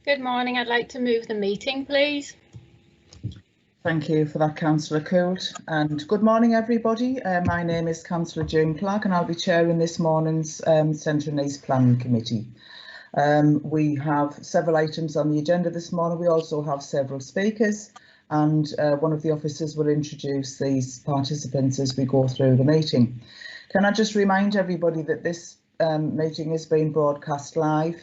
Good morning. I'd like to move the meeting, please. Thank you for that, Councillor Coult, and good morning everybody. My name is Councillor Jane Clark and I'll be chairing this morning's Central and East Planning Committee. We have several items on the agenda this morning. We also have several speakers and one of the officers will introduce these participants as we go through the meeting. Can I just remind everybody that this meeting is being broadcast live.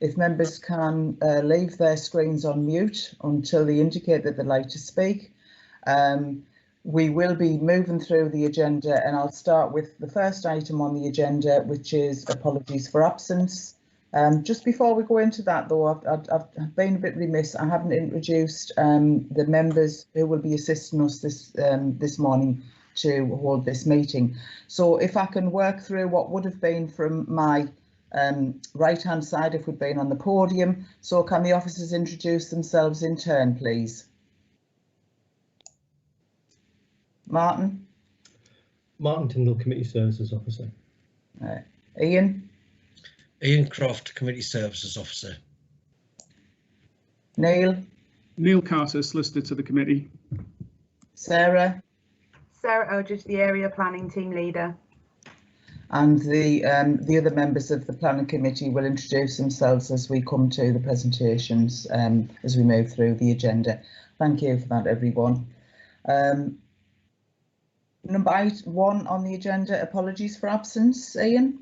If members can leave their screens on mute until they indicate that they'd like to speak. We will be moving through the agenda and I'll start with the first item on the agenda, which is apologies for absence. Just before we go into that though, I've been a bit remiss. I haven't introduced the members who will be assisting us this morning to hold this meeting. So if I can work through what would have been from my right hand side if we'd been on the podium. So can the officers introduce themselves in turn, please? Martin Tyndall, Committee Services Officer. Ian Croft, Committee Services Officer. Neil Carter, Solicitor to the Committee. Sarah Ogis, the Area Planning Team Leader. and the other members of the Planning Committee will introduce themselves as we come to the presentations as we move through the agenda. Thank you for that, everyone. Number 1 on the agenda, apologies for absence. Ian?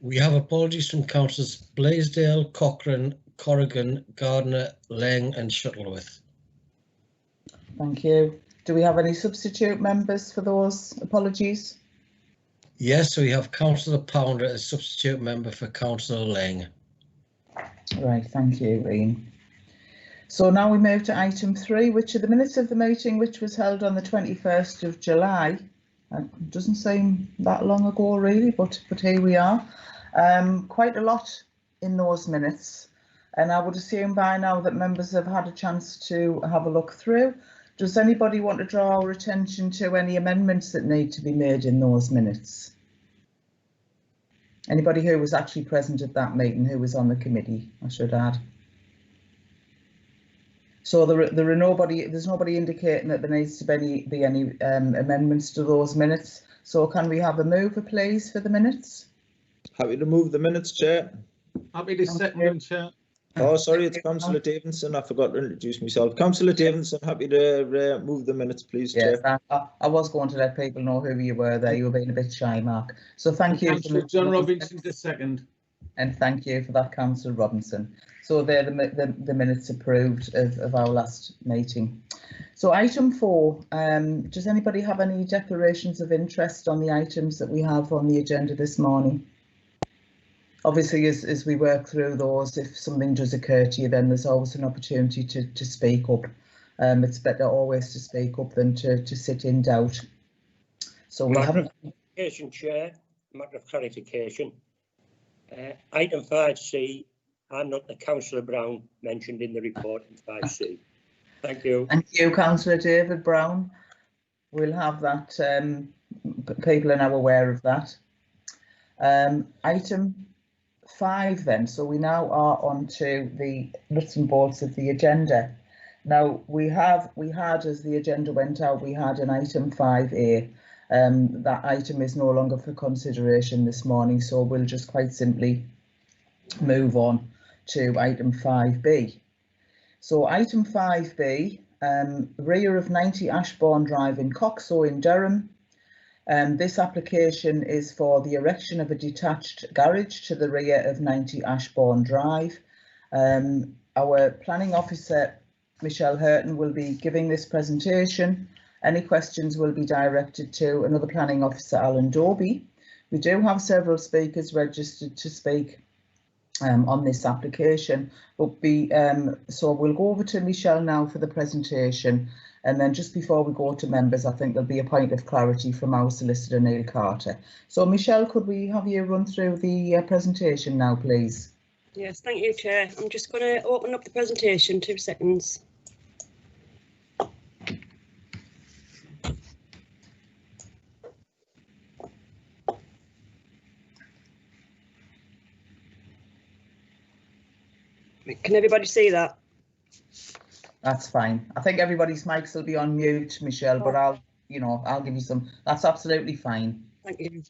We have apologies from Councillors Blaisdell, Cochrane, Corrigan, Gardner, Lang and Shuttleworth. Thank you. Do we have any substitute members for those apologies? Yes, we have Councillor Pounder as substitute member for Councillor Lang. Right, thank you, Ian. So now we move to item 3, which are the minutes of the meeting which was held on the 21st of July. It doesn't seem that long ago really, but here we are. Quite a lot in those minutes, and I would assume by now that members have had a chance to have a look through. Does anybody want to draw our attention to any amendments that need to be made in those minutes? Anybody who was actually present at that meeting, who was on the committee, I should add. So there's nobody indicating that there needs to be any amendments to those minutes. So can we have a mover, please, for the minutes? Happy to move the minutes, Chair. Happy to second, Chair. Oh, sorry, it's Councillor Davidson. I forgot to introduce myself. Councillor Davidson, happy to move the minutes, please, yes, Chair. I was going to let people know who you were there. You were being a bit shy, Mark. So thank you. Councillor John Robinson to second. And thank you for that, Councillor Robinson. So they're the minutes approved of our last meeting. So item 4, does anybody have any declarations of interest on the items that we have on the agenda this morning? Obviously, as we work through those, if something does occur to you, then there's always an opportunity to speak up. It's better always to speak up than to sit in doubt. So we haven't. Chair, matter of clarification. Item 5C, I'm not the Councillor Brown mentioned in the report in 5C. Thank you. Thank you, Councillor David Brown. We'll have that. People are now aware of that. Item 5 then. So we now are on to the nuts and bolts of the agenda. Now we had, as the agenda went out, we had an item 5A. That item is no longer for consideration this morning, so we'll just quite simply move on to item 5B. So item 5B, rear of 90 Ashbourne Drive in Coxo in Durham. This application is for the erection of a detached garage to the rear of 90 Ashbourne Drive. Our planning officer, Michelle Hurton, will be giving this presentation. Any questions will be directed to another planning officer, Alan Doby. We do have several speakers registered to speak on this application, but so we'll go over to Michelle now for the presentation, and then just before we go to members, I think there'll be a point of clarity from our solicitor, Neil Carter. So Michelle, could we have you run through the presentation now, please? Yes, thank you, Chair. I'm just going to open up the presentation, 2 seconds. Can everybody see that? That's fine. I think everybody's mics will be on mute, Michelle, but I'll give you some. That's absolutely fine. Thank you.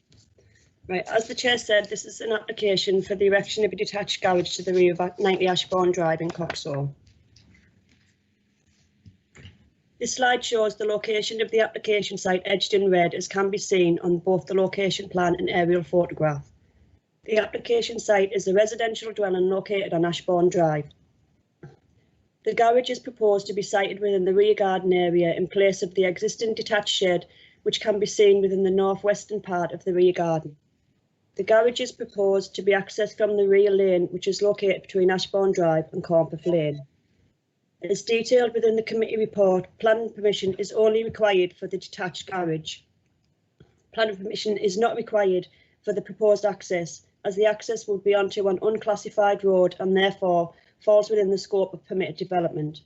Right, as the chair said, this is an application for the erection of a detached garage to the rear of 90 Ashbourne Drive in Coxall. This slide shows the location of the application site edged in red, as can be seen on both the location plan and aerial photograph. The application site is a residential dwelling located on Ashbourne Drive. The garage is proposed to be sited within the rear garden area in place of the existing detached shed, which can be seen within the northwestern part of the rear garden. The garage is proposed to be accessed from the rear lane, which is located between Ashbourne Drive and Cornpeth Lane. As detailed within the committee report, planning permission is only required for the detached garage. Planning permission is not required for the proposed access, as the access will be onto an unclassified road and therefore falls within the scope of permitted development.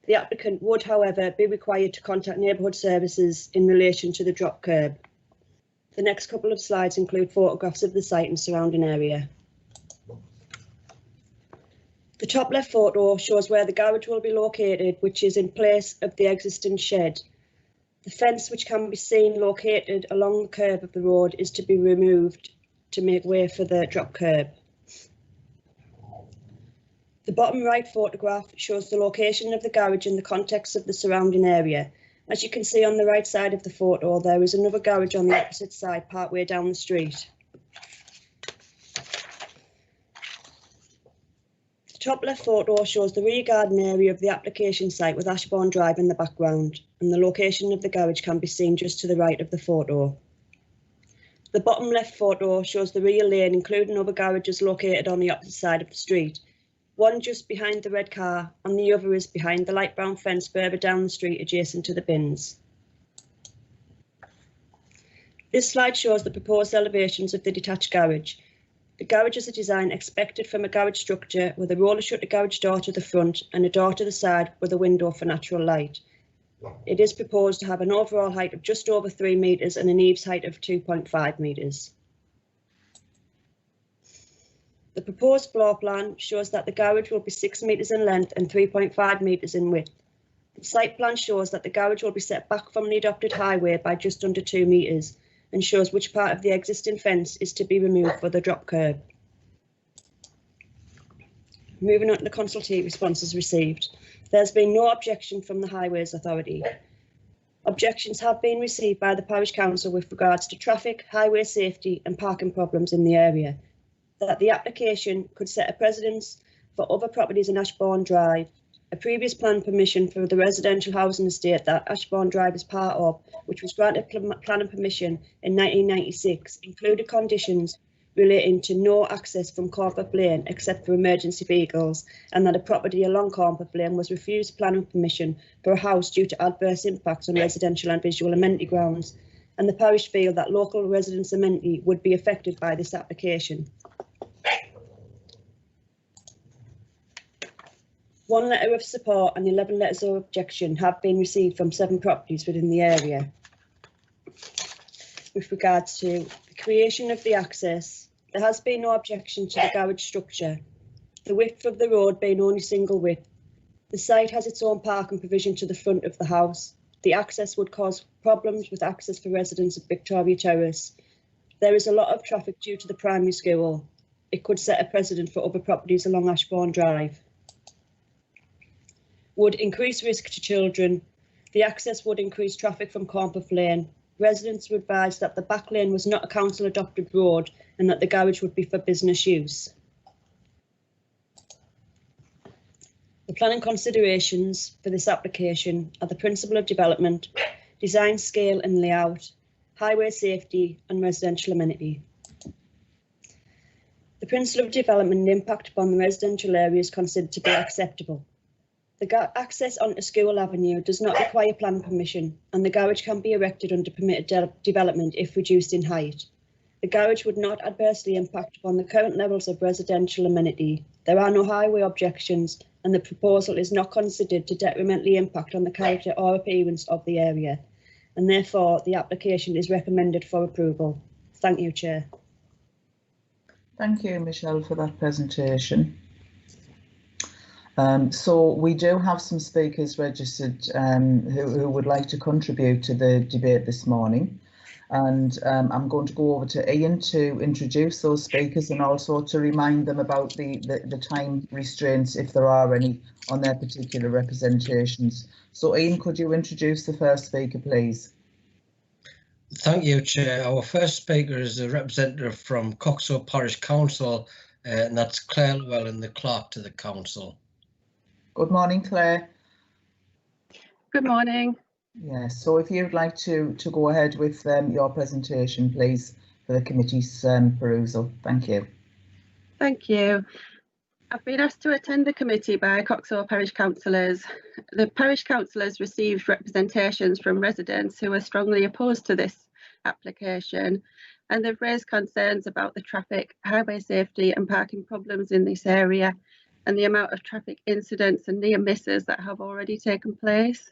The applicant would, however, be required to contact neighbourhood services in relation to the drop curb. The next couple of slides include photographs of the site and surrounding area. The top left photo shows where the garage will be located, which is in place of the existing shed. The fence, which can be seen located along the curve of the road, is to be removed to make way for the drop curb. The bottom right photograph shows the location of the garage in the context of the surrounding area. As you can see on the right side of the photo, there is another garage on the opposite side, partway down the street. The top left photo shows the rear garden area of the application site with Ashbourne Drive in the background, and the location of the garage can be seen just to the right of the photo. The bottom left photo shows the rear lane, including other garages located on the opposite side of the street. One just behind the red car and the other is behind the light brown fence further down the street adjacent to the bins. This slide shows the proposed elevations of the detached garage. The garage is a design expected from a garage structure with a roller shutter garage door to the front and a door to the side with a window for natural light. It is proposed to have an overall height of just over 3 metres and an eaves height of 2.5 metres. The proposed floor plan shows that the garage will be 6 metres in length and 3.5 metres in width. The site plan shows that the garage will be set back from the adopted highway by just under 2 metres and shows which part of the existing fence is to be removed for the drop curb. Moving on to the consultee responses received. There's been no objection from the Highways Authority. Objections have been received by the Parish Council with regards to traffic, highway safety and parking problems in the area, that the application could set a precedence for other properties in Ashbourne Drive, a previous plan permission for the residential housing estate that Ashbourne Drive is part of, which was granted planning permission in 1996, included conditions relating to no access from Cornpeth Lane except for emergency vehicles, and that a property along Cornpeth Lane was refused planning permission for a house due to adverse impacts on residential and visual amenity grounds, and the parish feel that local residents' amenity would be affected by this application. One letter of support and 11 letters of objection have been received from 7 properties within the area. With regards to the creation of the access, there has been no objection to the garage structure, the width of the road being only single width. The site has its own parking provision to the front of the house. The access would cause problems with access for residents of Victoria Terrace. There is a lot of traffic due to the primary school. It could set a precedent for other properties along Ashbourne Drive. Would increase risk to children. The access would increase traffic from Cornpeth Lane. Residents were advised that the back lane was not a council adopted road and that the garage would be for business use. The planning considerations for this application are the principle of development, design scale and layout, highway safety and residential amenity. The principle of development and impact upon the residential area is considered to be acceptable. The access onto School Avenue does not require planning permission, and the garage can be erected under permitted development if reduced in height. The garage would not adversely impact upon the current levels of residential amenity. There are no highway objections, and the proposal is not considered to detrimentally impact on the character or appearance of the area, and therefore the application is recommended for approval. Thank you, Chair. Thank you, Michelle, for that presentation. So we do have some speakers registered who would like to contribute to the debate this morning. And I'm going to go over to Ian to introduce those speakers and also to remind them about the time restraints, if there are any, on their particular representations. So Ian, could you introduce the first speaker, please? Thank you, Chair. Our first speaker is a representative from Coxall Parish Council, and that's Claire Llewellyn, the clerk to the council. Good morning, Claire. Good morning. Yes, so if you'd like to go ahead with your presentation, please, for the committee's perusal. Thank you. Thank you. I've been asked to attend the committee by Coxall Parish councillors. The parish councillors received representations from residents who are strongly opposed to this application, and they've raised concerns about the traffic, highway safety and parking problems in this area, and the amount of traffic incidents and near misses that have already taken place.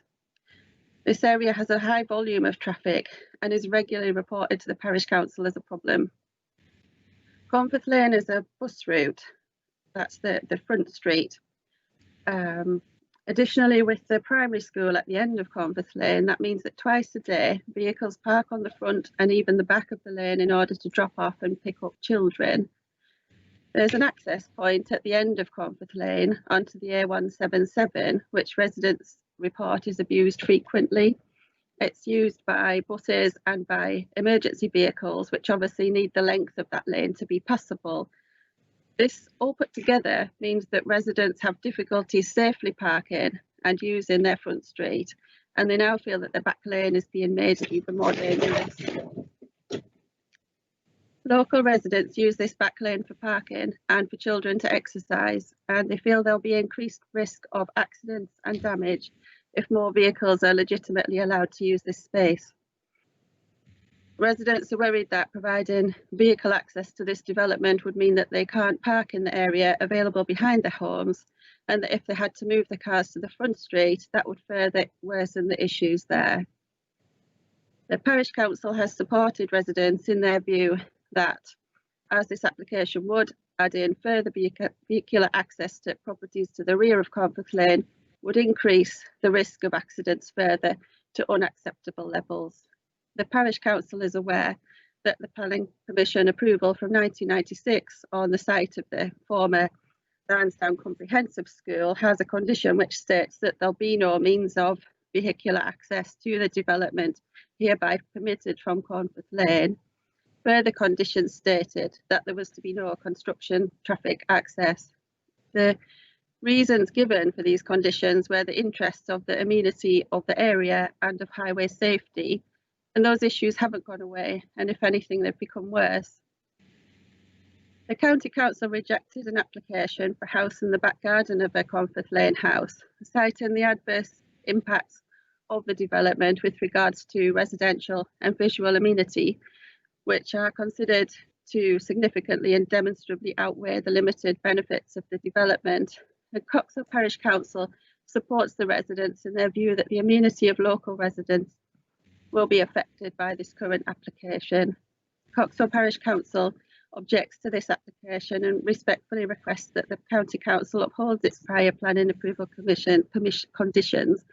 This area has a high volume of traffic and is regularly reported to the parish council as a problem. Cornforth Lane is a bus route. That's the front street. Additionally, with the primary school at the end of Cornforth Lane, that means that twice a day vehicles park on the front and even the back of the lane in order to drop off and pick up children. There's an access point at the end of Cornforth Lane onto the A177, which residents report is abused frequently. It's used by buses and by emergency vehicles, which obviously need the length of that lane to be passable. This all put together means that residents have difficulty safely parking and using their front street, and they now feel that the back lane is being made even more dangerous. Local residents use this back lane for parking and for children to exercise, and they feel there'll be increased risk of accidents and damage if more vehicles are legitimately allowed to use this space. Residents are worried that providing vehicle access to this development would mean that they can't park in the area available behind their homes, and that if they had to move the cars to the front street, that would further worsen the issues there. The parish council has supported residents in their view that, as this application would add in further vehicular access to properties to the rear of Cornforth Lane, would increase the risk of accidents further to unacceptable levels. The parish council is aware that the planning permission approval from 1996 on the site of the former Lansdowne Comprehensive School has a condition which states that there'll be no means of vehicular access to the development hereby permitted from Cornforth Lane. Further conditions stated that there was to be no construction traffic access. The reasons given for these conditions were the interests of the amenity of the area and of highway safety, and those issues haven't gone away, and if anything, they've become worse. The County Council rejected an application for a house in the back garden of a Cornforth Lane house, citing the adverse impacts of the development with regards to residential and visual amenity, which are considered to significantly and demonstrably outweigh the limited benefits of the development. The Coxall Parish Council supports the residents in their view that the amenity of local residents will be affected by this current application. Coxall Parish Council objects to this application and respectfully requests that the County Council upholds its prior planning approval conditions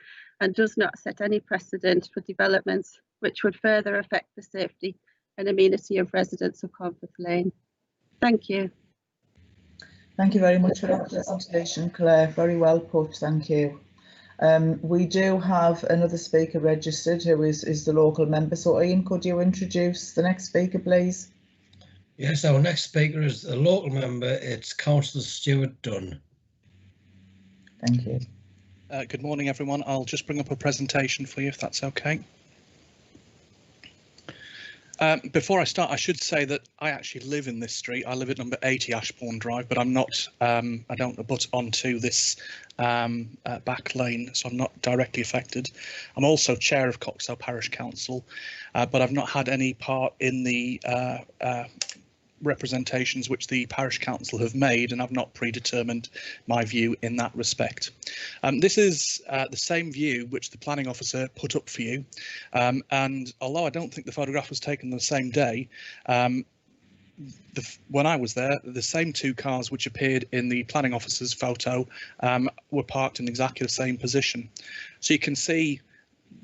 and does not set any precedent for developments which would further affect the safety and amenity of residents of Cornforth Lane. Thank you. Thank you very much for that presentation, Claire. Very well put, thank you. We do have another speaker registered who is the local member. So Ian, could you introduce the next speaker, please? Yes, our next speaker is a local member. It's Councillor Stuart Dunn. Thank you. Good morning, everyone. I'll just bring up a presentation for you, if that's okay. Before I start, I should say that I actually live in this street. I live at number 80 Ashbourne Drive, but I'm not. I don't abut onto this back lane, so I'm not directly affected. I'm also chair of Coxall Parish Council, but I've not had any part in the representations which the parish council have made, and I've not predetermined my view in that respect. This is the same view which the planning officer put up for you, and although I don't think the photograph was taken the same day, when I was there, the same two cars which appeared in the planning officer's photo were parked in exactly the same position. So you can see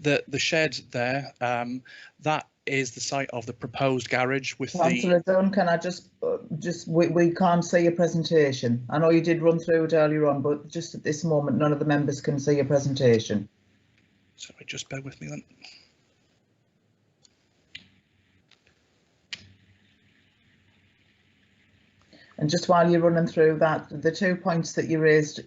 that the shed there, that is the site of the proposed garage with Councillor Dunn, can I we can't see your presentation. I know you did run through it earlier on, but just at this moment, none of the members can see your presentation. Sorry, just bear with me then. And just while you're running through that, the 2 points that you raised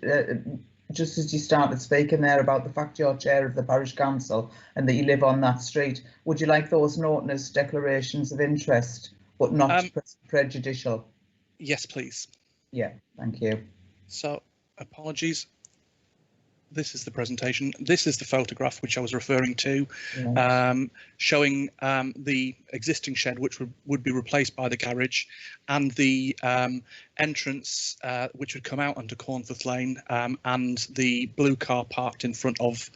just as you started speaking there about the fact you're chair of the parish council and that you live on that street, would you like those noted as declarations of interest but not prejudicial? Yes, please. Yeah, thank you. So, apologies. This is the presentation. This is the photograph which I was referring to, showing the existing shed which would be replaced by the garage, and the entrance which would come out onto Cornforth Lane, and the blue car parked in front of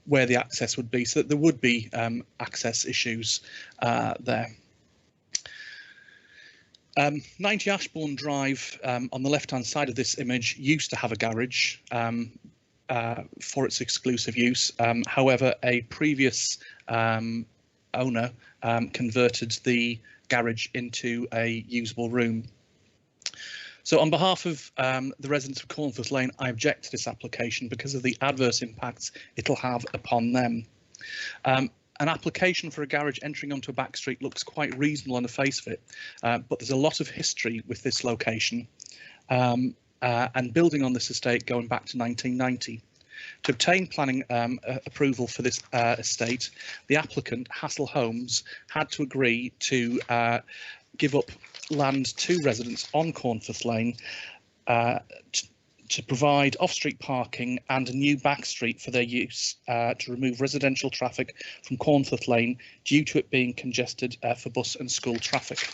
where the access would be, so that there would be access issues there. 90 Ashbourne Drive, on the left-hand side of this image, used to have a garage for its exclusive use. However, a previous owner converted the garage into a usable room. So on behalf of the residents of Cornforth Lane, I object to this application because of the adverse impacts it'll have upon them. An application for a garage entering onto a back street looks quite reasonable on the face of it, but there's a lot of history with this location and building on this estate going back to 1990. To obtain planning approval for this estate, the applicant, Hassel Homes, had to agree to give up land to residents on Cornforth Lane to provide off-street parking and a new back street for their use to remove residential traffic from Cornforth Lane due to it being congested for bus and school traffic.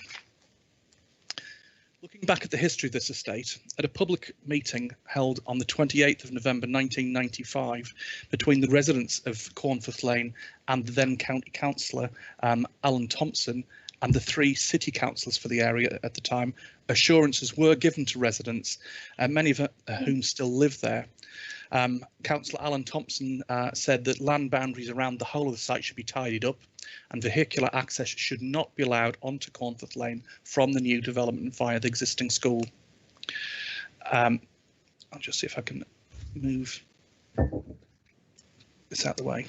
Looking back at the history of this estate, at a public meeting held on the 28th of November 1995 between the residents of Cornforth Lane and the then County Councillor Alan Thompson and the 3 city councillors for the area at the time, assurances were given to residents, many of whom still live there. Councillor Alan Thompson said that land boundaries around the whole of the site should be tidied up and vehicular access should not be allowed onto Cornforth Lane from the new development via the existing school. I'll just see if I can move this out of the way.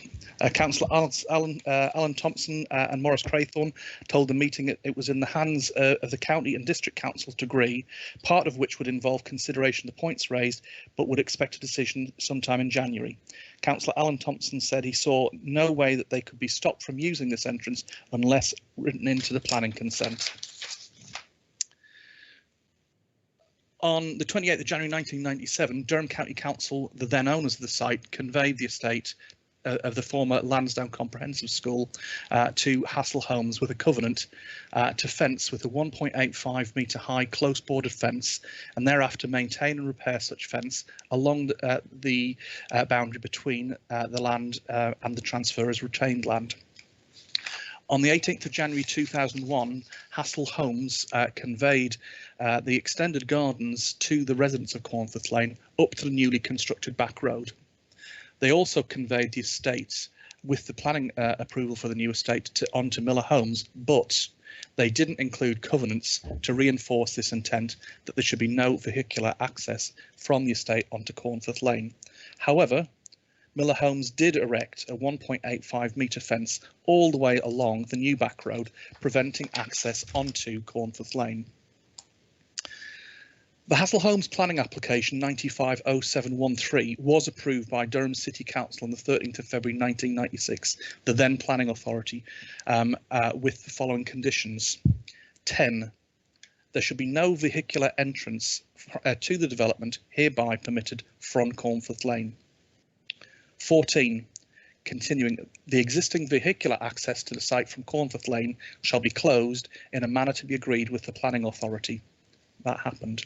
Councillor Alan Thompson and Maurice Craythorne told the meeting it was in the hands of the county and district councils to agree, part of which would involve consideration of the points raised, but would expect a decision sometime in January. Councillor Alan Thompson said he saw no way that they could be stopped from using this entrance unless written into the planning consent. On the 28th of January 1997, Durham County Council, the then owners of the site, conveyed the estate of the former Lansdowne Comprehensive School to Hassel Homes with a covenant to fence with a 1.85 metre high close bordered fence, and thereafter maintain and repair such fence along the boundary between the land and the transferor's retained land. On the 18th of January 2001, Hassel Homes conveyed the extended gardens to the residents of Cornforth Lane up to the newly constructed back road. They also conveyed the estate with the planning approval for the new estate onto Miller Homes, but they didn't include covenants to reinforce this intent that there should be no vehicular access from the estate onto Cornforth Lane. However, Miller Homes did erect a 1.85 metre fence all the way along the new back road, preventing access onto Cornforth Lane. The Hassel Homes planning application 950713 was approved by Durham City Council on the 13th of February 1996, the then planning authority, with the following conditions. 10. There should be no vehicular entrance to the development hereby permitted from Cornforth Lane. 14. Continuing, the existing vehicular access to the site from Cornforth Lane shall be closed in a manner to be agreed with the planning authority. That happened.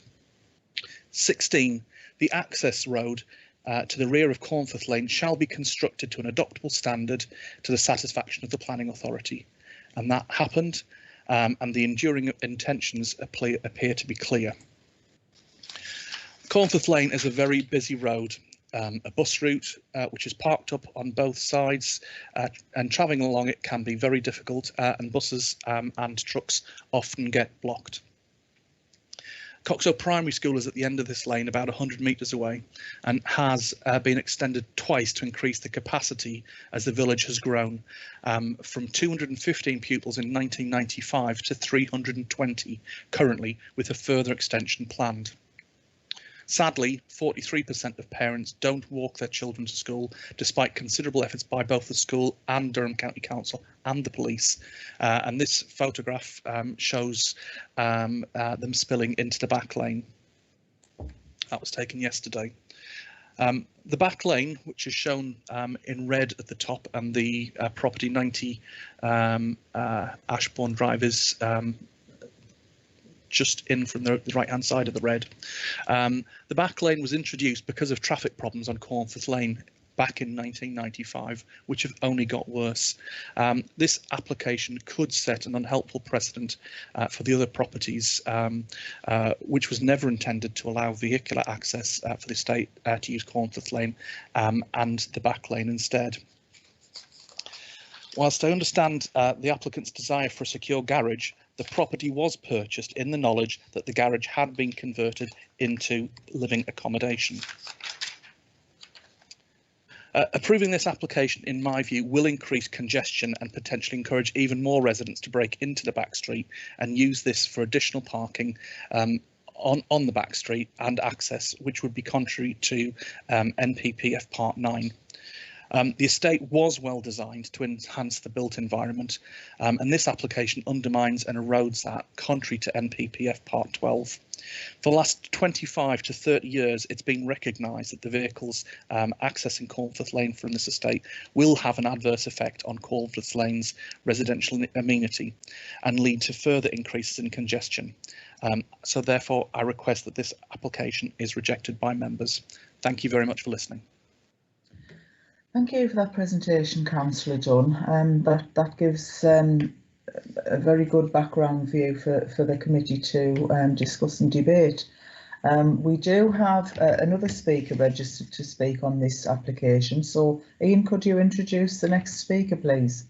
16. The access road to the rear of Cornforth Lane shall be constructed to an adoptable standard to the satisfaction of the planning authority. And that happened. and the enduring intentions appear to be clear. Cornforth Lane is a very busy road, a bus route which is parked up on both sides, and travelling along it can be very difficult, and buses and trucks often get blocked. Coxo Primary School is at the end of this lane, about 100 metres away, and has been extended twice to increase the capacity as the village has grown, from 215 pupils in 1995 to 320 currently, with a further extension planned. Sadly, 43% of parents don't walk their children to school, despite considerable efforts by both the school and Durham County Council and the police. And this photograph shows them spilling into the back lane. That was taken yesterday. The back lane, which is shown in red at the top, and the property 90 Ashbourne Drive is just in from the right hand side of the red. The back lane was introduced because of traffic problems on Cornforth Lane back in 1995, which have only got worse. This application could set an unhelpful precedent for the other properties, which was never intended to allow vehicular access for the estate to use Cornforth Lane and the back lane instead. Whilst I understand the applicant's desire for a secure garage, the property was purchased in the knowledge that the garage had been converted into living accommodation. Approving this application, in my view, will increase congestion and potentially encourage even more residents to break into the back street and use this for additional parking on the back street and access, which would be contrary to NPPF Part 9. The estate was well designed to enhance the built environment, and this application undermines and erodes that, contrary to NPPF Part 12. For the last 25 to 30 years, it's been recognised that the vehicles accessing Cornforth Lane from this estate will have an adverse effect on Cornforth Lane's residential amenity and lead to further increases in congestion. So therefore, I request that this application is rejected by members. Thank you very much for listening. Thank you for that presentation, Councillor Dunn. That gives a very good background view for the committee to discuss and debate. We do have another speaker registered to speak on this application. So, Ian, could you introduce the next speaker, please?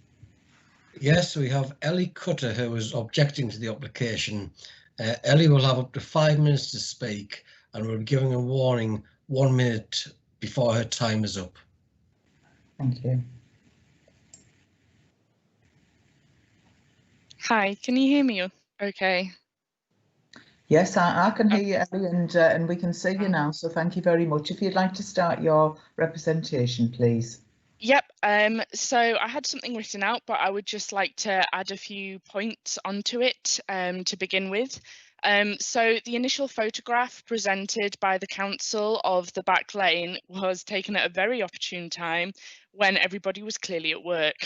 Yes, we have Ellie Cutter, who is objecting to the application. Ellie will have up to 5 minutes to speak, and we'll be giving a warning 1 minute before her time is up. Thank you. Hi, can you hear me okay? Yes, I can hear you, Ellie, and we can see you now, so thank you very much. If you'd like to start your representation, please. Yep, so I had something written out, but I would just like to add a few points onto it to begin with. So the initial photograph presented by the council of the back lane was taken at a very opportune time when everybody was clearly at work.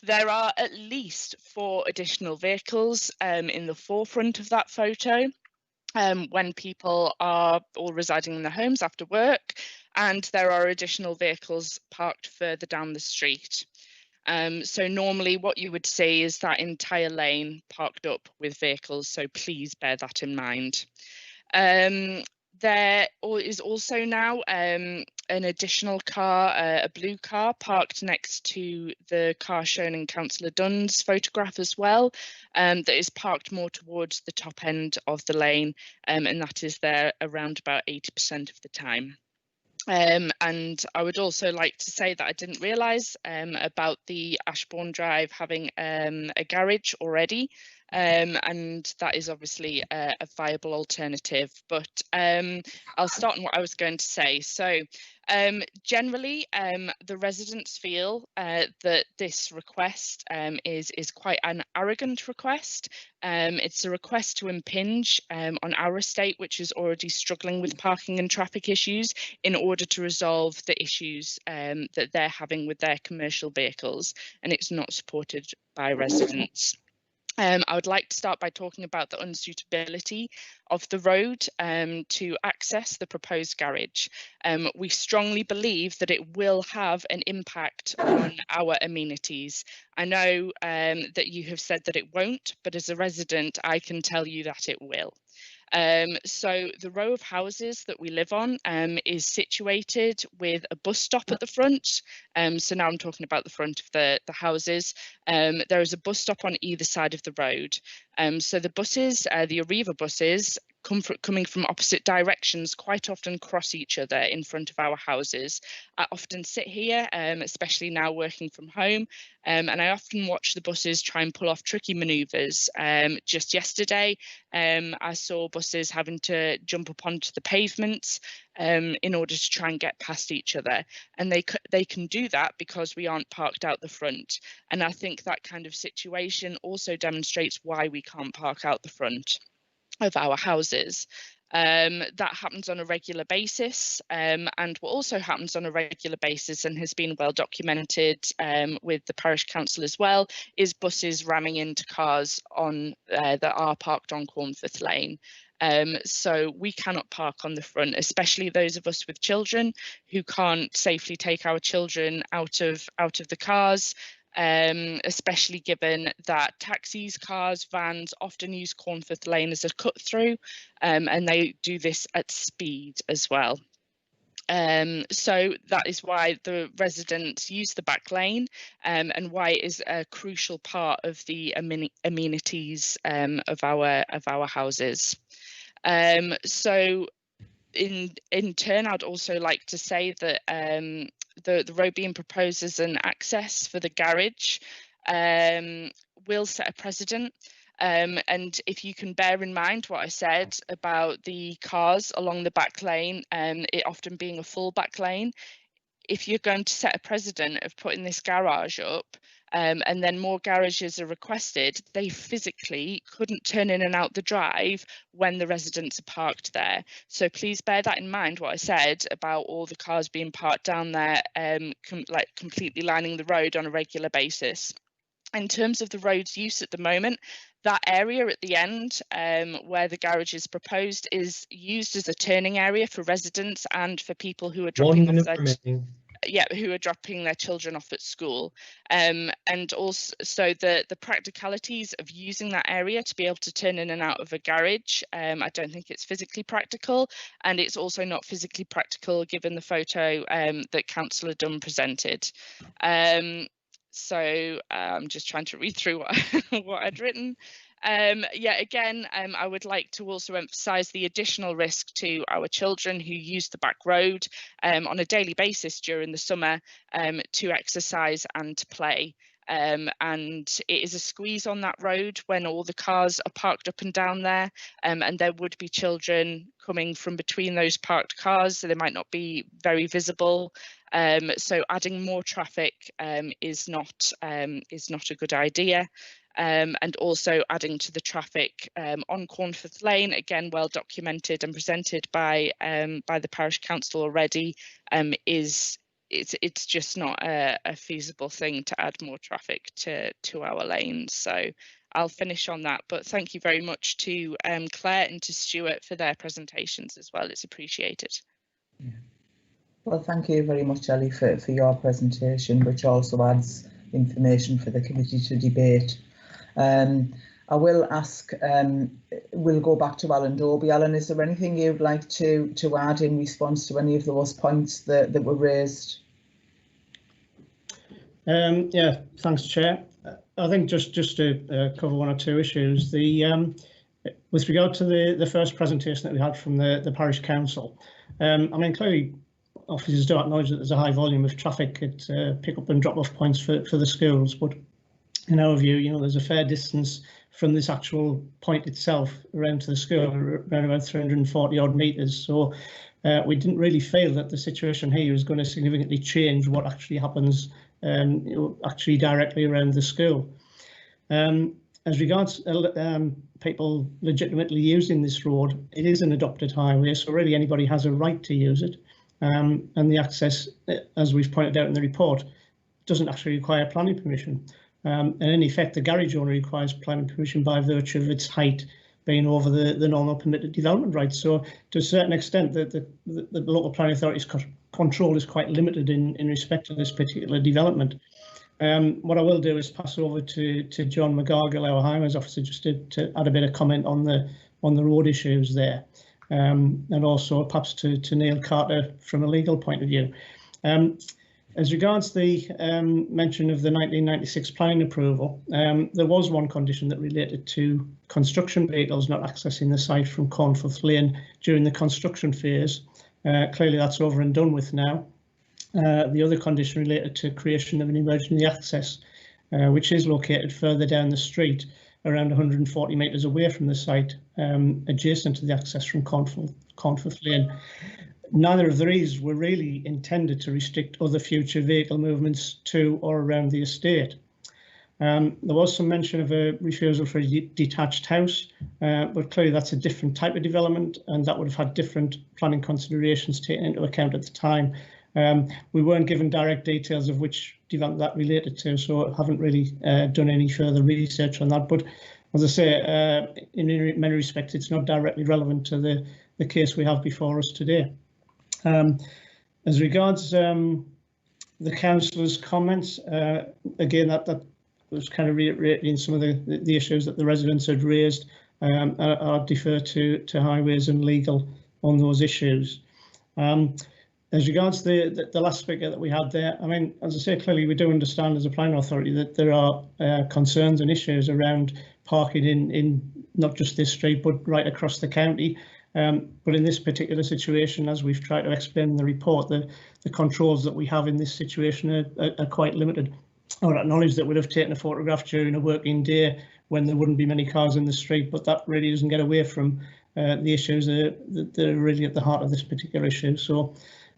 There are at least 4 additional vehicles in the forefront of that photo when people are all residing in their homes after work, and there are additional vehicles parked further down the street. So normally what you would see is that entire lane parked up with vehicles, so please bear that in mind. There is also now an additional car, a blue car, parked next to the car shown in Councillor Dunn's photograph as well, that is parked more towards the top end of the lane, and that is there around about 80% of the time. And I would also like to say that I didn't realise about the Ashbourne Drive having a garage already, and that is obviously a viable alternative. But I'll start on what I was going to say. So generally, the residents feel that this request is quite an arrogant request. It's a request to impinge on our estate, which is already struggling with parking and traffic issues, in order to resolve the issues that they're having with their commercial vehicles, and it's not supported by residents. I would like to start by talking about the unsuitability of the road to access the proposed garage. We strongly believe that it will have an impact on our amenities. I know that you have said that it won't, but as a resident, I can tell you that it will. So the row of houses that we live on is situated with a bus stop at the front. So now I'm talking about the front of the houses. There is a bus stop on either side of the road. So the buses, the Arriva buses, coming from opposite directions quite often cross each other in front of our houses. I often sit here, especially now working from home, and I often watch the buses try and pull off tricky manoeuvres. Just yesterday, I saw buses having to jump up onto the pavements in order to try and get past each other, and they can do that because we aren't parked out the front. And I think that kind of situation also demonstrates why we can't park out the front of our houses. That happens on a regular basis, and what also happens on a regular basis and has been well documented with the parish council as well is buses ramming into cars on that are parked on Cornforth Lane. So we cannot park on the front, especially those of us with children who can't safely take our children out of the cars. Especially given that taxis, cars, vans often use Cornforth Lane as a cut through, and they do this at speed as well. So that is why the residents use the back lane, and why it is a crucial part of the amenities of our houses. So in turn, I'd also like to say that the road being proposed as an access for the garage will set a precedent. And if you can bear in mind what I said about the cars along the back lane, it often being a full back lane, if you're going to set a precedent of putting this garage up, and then more garages are requested, they physically couldn't turn in and out the drive when the residents are parked there. So please bear that in mind, what I said about all the cars being parked down there, like completely lining the road on a regular basis. In terms of the road's use at the moment, that area at the end where the garage is proposed is used as a turning area for residents and for people who are dropping off their children off at school, and also so the practicalities of using that area to be able to turn in and out of a garage, I don't think it's physically practical, and it's also not physically practical given the photo that Councillor Dunn presented. So I'm just trying to read through what I'd written. Again, I would like to also emphasise the additional risk to our children who use the back road on a daily basis during the summer to exercise and to play. And it is a squeeze on that road when all the cars are parked up and down there, and there would be children coming from between those parked cars, so they might not be very visible. So adding more traffic is not a good idea. And also adding to the traffic on Cornforth Lane, again well documented and presented by the parish council already, it's just not a feasible thing to add more traffic to our lanes. So I'll finish on that, but thank you very much to Claire and to Stuart for their presentations as well. It's appreciated. Yeah. Well, thank you very much, Ellie, for your presentation, which also adds information for the committee to debate. I will ask, we'll go back to Alan Doby. Alan, is there anything you'd like to add in response to any of those points that were raised? Yeah, thanks, Chair. I think just to cover one or two issues. With regard to the first presentation that we had from the parish council, I mean, clearly officers do acknowledge that there's a high volume of traffic at pick up and drop off points for the schools, but in our view, you know, there's a fair distance from this actual point itself around to the school, around about 340 odd metres. So we didn't really feel that the situation here is going to significantly change what actually happens actually directly around the school. As regards people legitimately using this road, it is an adopted highway, so really anybody has a right to use it. And the access, as we've pointed out in the report, doesn't actually require planning permission. And in effect, the garage only requires planning permission by virtue of its height being over the normal permitted development rights. So to a certain extent, the local planning authority's control is quite limited in respect to this particular development. What I will do is pass over to John McGargill, our highways officer, just to add a bit of comment on the road issues there, and also perhaps to Neil Carter from a legal point of view. As regards the mention of the 1996 planning approval, there was one condition that related to construction vehicles not accessing the site from Cornforth Lane during the construction phase. Clearly that's over and done with now. The other condition related to creation of an emergency access, which is located further down the street, around 140 metres away from the site, adjacent to the access from Cornforth Lane. Neither of these were really intended to restrict other future vehicle movements to or around the estate. There was some mention of a refusal for a detached house, but clearly that's a different type of development, and that would have had different planning considerations taken into account at the time. We weren't given direct details of which development that related to, so I haven't really done any further research on that. But as I say, in many respects, it's not directly relevant to the case we have before us today. As regards the councillor's comments, again, that was kind of reiterating some of the issues that the residents had raised. I'll defer to highways and legal on those issues. As regards the last speaker that we had there, I mean, as I say, clearly we do understand as a planning authority that there are concerns and issues around parking in not just this street but right across the county. But in this particular situation, as we've tried to explain in the report, the controls that we have in this situation are quite limited. I would acknowledge that we'd have taken a photograph during a working day when there wouldn't be many cars in the street, but that really doesn't get away from the issues that are really at the heart of this particular issue. So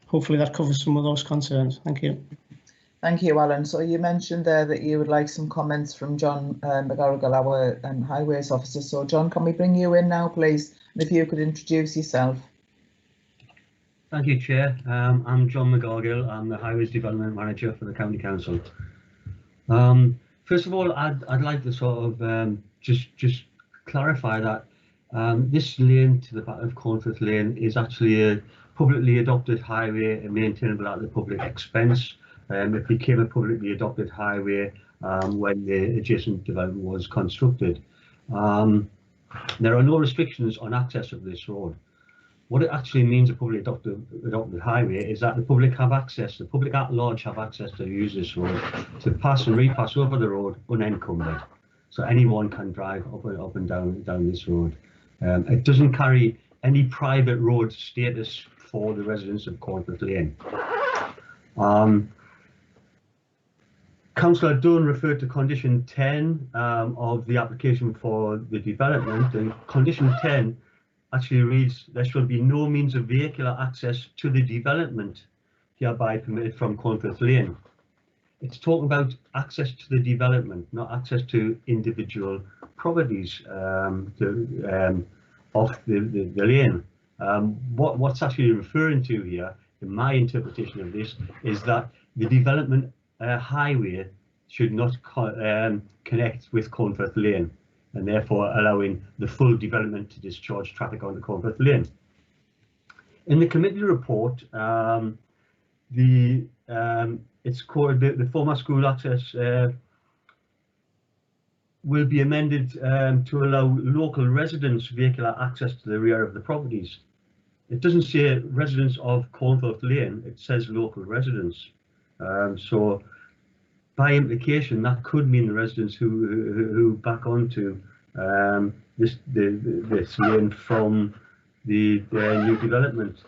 hopefully that covers some of those concerns. Thank you. Thank you, Alan. So you mentioned there that you would like some comments from John McGarrigle, our highways officer. So John, can we bring you in now, please? And if you could introduce yourself. Thank you, Chair. I'm John McGargill. I'm the Highways Development Manager for the County Council. First of all, I'd like to sort of just clarify that this lane to the back of Cornforth Lane is actually a publicly adopted highway and maintainable at the public expense. It became a publicly adopted highway when the adjacent development was constructed. There are no restrictions on access of this road. What it actually means, a publicly adopted highway, is that the public have access, the public at large have access to use this road, to pass and repass over the road unencumbered. So anyone can drive up and down this road. It doesn't carry any private road status for the residents of Cornforth Lane. Councillor Dunn referred to condition 10 of the application for the development, and condition 10 actually reads, there shall be no means of vehicular access to the development hereby permitted from Cornforth Lane. It's talking about access to the development, not access to individual properties off the lane. What's actually referring to here, in my interpretation of this, is that the development highway should not connect with Cornforth Lane, and therefore allowing the full development to discharge traffic onto Cornforth Lane. In the committee report, it's called the former school access will be amended to allow local residents vehicular access to the rear of the properties. It doesn't say residents of Cornforth Lane, it says local residents. So by implication, that could mean the residents who back onto this lane from the new development.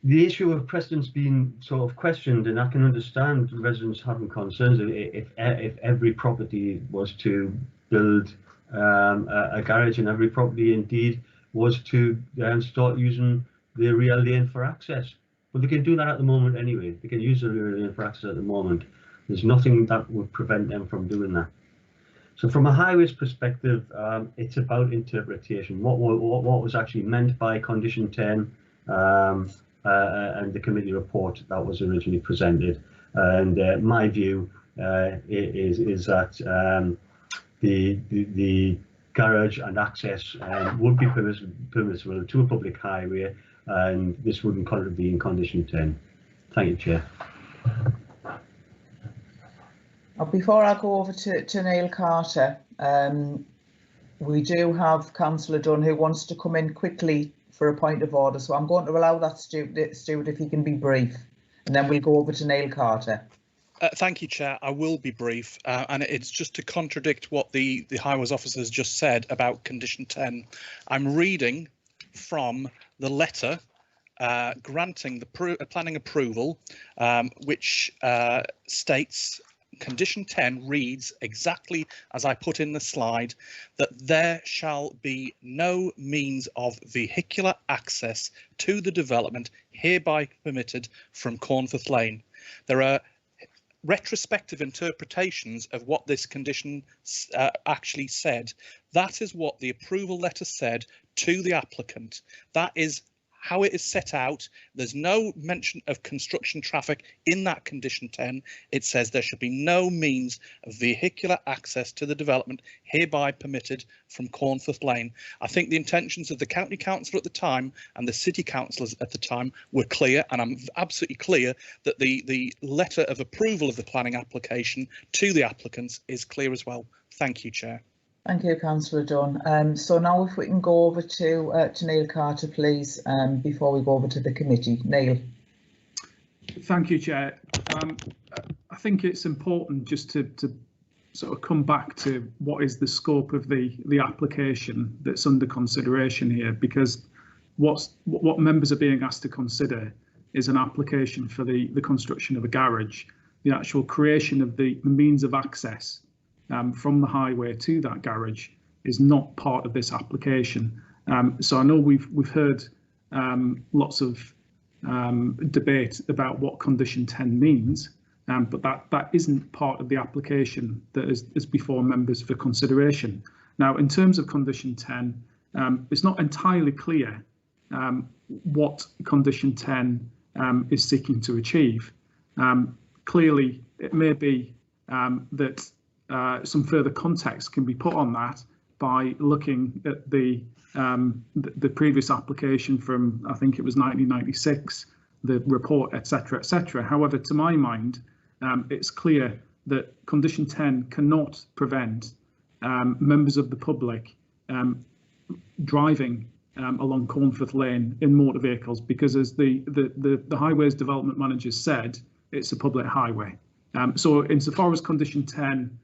The issue of precedence being sort of questioned, and I can understand residents having concerns if every property was to build a garage, and every property indeed was to start using the rear lane for access. But they can do that at the moment anyway. They can use the rear lane for access at the moment. There's nothing that would prevent them from doing that. So from a highways perspective, it's about interpretation. What was actually meant by condition 10, and and the committee report that was originally presented. And my view is that the garage and access would be permissible to a public highway, and this wouldn't currently be in condition 10. Thank you, Chair. Before I go over to Neil Carter, we do have Councillor Dunn who wants to come in quickly for a point of order, so I'm going to allow that, Stuart, if he can be brief, and then we'll go over to Neil Carter. Thank you, Chair. I will be brief, and it's just to contradict what the Highways officer has just said about condition 10. I'm reading from the letter granting the planning approval, which states condition 10 reads exactly as I put in the slide, that there shall be no means of vehicular access to the development hereby permitted from Cornforth Lane. There are retrospective interpretations of what this condition actually said. That is what the approval letter said to the applicant. That is how it is set out. There's no mention of construction traffic in that condition 10. It says there should be no means of vehicular access to the development hereby permitted from Cornforth Lane. I think the intentions of the county council at the time and the city councillors at the time were clear, and I'm absolutely clear that the letter of approval of the planning application to the applicants is clear as well. Thank you, Chair. Thank you, Councillor Dunn. So now if we can go over to Neil Carter, please, before we go over to the committee. Neil. Thank you, Chair. I think it's important just to sort of come back to what is the scope of the application that's under consideration here, because what members are being asked to consider is an application for the construction of a garage, the actual creation of the means of access from the highway to that garage is not part of this application. So I know we've heard lots of debate about what condition 10 means, but that isn't part of the application that is before members for consideration. Now, in terms of condition 10, it's not entirely clear what condition 10 is seeking to achieve. Clearly, it may be that some further context can be put on that by looking at the previous application from, I think it was 1996, the report, etc., etc. However, to my mind, it's clear that condition 10 cannot prevent members of the public driving along Cornforth Lane in motor vehicles, because as the Highways Development Manager said, it's a public highway. So insofar as condition 10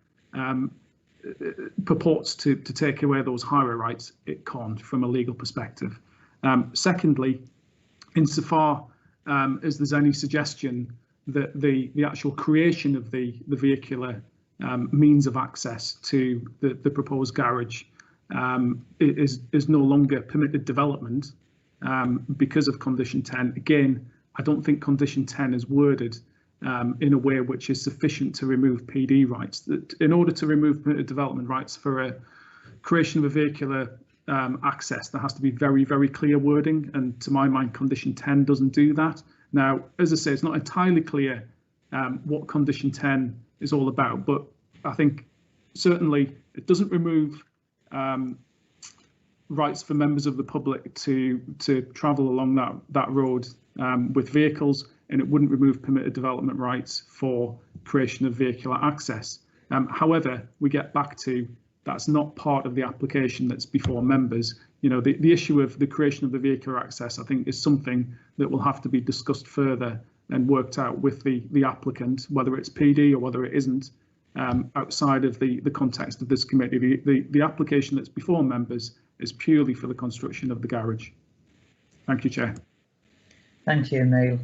purports to take away those highway rights, it can't from a legal perspective. Secondly, insofar as there's any suggestion that the actual creation of the vehicular means of access to the proposed garage is no longer permitted development because of condition 10, again, I don't think condition 10 is worded in a way which is sufficient to remove PD rights. That in order to remove permitted development rights for a creation of a vehicular access, there has to be very, very clear wording, and to my mind, condition 10 doesn't do that. Now, as I say, it's not entirely clear what condition 10 is all about, but I think certainly it doesn't remove rights for members of the public to travel along that road with vehicles, and it wouldn't remove permitted development rights for creation of vehicular access. However, we get back to that's not part of the application that's before members. You know, the issue of the creation of the vehicular access, I think, is something that will have to be discussed further and worked out with the applicant, whether it's PD or whether it isn't, outside of the context of this committee. The application that's before members is purely for the construction of the garage. Thank you, Chair. Thank you, Neil.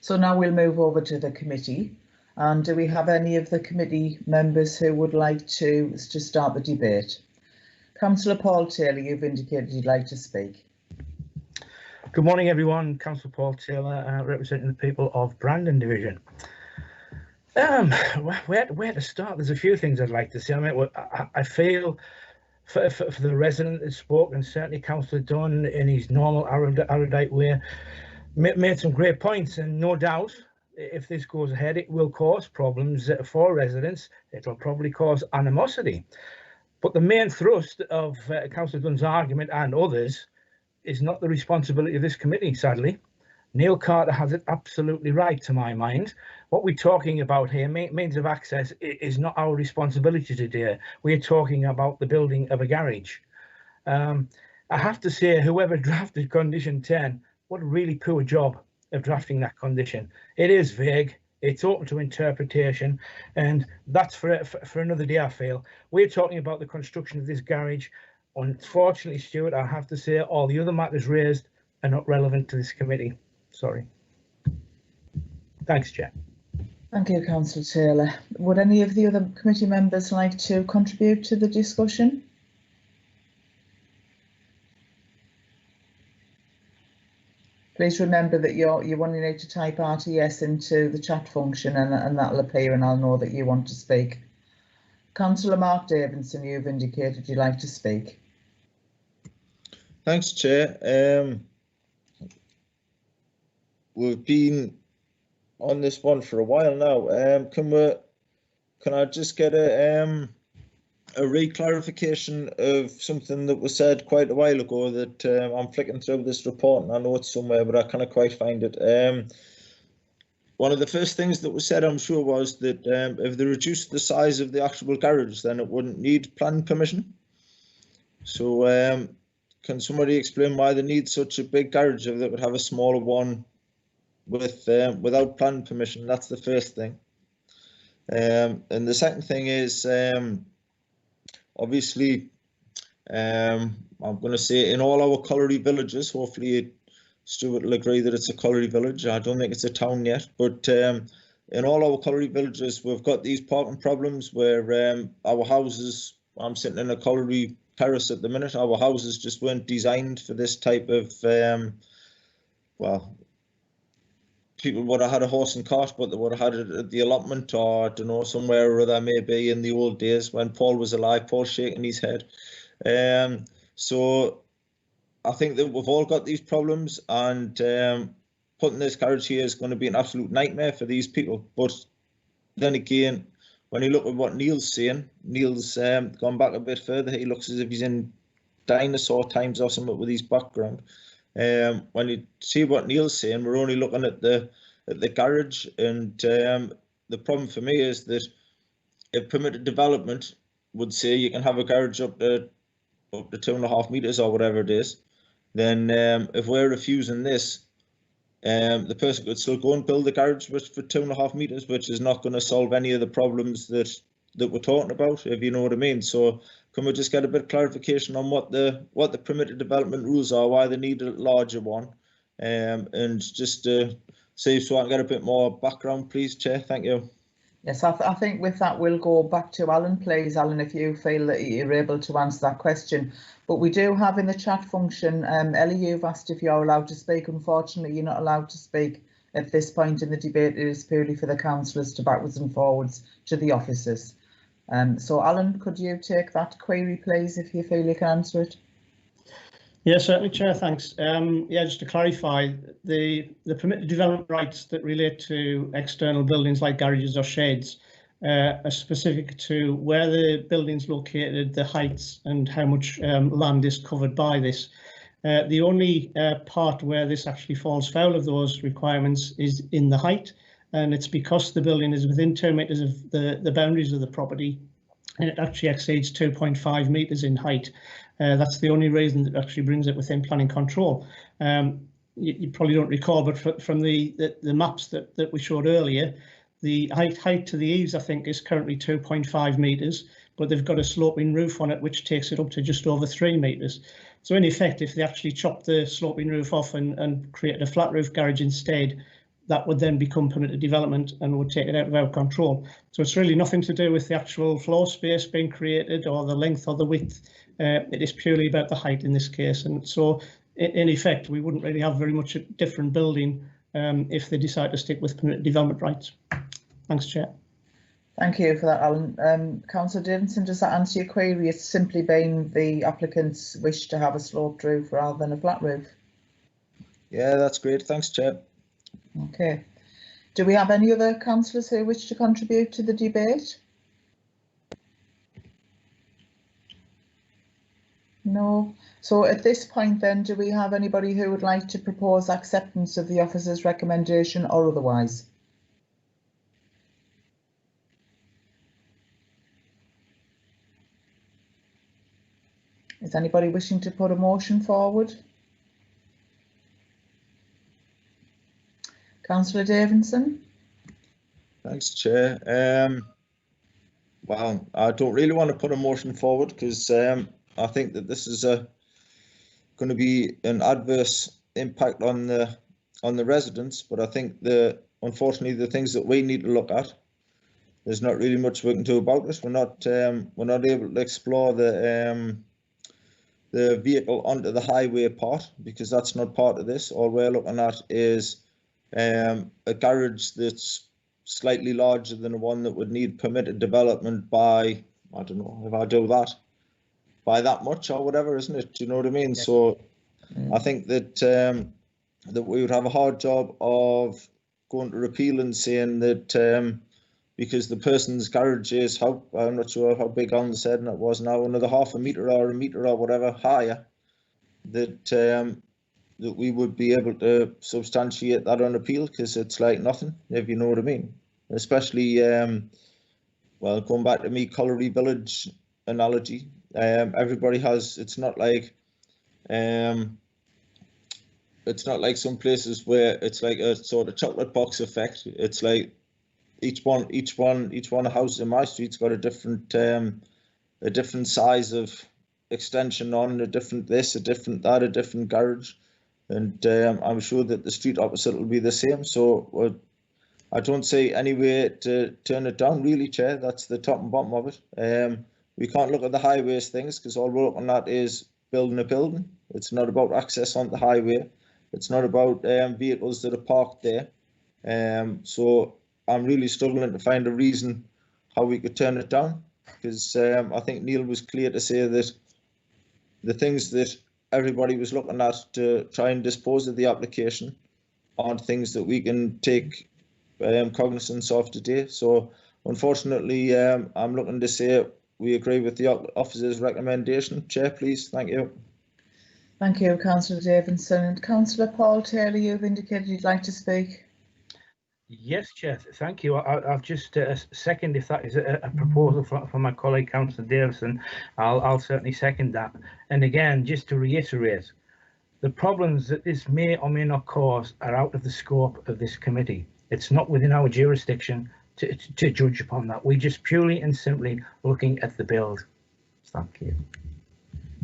So now we'll move over to the committee. And do we have any of the committee members who would like to start the debate? Councillor Paul Taylor, you've indicated you'd like to speak. Good morning, everyone. Councillor Paul Taylor, representing the people of Brandon Division. Where to start? There's a few things I'd like to say. I mean, I feel for the resident that spoke, and certainly Councillor Dunn in his normal erudite way, made some great points, and no doubt if this goes ahead it will cause problems for residents. It will probably cause animosity, but the main thrust of Councillor Dunn's argument and others is not the responsibility of this committee, sadly. Neil Carter has it absolutely right, to my mind. What we're talking about here, means of access, is not our responsibility today. We're talking about the building of a garage. I have to say, whoever drafted condition 10, what a really poor job of drafting that condition. It is vague, it's open to interpretation, and that's for another day, I feel. We're talking about the construction of this garage. Unfortunately, Stuart, I have to say all the other matters raised are not relevant to this committee. Sorry. Thanks, Chair. Thank you, Councillor Taylor. Would any of the other committee members like to contribute to the discussion? Please remember that you only need to type RTS into the chat function and that'll appear and I'll know that you want to speak. Councillor Mark Davidson, you've indicated you'd like to speak. Thanks, Chair. We've been on this one for a while now. Can I just get a re-clarification of something that was said quite a while ago that I'm flicking through this report and I know it's somewhere, but I can't quite find it. One of the first things that was said, I'm sure, was that if they reduced the size of the actual garage, then it wouldn't need planning permission. So can somebody explain why they need such a big garage if they would have a smaller one with without planning permission? That's the first thing. And the second thing is, obviously, I'm going to say in all our colliery villages, hopefully Stuart will agree that it's a colliery village. I don't think it's a town yet, but in all our colliery villages, we've got these parking problems where our houses, I'm sitting in a colliery terrace at the minute, our houses just weren't designed for this type of, well, people would have had a horse and cart, but they would have had it at the allotment or, I don't know, somewhere or other, maybe in the old days when Paul was alive. Paul's shaking his head. So I think that we've all got these problems, and putting this garage here is going to be an absolute nightmare for these people. But then again, when you look at what Neil's saying, Neil's gone back a bit further. He looks as if he's in dinosaur times or something with his background. When you see what Neil's saying, we're only looking at the garage, and the problem for me is that if permitted development would say you can have a garage up to 2.5 meters or whatever it is, then if we're refusing this, the person could still go and build a garage for 2.5 meters, which is not going to solve any of the problems that we're talking about, if you know what I mean. So can we just get a bit of clarification on what the permitted development rules are, why they need a larger one, and just see so I can get a bit more background, please, Chair. Thank you. Yes, I think with that we'll go back to Alan, please. Alan, if you feel that you're able to answer that question. But we do have in the chat function, Ellie, you've asked if you're allowed to speak. Unfortunately, you're not allowed to speak at this point in the debate. It is purely for the councillors to backwards and forwards to the officers. So Alan, could you take that query, please, if you feel you can answer it? Yeah, certainly, Chair, thanks. Yeah, just to clarify, the permitted development rights that relate to external buildings like garages or sheds are specific to where the building's located, the heights and how much land is covered by this. The only part where this actually falls foul of those requirements is in the height, and it's because the building is within 2 meters of the boundaries of the property, and it actually exceeds 2.5 meters in height. That's the only reason that actually brings it within planning control. You probably don't recall, but from the maps that we showed earlier, the height to the eaves, I think, is currently 2.5 meters, but they've got a sloping roof on it, which takes it up to just over 3 meters. So in effect, if they actually chopped the sloping roof off and created a flat roof garage instead, that would then become permitted development and would take it out of our control. So it's really nothing to do with the actual floor space being created or the length or the width. It is purely about the height in this case. And so in effect, we wouldn't really have very much a different building if they decide to stick with permitted development rights. Thanks, Chair. Thank you for that, Alan. Councillor Davidson, does that answer your query? It's simply been the applicants wish to have a sloped roof rather than a flat roof. Yeah, that's great. Thanks, Chair. Okay. Do we have any other councillors who wish to contribute to the debate? No. So at this point then, do we have anybody who would like to propose acceptance of the officer's recommendation or otherwise? Is anybody wishing to put a motion forward? Councillor Davidson? Thanks, Chair. Well, I don't really want to put a motion forward because I think that this is going to be an adverse impact on the residents. But I think unfortunately the things that we need to look at, there's not really much we can do about it. We're not able to explore the vehicle onto the highway part because that's not part of this. All we're looking at is a garage that's slightly larger than the one that would need permitted development by, I don't know if I do that, by that much or whatever, isn't it? Do you know what I mean? Yeah. So I think that that we would have a hard job of going to repeal and saying that because the person's garage is, I'm not sure how big Alan said, and it was now another half a metre or a metre or whatever higher, that that we would be able to substantiate that on appeal, because it's like nothing, if you know what I mean. Especially, well, going back to me Colliery Village analogy, everybody has, it's not like some places where it's like a sort of chocolate box effect. It's like each one of houses in my street's got a different size of extension on, a different this, a different that, a different garage. And I'm sure that the street opposite will be the same. So I don't see any way to turn it down, really, Chair. That's the top and bottom of it. We can't look at the highways things because all we're looking at is building a building. It's not about access on the highway. It's not about vehicles that are parked there. So I'm really struggling to find a reason how we could turn it down, because I think Neil was clear to say that the things that everybody was looking at to try and dispose of the application aren't things that we can take cognizance of today. So unfortunately, I'm looking to say we agree with the officer's recommendation. Chair, please. Thank you. Thank you, Councillor Davidson. And Councillor Paul Taylor, you've indicated you'd like to speak. Yes, Chair, thank you. I'll just second, if that is a proposal from my colleague Councillor Davidson, I'll certainly second that. And again, just to reiterate, the problems that this may or may not cause are out of the scope of this committee. It's not within our jurisdiction to judge upon that. We're just purely and simply looking at the build. Thank you.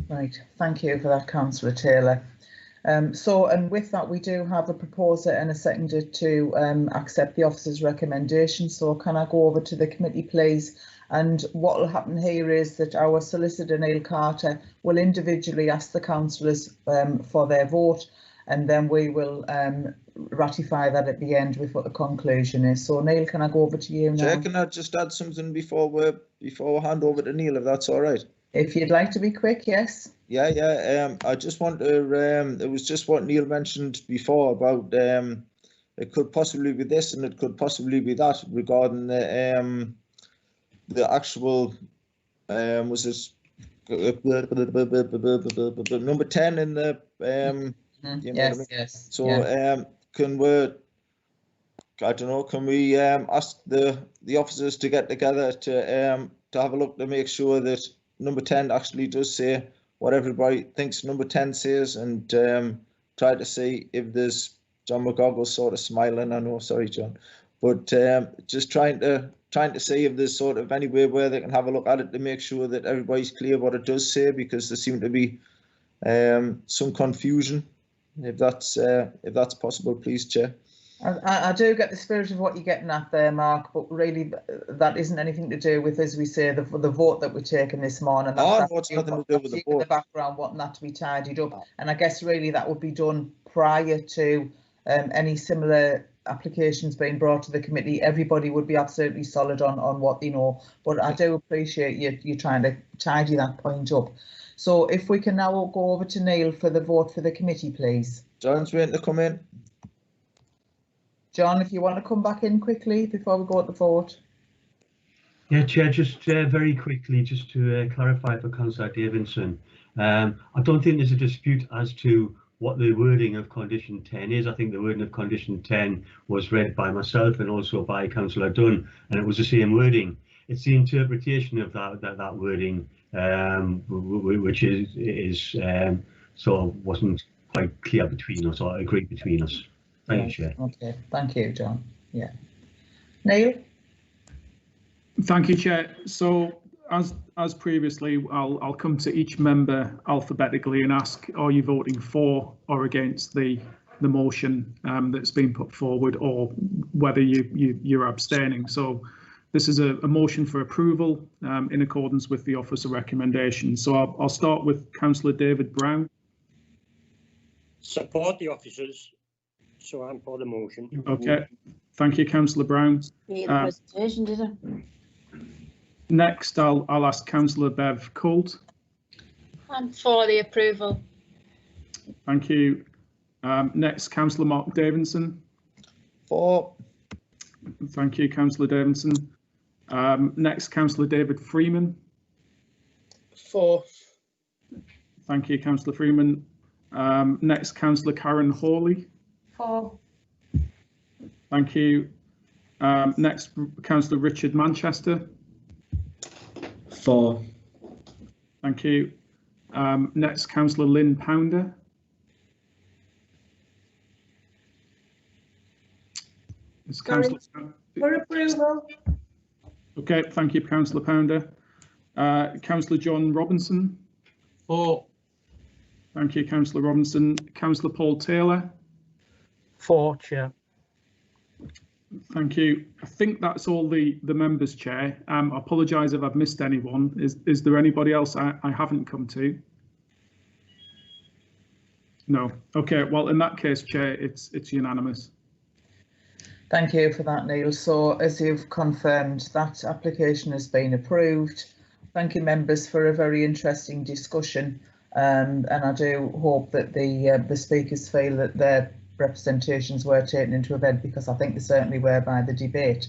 Right, thank you for that, Councillor Taylor. And with that, we do have a proposer and a seconder to accept the officer's recommendation. So can I go over to the committee, please? And what will happen here is that our solicitor, Neil Carter, will individually ask the councillors for their vote, and then we will ratify that at the end with what the conclusion is. So Neil, can I go over to you now? Chair, can I just add something before we hand over to Neil, if that's all right? If you'd like to be quick, yes. Yeah. I just want to. It was just what Neil mentioned before about it could possibly be this and it could possibly be that regarding the actual was this number 10 in the you know yes, what I mean? Yes. So yes. Can we? I don't know. Can we ask the officers to get together to have a look to make sure that number 10 actually does say what everybody thinks number 10 says, and try to see if there's, John McGoggle's sort of smiling, I know, sorry John, but just trying to see if there's sort of any way where they can have a look at it to make sure that everybody's clear what it does say, because there seemed to be some confusion. If that's possible, please, Chair. I do get the spirit of what you're getting at there, Mark, but really that isn't anything to do with, as we say, the vote that we're taking this morning. That's nothing to do with the vote. The background, wanting that to be tidied up, and I guess really that would be done prior to any similar applications being brought to the committee. Everybody would be absolutely solid on what they know, but I do appreciate you trying to tidy that point up. So if we can now go over to Neil for the vote for the committee, please. John's waiting to come in. John, if you want to come back in quickly before we go at the vote. Yeah, Chair, just very quickly, just to clarify for Councillor Davidson, I don't think there's a dispute as to what the wording of condition 10 is. I think the wording of condition 10 was read by myself and also by Councillor Dunn, and it was the same wording. It's the interpretation of that wording which is sort of wasn't quite clear between us or agreed between us. Thank you, Chair. Okay, thank you, John. Yeah. Neil? Thank you, Chair. So as previously, I'll come to each member alphabetically and ask, are you voting for or against the motion that's been put forward, or whether you're abstaining. So this is a motion for approval in accordance with the officer recommendation. So I'll start with Councillor David Brown. Support the officers, so I'm for the motion. Okay, thank you, Councillor Brown. Presentation, did it? Next, I'll ask Councillor Bev Colt. I'm for the approval. Thank you. Next, Councillor Mark Davidson. For. Thank you, Councillor Davidson. Next, Councillor David Freeman. For. Thank you, Councillor Freeman. Next, Councillor Karen Hawley. For. Thank you. Next, Councillor Richard Manchester. For. Thank you. Next, Councillor Lynn Pounder. For approval. Okay, thank you, Councillor Pounder. Councillor John Robinson. For. Thank you, Councillor Robinson. Councillor Paul Taylor. For, Chair. Thank you. I think that's all the members, Chair. I apologise if I've missed anyone. Is there anybody else I haven't come to? No. Okay, well, in that case, Chair, it's unanimous. Thank you for that, Neil. So as you've confirmed, that application has been approved. Thank you, members, for a very interesting discussion. And I do hope that the speakers feel that their representations were taken into account, because I think they certainly were by the debate.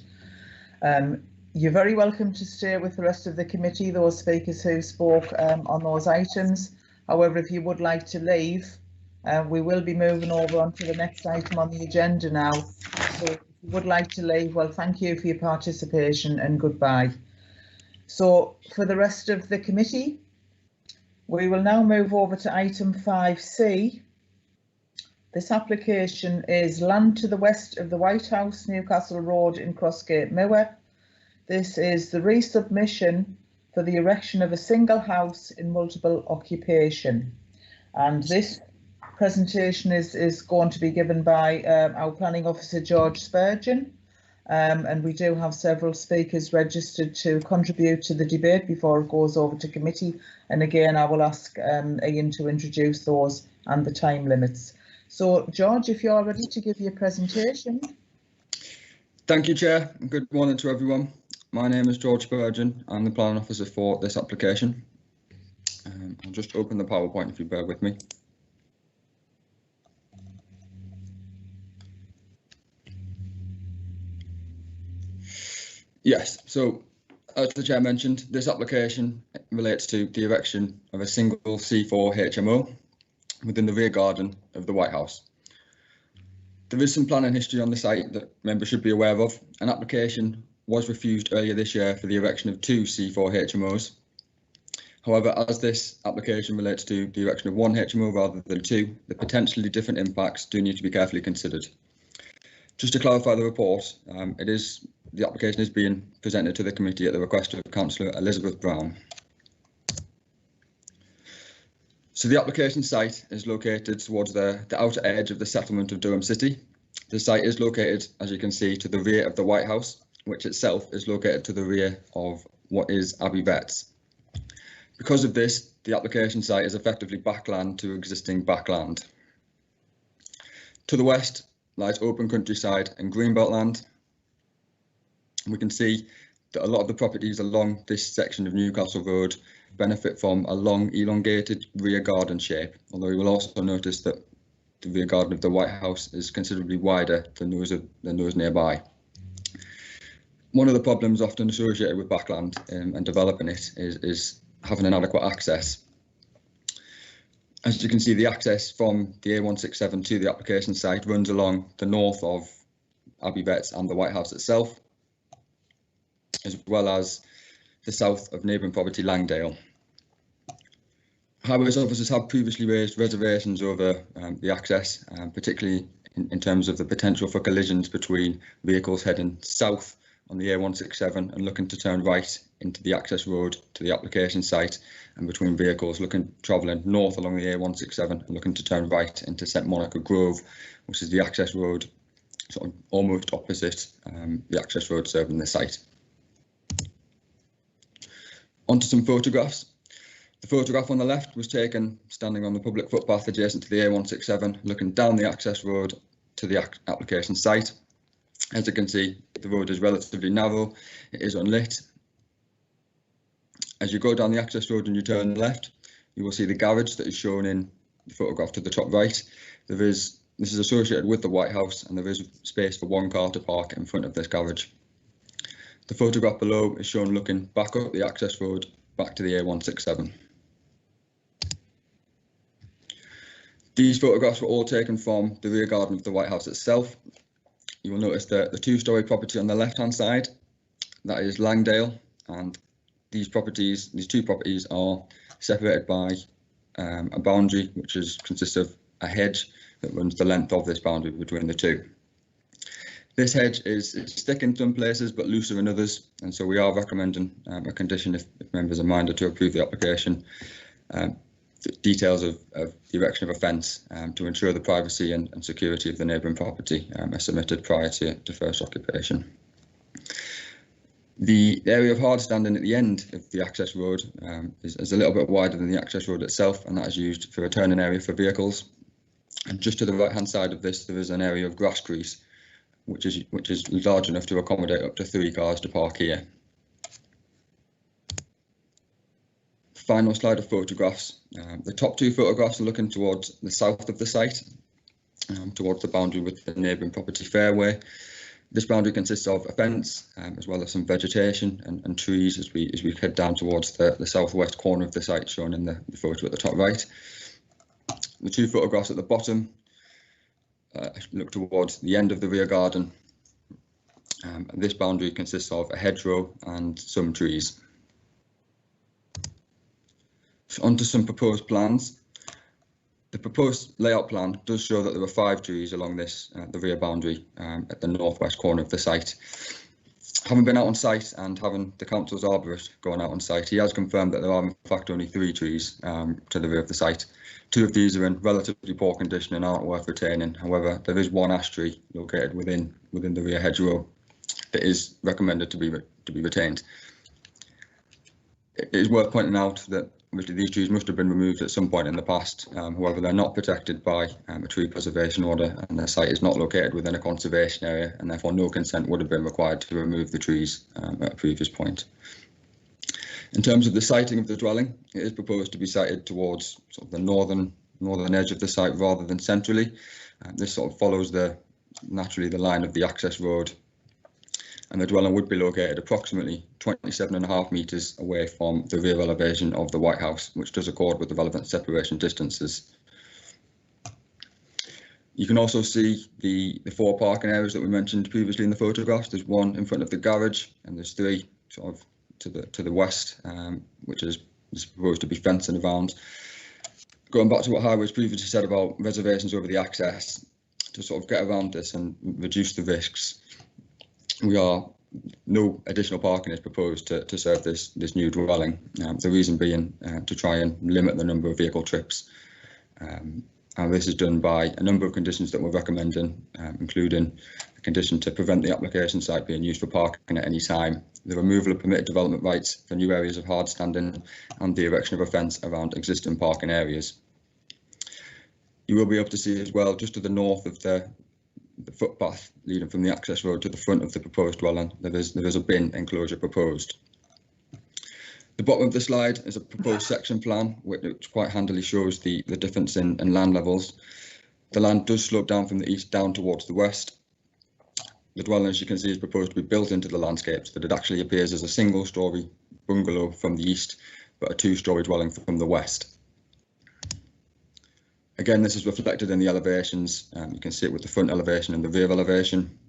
You're very welcome to stay with the rest of the committee, those speakers who spoke on those items. However, if you would like to leave, we will be moving over onto the next item on the agenda now. So if you would like to leave, well, thank you for your participation and goodbye. So for the rest of the committee, we will now move over to item 5C. This application is land to the west of the White House, Newcastle Road in Crossgate Moor. This is the resubmission for the erection of a single house in multiple occupation. And this presentation is going to be given by our planning officer, George Spurgeon. And we do have several speakers registered to contribute to the debate before it goes over to committee. And again, I will ask Ian to introduce those and the time limits. So, George, if you're ready to give your presentation. Thank you, Chair. Good morning to everyone. My name is George Spurgeon. I'm the planning officer for this application. I'll just open the PowerPoint if you bear with me. Yes, so as the Chair mentioned, this application relates to the erection of a single C4 HMO within the rear garden of the White House. There is some planning history on the site that members should be aware of. An application was refused earlier this year for the erection of 2 C4 HMOs. However, as this application relates to the erection of 1 HMO rather than 2, the potentially different impacts do need to be carefully considered. Just to clarify the report, the application is being presented to the committee at the request of Councillor Elizabeth Brown. So the application site is located towards the outer edge of the settlement of Durham City. The site is located, as you can see, to the rear of the White House, which itself is located to the rear of what is Abbey Vets. Because of this, the application site is effectively backland to existing backland. To the west lies open countryside and greenbelt land. We can see that a lot of the properties along this section of Newcastle Road benefit from a long elongated rear garden shape, although you will also notice that the rear garden of the White House is considerably wider than those nearby. One of the problems often associated with backland and developing it is having an adequate access. As you can see, the access from the A167 to the application site runs along the north of Abbey Vets and the White House itself, as well as the south of neighbouring property Langdale. Highways officers have previously raised reservations over the access, particularly in terms of the potential for collisions between vehicles heading south on the A167 and looking to turn right into the access road to the application site, and between vehicles travelling north along the A167 and looking to turn right into St Monica Grove, which is the access road sort of almost opposite the access road serving the site. Onto some photographs. The photograph on the left was taken standing on the public footpath adjacent to the A167, looking down the access road to the application site. As you can see, the road is relatively narrow, it is unlit. As you go down the access road and you turn left, you will see the garage that is shown in the photograph to the top right. This is associated with the White House, and there is space for one car to park in front of this garage. The photograph below is shown looking back up the access road back to the A167. These photographs were all taken from the rear garden of the White House itself. You will notice that the two-storey property on the left-hand side, that is Langdale, and these two properties are separated by a boundary which consists of a hedge that runs the length of this boundary between the two. This hedge is thick in some places but looser in others, and so we are recommending a condition, if members are minded to approve the application, details of the erection of a fence to ensure the privacy and security of the neighbouring property are submitted prior to first occupation. The area of hard standing at the end of the access road is a little bit wider than the access road itself, and that is used for a turning area for vehicles. And just to the right hand side of this, there is an area of grass grease, which is large enough to accommodate up to 3 cars to park here. Final slide of photographs. The top 2 photographs are looking towards the south of the site, towards the boundary with the neighbouring property fairway. This boundary consists of a fence, as well as some vegetation and trees as we head down towards the southwest corner of the site, shown in the photo at the top right. The 2 photographs at the bottom look towards the end of the rear garden. This boundary consists of a hedgerow and some trees. So onto some proposed plans. The proposed layout plan does show that there are 5 trees along the rear boundary at the northwest corner of the site. Having been out on site and having the council's arborist going out on site, he has confirmed that there are in fact only 3 trees to the rear of the site. 2 of these are in relatively poor condition and aren't worth retaining. However, there is one ash tree located within the rear hedgerow that is recommended to be retained. It is worth pointing out that obviously these trees must have been removed at some point in the past. However, they're not protected by a tree preservation order, and the site is not located within a conservation area, and therefore no consent would have been required to remove the trees at a previous point. In terms of the siting of the dwelling, it is proposed to be sited towards sort of the northern edge of the site rather than centrally. This sort of follows naturally the line of the access road, and the dwelling would be located approximately 27.5 metres away from the rear elevation of the White House, which does accord with the relevant separation distances. You can also see the 4 parking areas that we mentioned previously in the photographs. There's 1 in front of the garage, and there's 3 sort of to the west, which is supposed to be fencing around. Going back to what Highways previously said about reservations over the access, to sort of get around this and reduce the risks, no additional parking is proposed to serve this new dwelling. The reason being to try and limit the number of vehicle trips. And this is done by a number of conditions that we're recommending, including a condition to prevent the application site being used for parking at any time, the removal of permitted development rights for new areas of hard standing, and the erection of a fence around existing parking areas. You will be able to see as well, just to the north of the footpath leading from the access road to the front of the proposed dwelling, there is a bin enclosure proposed. The bottom of the slide is a proposed section plan, which quite handily shows the difference in land levels. The land does slope down from the east down towards the west. The dwelling, as you can see, is proposed to be built into the landscape so that it actually appears as a single-storey bungalow from the east, but a two-storey dwelling from the west. Again, this is reflected in the elevations. You can see it with the front elevation and the rear elevation.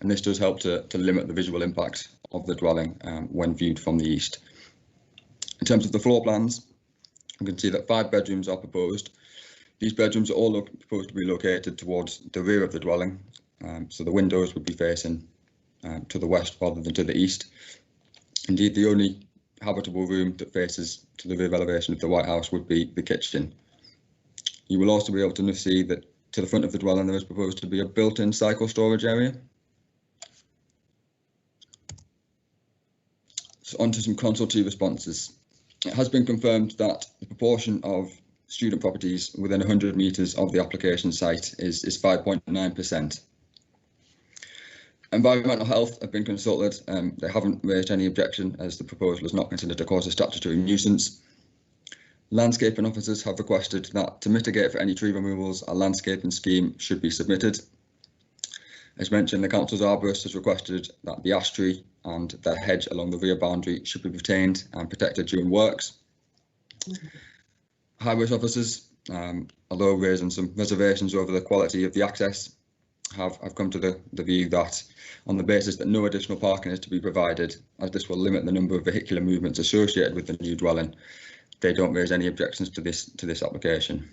And this does help to limit the visual impact of the dwelling when viewed from the east. In terms of the floor plans, you can see that 5 bedrooms are proposed. These bedrooms are all proposed to be located towards the rear of the dwelling, so the windows would be facing to the west rather than to the east. Indeed, the only habitable room that faces to the rear elevation of the White House would be the kitchen. You will also be able to see that to the front of the dwelling there is proposed to be a built-in cycle storage area. So on to some consultee responses. It has been confirmed that the proportion of student properties within 100 metres of the application site is 5.9%. Environmental Health have been consulted. They haven't raised any objection as the proposal is not considered to cause a statutory nuisance. Landscaping officers have requested that to mitigate for any tree removals, a landscaping scheme should be submitted. As mentioned, the council's arborist has requested that the ash tree and the hedge along the rear boundary should be retained and protected during works. Highways officers, although raising some reservations over the quality of the access, have come to the view that on the basis that no additional parking is to be provided, as this will limit the number of vehicular movements associated with the new dwelling, they don't raise any objections to this application.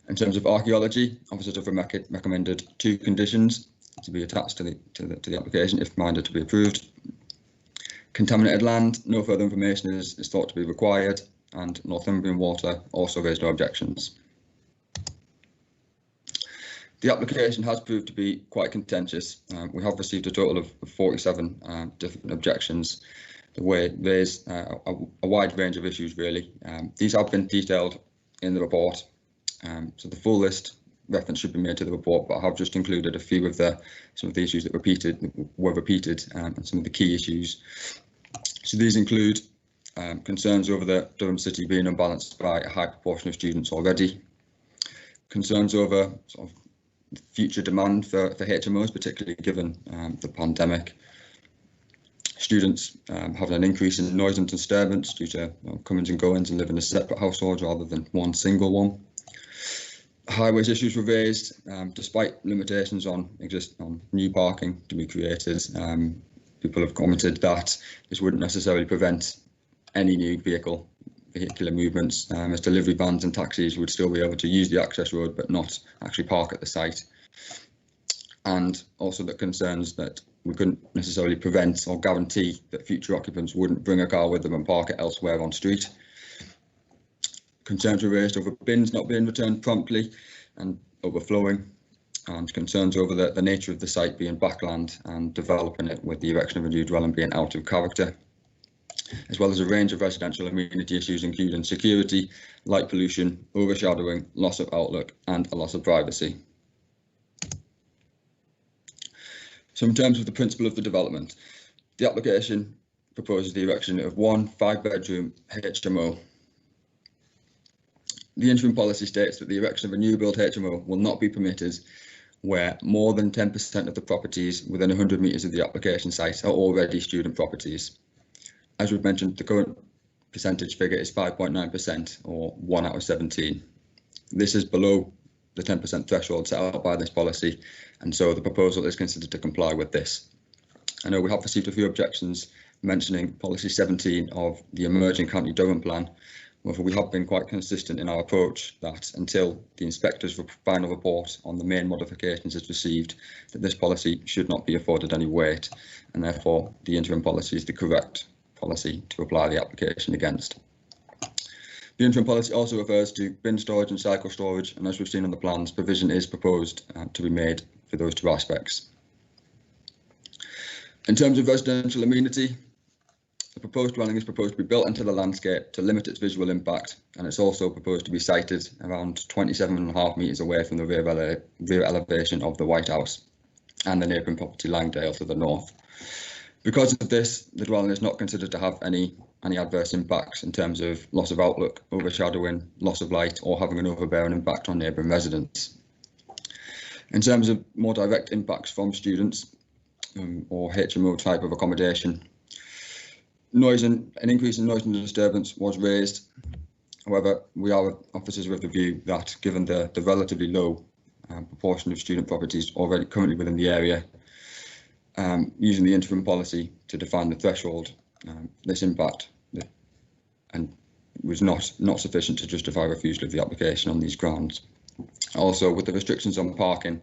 In terms of archaeology, officers have recommended 2 conditions to be attached to the application if minded to be approved. Contaminated land, no further information is thought to be required, and Northumbrian Water also raised no objections. The application has proved to be quite contentious. We have received a total of 47 different objections. The way raise a wide range of issues really. These have been detailed in the report, so the full list reference should be made to the report, but I have just included a few of some of the issues that were repeated and some of the key issues. So these include concerns over the Durham City being unbalanced by a high proportion of students already, concerns over sort of future demand for HMOs, particularly given the pandemic. Students having an increase in noise and disturbance due to comings and goings and living in separate households rather than one single one. Highways issues were raised despite limitations on new parking to be created. People have commented that this wouldn't necessarily prevent any new vehicular movements, as delivery vans and taxis would still be able to use the access road but not actually park at the site. And also the concerns that we couldn't necessarily prevent or guarantee that future occupants wouldn't bring a car with them and park it elsewhere on street. Concerns were raised over bins not being returned promptly and overflowing, and concerns over the nature of the site being backland and developing it with the erection of a new dwelling being out of character, as well as a range of residential amenity issues including security, light pollution, overshadowing, loss of outlook and a loss of privacy. So in terms of the principle of the development, the application proposes the erection of 1 5-bedroom HMO. The interim policy states that the erection of a new build HMO will not be permitted where more than 10% of the properties within 100 metres of the application site are already student properties. As we've mentioned, the current percentage figure is 5.9%, or 1 out of 17. This is below the 10% threshold set out by this policy, and so the proposal is considered to comply with this. I know we have received a few objections mentioning policy 17 of the emerging County Durham plan. However, we have been quite consistent in our approach that until the inspector's final report on the main modifications is received, that this policy should not be afforded any weight, and therefore the interim policy is the correct policy to apply the application against. The interim policy also refers to bin storage and cycle storage, and as we've seen on the plans, provision is proposed to be made for those 2 aspects. In terms of residential amenity, the proposed dwelling is proposed to be built into the landscape to limit its visual impact, and it's also proposed to be sited around 27.5 metres away from the rear elevation of the White House and the neighbouring property Langdale to the north. Because of this, the dwelling is not considered to have any adverse impacts in terms of loss of outlook, overshadowing, loss of light, or having an overbearing impact on neighbouring residents. In terms of more direct impacts from students or HMO type of accommodation, an increase in noise and disturbance was raised. However, we are officers of the view that given the relatively low proportion of student properties already currently within the area, using the interim policy to define the threshold, this impact and was not sufficient to justify refusal of the application on these grounds. Also, with the restrictions on parking,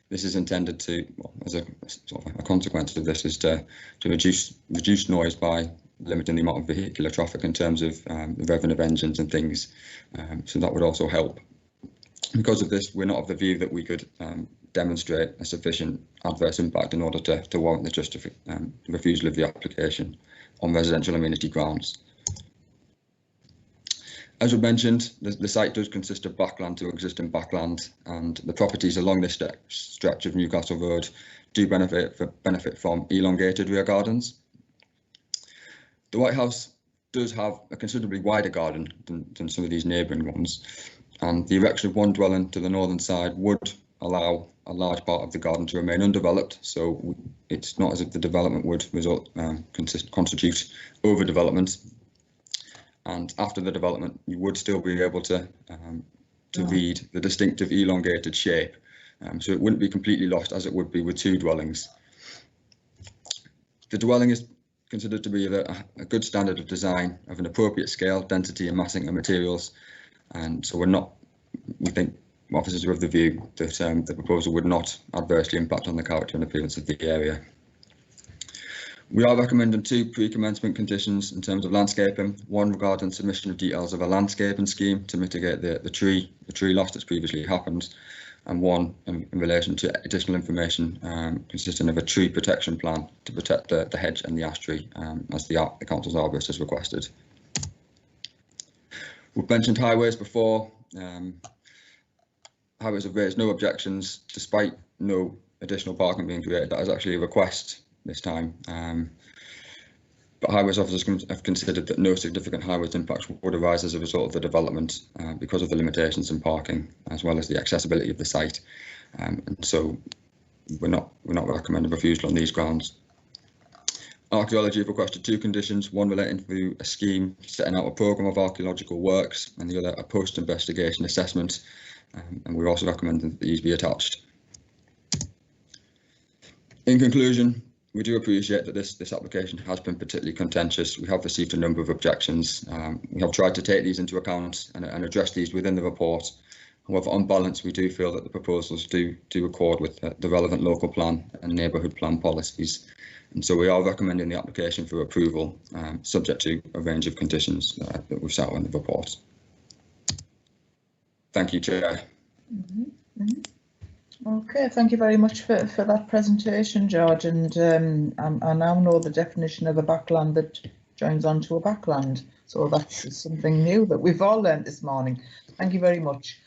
this is intended to, well, as a sort of a consequence of this, is to reduce noise by limiting the amount of vehicular traffic in terms of the revving of engines and things. So that would also help. Because of this, we're not of the view that we could demonstrate a sufficient adverse impact in order to warrant the refusal of the application on residential amenity grounds. As we mentioned, the site does consist of backland to existing backland, and the properties along this stretch of Newcastle Road do benefit from elongated rear gardens. The White House does have a considerably wider garden than some of these neighbouring ones, and the erection of one dwelling to the northern side would allow a large part of the garden to remain undeveloped, so it's not as if the development would constitute overdevelopment. And after the development, you would still be able to read the distinctive elongated shape, so it wouldn't be completely lost as it would be with two dwellings. The dwelling is considered to be of a good standard of design, of an appropriate scale, density and massing of materials, and so we think officers are of the view that the proposal would not adversely impact on the character and appearance of the area. We are recommending two pre-commencement conditions in terms of landscaping, one regarding submission of details of a landscaping scheme to mitigate the tree loss that's previously happened, and one in relation to additional information consisting of a tree protection plan to protect the hedge and the ash tree, as the council's arborist has requested. We've mentioned highways before. Highways have raised no objections despite no additional parking being created. That is actually a request this time, but highways officers have considered that no significant highways impacts would arise as a result of the development because of the limitations in parking as well as the accessibility of the site, and so we're not recommending refusal on these grounds. Archaeology have requested two conditions, one relating to a scheme setting out a programme of archaeological works and the other a post-investigation assessment, and we're also recommending that these be attached. In conclusion, we do appreciate that this application has been particularly contentious. We have received a number of objections. We have tried to take these into account and address these within the report. However, on balance, we do feel that the proposals do accord with the relevant local plan and neighbourhood plan policies. And so we are recommending the application for approval, subject to a range of conditions that we've set out in the report. Thank you, Chair. Okay, thank you very much for that presentation, George. And I now know the definition of a backland that joins onto a backland. So that's something new that we've all learnt this morning. Thank you very much.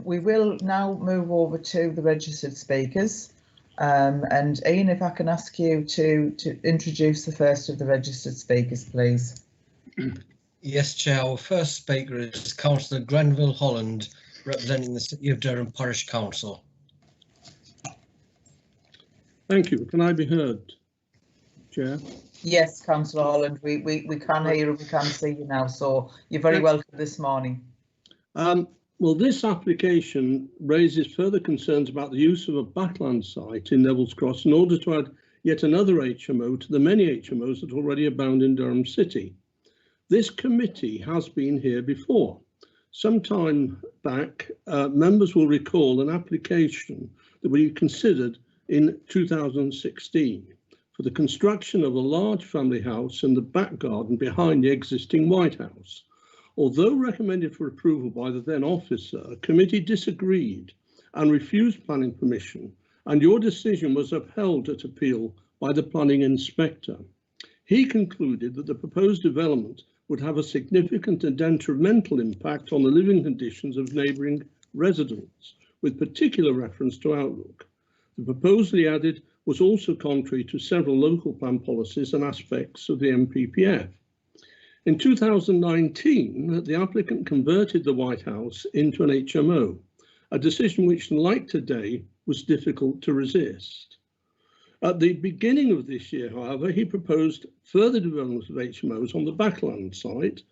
We will now move over to the registered speakers. And Ian, if I can ask you to introduce the first of the registered speakers, please. Yes, Chair. Our first speaker is Councillor Grenville Holland, representing the City of Durham Parish Council. Thank you. Can I be heard, Chair? Yes, Councillor Holland, we can hear you, we can see you now, so you're very welcome this morning. Well, this application raises further concerns about the use of a backland site in Neville's Cross in order to add yet another HMO to the many HMOs that already abound in Durham City. This committee has been here before. Some time back, members will recall an application that we considered in 2016 for the construction of a large family house in the back garden behind the existing White House. Although recommended for approval by the then officer, a committee disagreed and refused planning permission, and your decision was upheld at appeal by the planning inspector. He concluded that the proposed development would have a significant and detrimental impact on the living conditions of neighbouring residents, with particular reference to outlook. The proposal, he added, was also contrary to several local plan policies and aspects of the MPPF. In 2019, the applicant converted the White House into an HMO, a decision which, like today, was difficult to resist. At the beginning of this year, however, he proposed further development of HMOs on the backland site,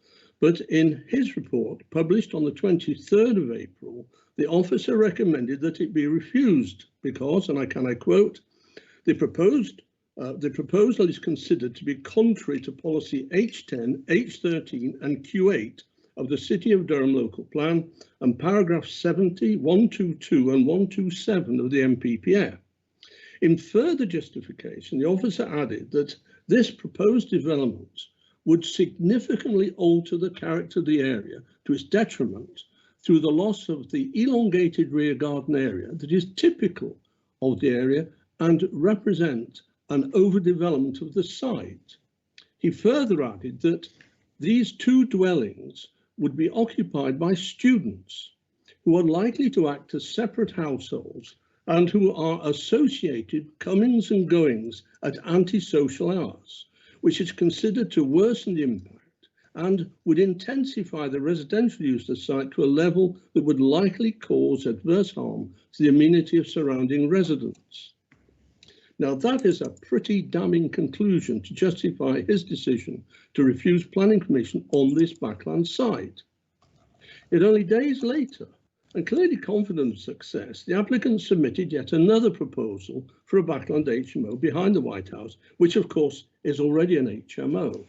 but in his report, published on the 23rd of April, the officer recommended that it be refused because, and I quote, the proposal is considered to be contrary to policy H10, H13 and Q8 of the City of Durham Local Plan and paragraph 70, 122 and 127 of the MPPF. In further justification, the officer added that this proposed development would significantly alter the character of the area to its detriment through the loss of the elongated rear garden area that is typical of the area and represent an overdevelopment of the site. He further added that these two dwellings would be occupied by students who are likely to act as separate households and who are associated comings and goings at antisocial hours, which is considered to worsen the impact and would intensify the residential use of the site to a level that would likely cause adverse harm to the amenity of surrounding residents. Now, that is a pretty damning conclusion to justify his decision to refuse planning permission on this backland site. Yet only days later, and clearly confident of success, the applicant submitted yet another proposal for a backland HMO behind the White House, which of course is already an HMO.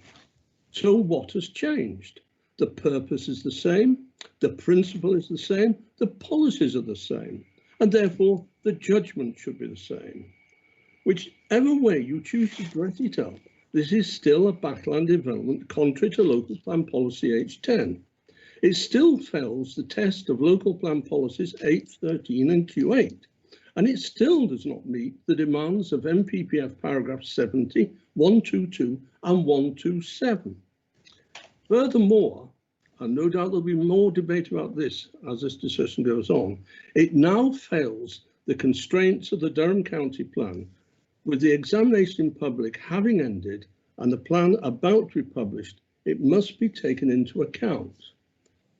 So what has changed? The purpose is the same, the principle is the same, the policies are the same, and therefore the judgment should be the same. Whichever way you choose to dress it up, this is still a backland development contrary to local plan policy H10. It still fails the test of local plan policies H13 and Q8, and it still does not meet the demands of MPPF paragraph 70, 122 and 127. Furthermore, and no doubt there'll be more debate about this as this discussion goes on, it now fails the constraints of the Durham County Plan, with the examination in public having ended and the plan about to be published. It must be taken into account.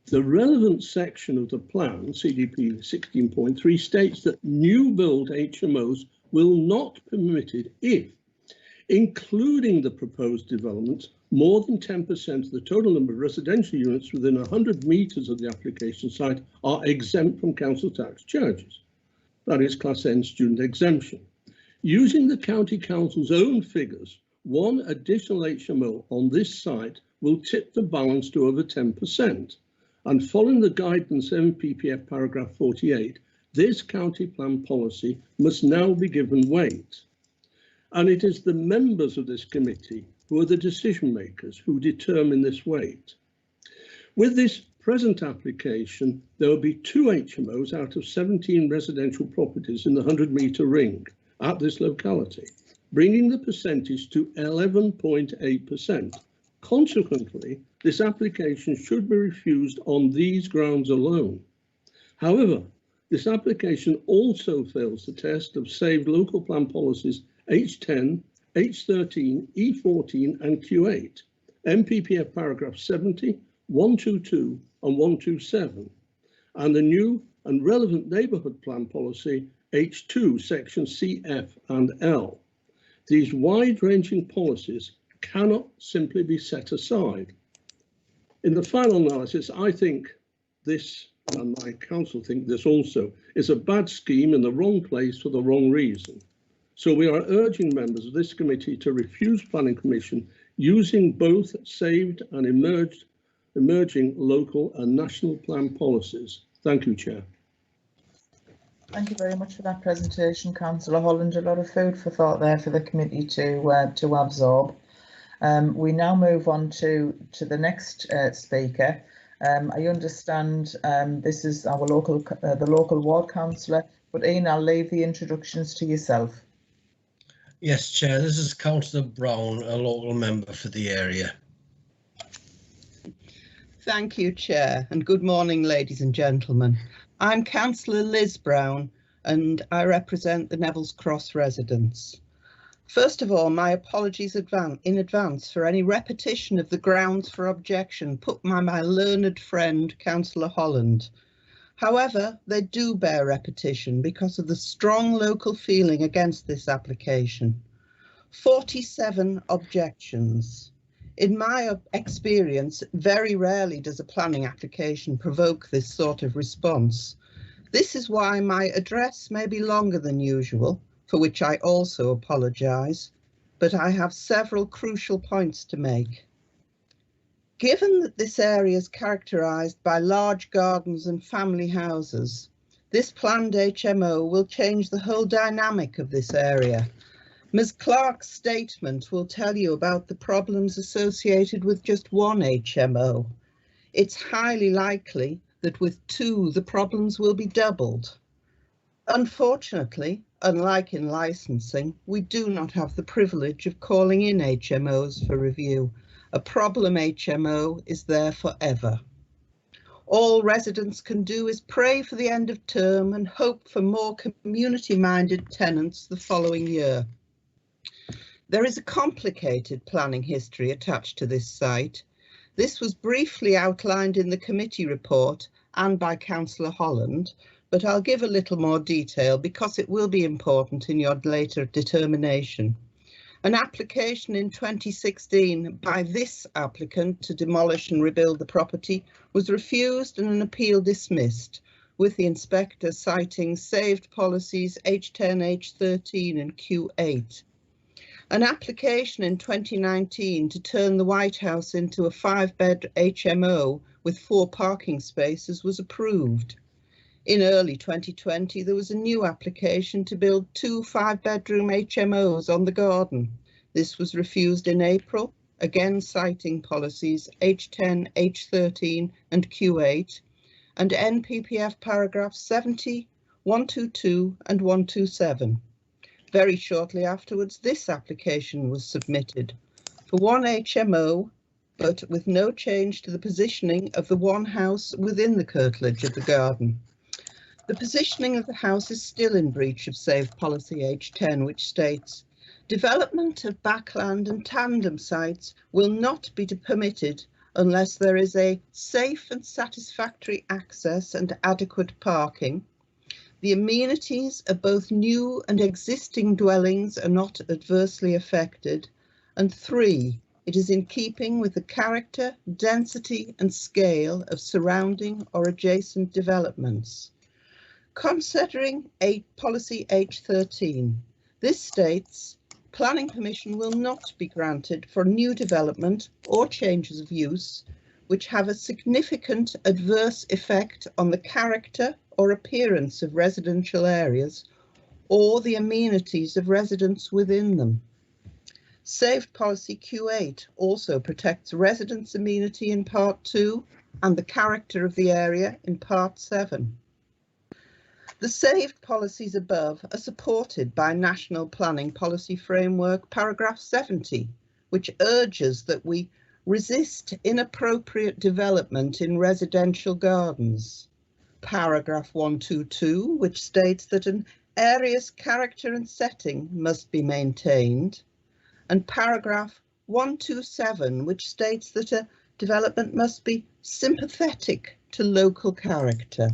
The relevant section of the plan, CDP 16.3, states that new build HMOs will not be permitted if, including the proposed development, more than 10% of the total number of residential units within 100 metres of the application site are exempt from council tax charges. That is Class N student exemption. Using the County Council's own figures, one additional HMO on this site will tip the balance to over 10%. And following the guidance MPPF paragraph 48, this county plan policy must now be given weight. And it is the members of this committee who are the decision makers who determine this weight. With this present application, there will be 2 HMOs out of 17 residential properties in the 100-metre ring at this locality, bringing the percentage to 11.8%. Consequently, this application should be refused on these grounds alone. However, this application also fails the test of saved local plan policies H10, H13, E14 and Q8, MPPF paragraph 70, 122 and 127, and the new and relevant neighbourhood plan policy H2, section CF and L. These wide-ranging policies cannot simply be set aside. In the final analysis, I think this, and my council think this also, is a bad scheme in the wrong place for the wrong reason. So we are urging members of this committee to refuse planning permission using both saved and emerging local and national plan policies. Thank you, Chair. Thank you very much for that presentation, Councillor Holland. A lot of food for thought there for the committee to absorb. We now move on to the next speaker. I understand this is our the local ward councillor, but Ian, I'll leave the introductions to yourself. Yes, Chair, this is Councillor Brown, a local member for the area. Thank you, Chair, and good morning, ladies and gentlemen. I'm Councillor Liz Brown, and I represent the Neville's Cross residents. First of all, my apologies in advance for any repetition of the grounds for objection put by my learned friend, Councillor Holland. However, they do bear repetition because of the strong local feeling against this application. 47 objections. In my experience, very rarely does a planning application provoke this sort of response. This is why my address may be longer than usual, for which I also apologise, but I have several crucial points to make. Given that this area is characterised by large gardens and family houses, this planned HMO will change the whole dynamic of this area. Ms. Clark's statement will tell you about the problems associated with just one HMO. It's highly likely that with two, the problems will be doubled. Unfortunately, unlike in licensing, we do not have the privilege of calling in HMOs for review. A problem HMO is there forever. All residents can do is pray for the end of term and hope for more community-minded tenants the following year. There is a complicated planning history attached to this site. This was briefly outlined in the committee report and by Councillor Holland, but I'll give a little more detail because it will be important in your later determination. An application in 2016 by this applicant to demolish and rebuild the property was refused and an appeal dismissed, with the inspector citing saved policies H10, H13 and Q8. An application in 2019 to turn the White House into a 5-bed HMO with 4 parking spaces was approved. In early 2020, there was a new application to build 2 5-bedroom HMOs on the garden. This was refused in April, again citing policies H10, H13 and Q8, and NPPF paragraphs 70, 122 and 127. Very shortly afterwards, this application was submitted for 1 HMO, but with no change to the positioning of the one house within the curtilage of the garden. The positioning of the house is still in breach of saved policy H10, which states, development of backland and tandem sites will not be permitted unless there is a safe and satisfactory access and adequate parking. The amenities of both new and existing dwellings are not adversely affected. And 3, it is in keeping with the character, density and scale of surrounding or adjacent developments. Considering policy H13, this states planning permission will not be granted for new development or changes of use which have a significant adverse effect on the character or appearance of residential areas or the amenities of residents within them. Saved policy Q8 also protects residents' amenity in part 2 and the character of the area in part 7. The saved policies above are supported by National Planning Policy Framework paragraph 70, which urges that we resist inappropriate development in residential gardens. Paragraph 122, which states that an area's character and setting must be maintained. And paragraph 127, which states that a development must be sympathetic to local character.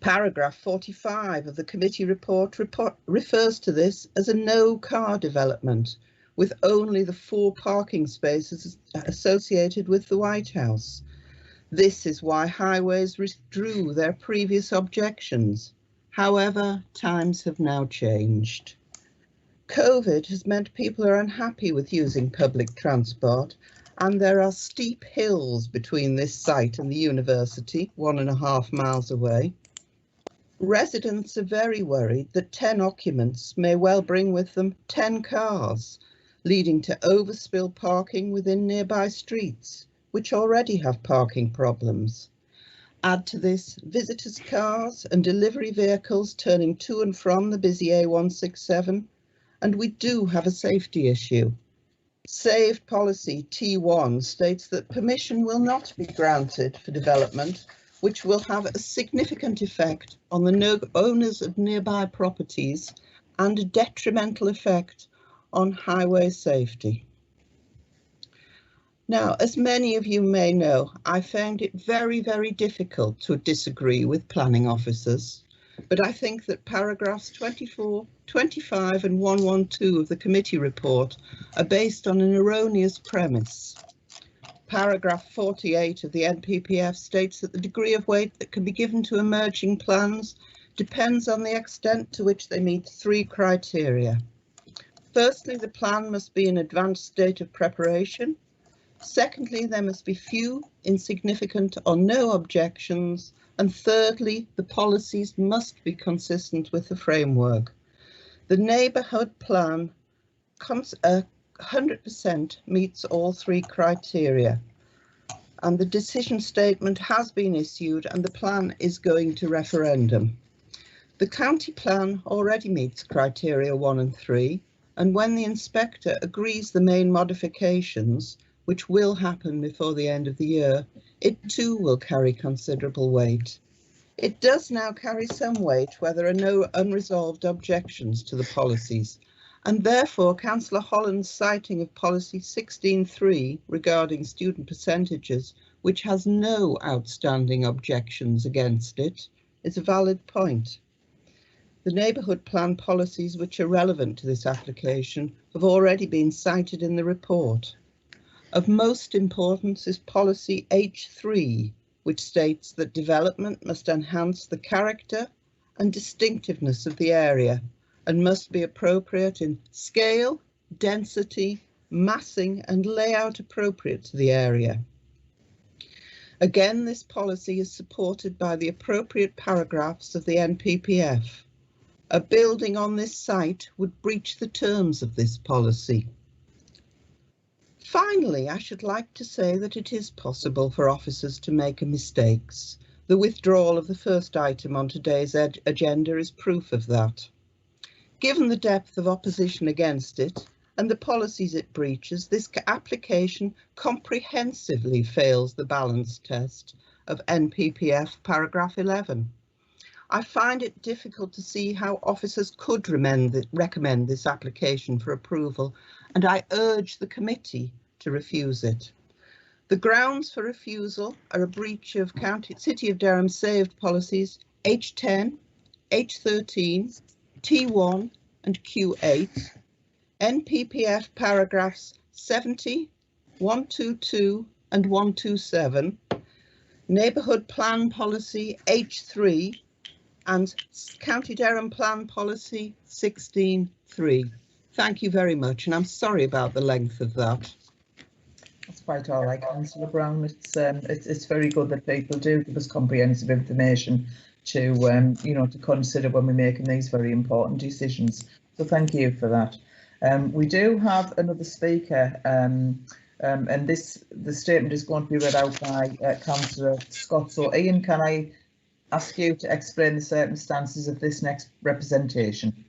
Paragraph 45 of the committee report refers to this as a no-car development, with only the 4 parking spaces associated with the White House. This is why Highways withdrew their previous objections. However, times have now changed. COVID has meant people are unhappy with using public transport, and there are steep hills between this site and the university, 1.5 miles away. Residents are very worried that 10 occupants may well bring with them 10 cars, leading to overspill parking within nearby streets, which already have parking problems. Add to this visitors' cars and delivery vehicles turning to and from the busy A167, and we do have a safety issue. Saved policy T1 states that permission will not be granted for development which will have a significant effect on the owners of nearby properties and a detrimental effect on highway safety. Now, as many of you may know, I found it very, very difficult to disagree with planning officers, but I think that paragraphs 24, 25 and 112 of the committee report are based on an erroneous premise. Paragraph 48 of the NPPF states that the degree of weight that can be given to emerging plans depends on the extent to which they meet 3 criteria. Firstly, the plan must be in advanced state of preparation. Secondly, there must be few, insignificant or no objections. And thirdly, the policies must be consistent with the framework. The neighbourhood plan 100% meets all 3 criteria. And the decision statement has been issued and the plan is going to referendum. The county plan already meets criteria 1 and 3. And when the inspector agrees the main modifications, which will happen before the end of the year, it too will carry considerable weight. It does now carry some weight where there are no unresolved objections to the policies, and therefore Councillor Holland's citing of policy 16.3 regarding student percentages, which has no outstanding objections against it, is a valid point. The neighbourhood plan policies which are relevant to this application have already been cited in the report. Of most importance is policy H3, which states that development must enhance the character and distinctiveness of the area and must be appropriate in scale, density, massing and layout appropriate to the area. Again, this policy is supported by the appropriate paragraphs of the NPPF. A building on this site would breach the terms of this policy. Finally, I should like to say that it is possible for officers to make mistakes. The withdrawal of the first item on today's agenda is proof of that. Given the depth of opposition against it and the policies it breaches, this application comprehensively fails the balance test of NPPF paragraph 11. I find it difficult to see how officers could recommend this application for approval, and I urge the committee to refuse it. The grounds for refusal are a breach of City of Durham saved policies H10, H13, T1 and Q8, NPPF paragraphs 70, 122 and 127, Neighbourhood Plan Policy H3 and County Durham Plan Policy 16.3. Thank you very much, and I'm sorry about the length of that. That's quite all right, Councillor Brown. It's very good that people do give us comprehensive information to to consider when we're making these very important decisions. So thank you for that. We do have another speaker, and the statement is going to be read out by Councillor Scott. So Ian, can I ask you to explain the circumstances of this next representation?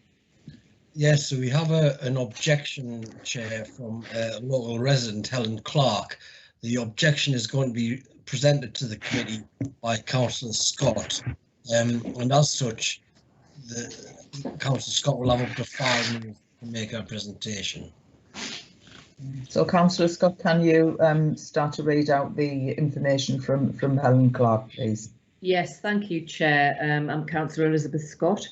Yes, so we have an objection, Chair, from a local resident, Helen Clark. The objection is going to be presented to the committee by Councillor Scott, and as such, Councillor Scott will have up to 5 minutes to make her presentation. So, Councillor Scott, can you start to read out the information from Helen Clark, please? Yes, thank you, Chair. I'm Councillor Elizabeth Scott.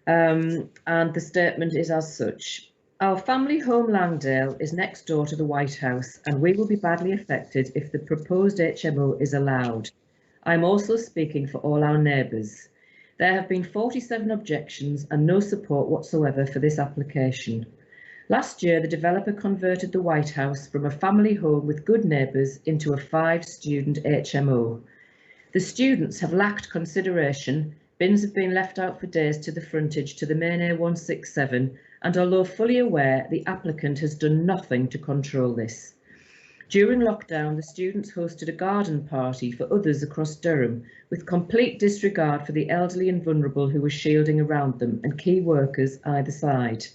And the statement is as such. Our family home Langdale is next door to the White House and we will be badly affected if the proposed HMO is allowed. I'm also speaking for all our neighbours. There have been 47 objections and no support whatsoever for this application. Last year, the developer converted the White House from a family home with good neighbours into a 5-student HMO. The students have lacked consideration. Bins have been left out for days to the frontage to the main A167, and although fully aware, the applicant has done nothing to control this. During lockdown, the students hosted a garden party for others across Durham, with complete disregard for the elderly and vulnerable who were shielding around them and key workers either side.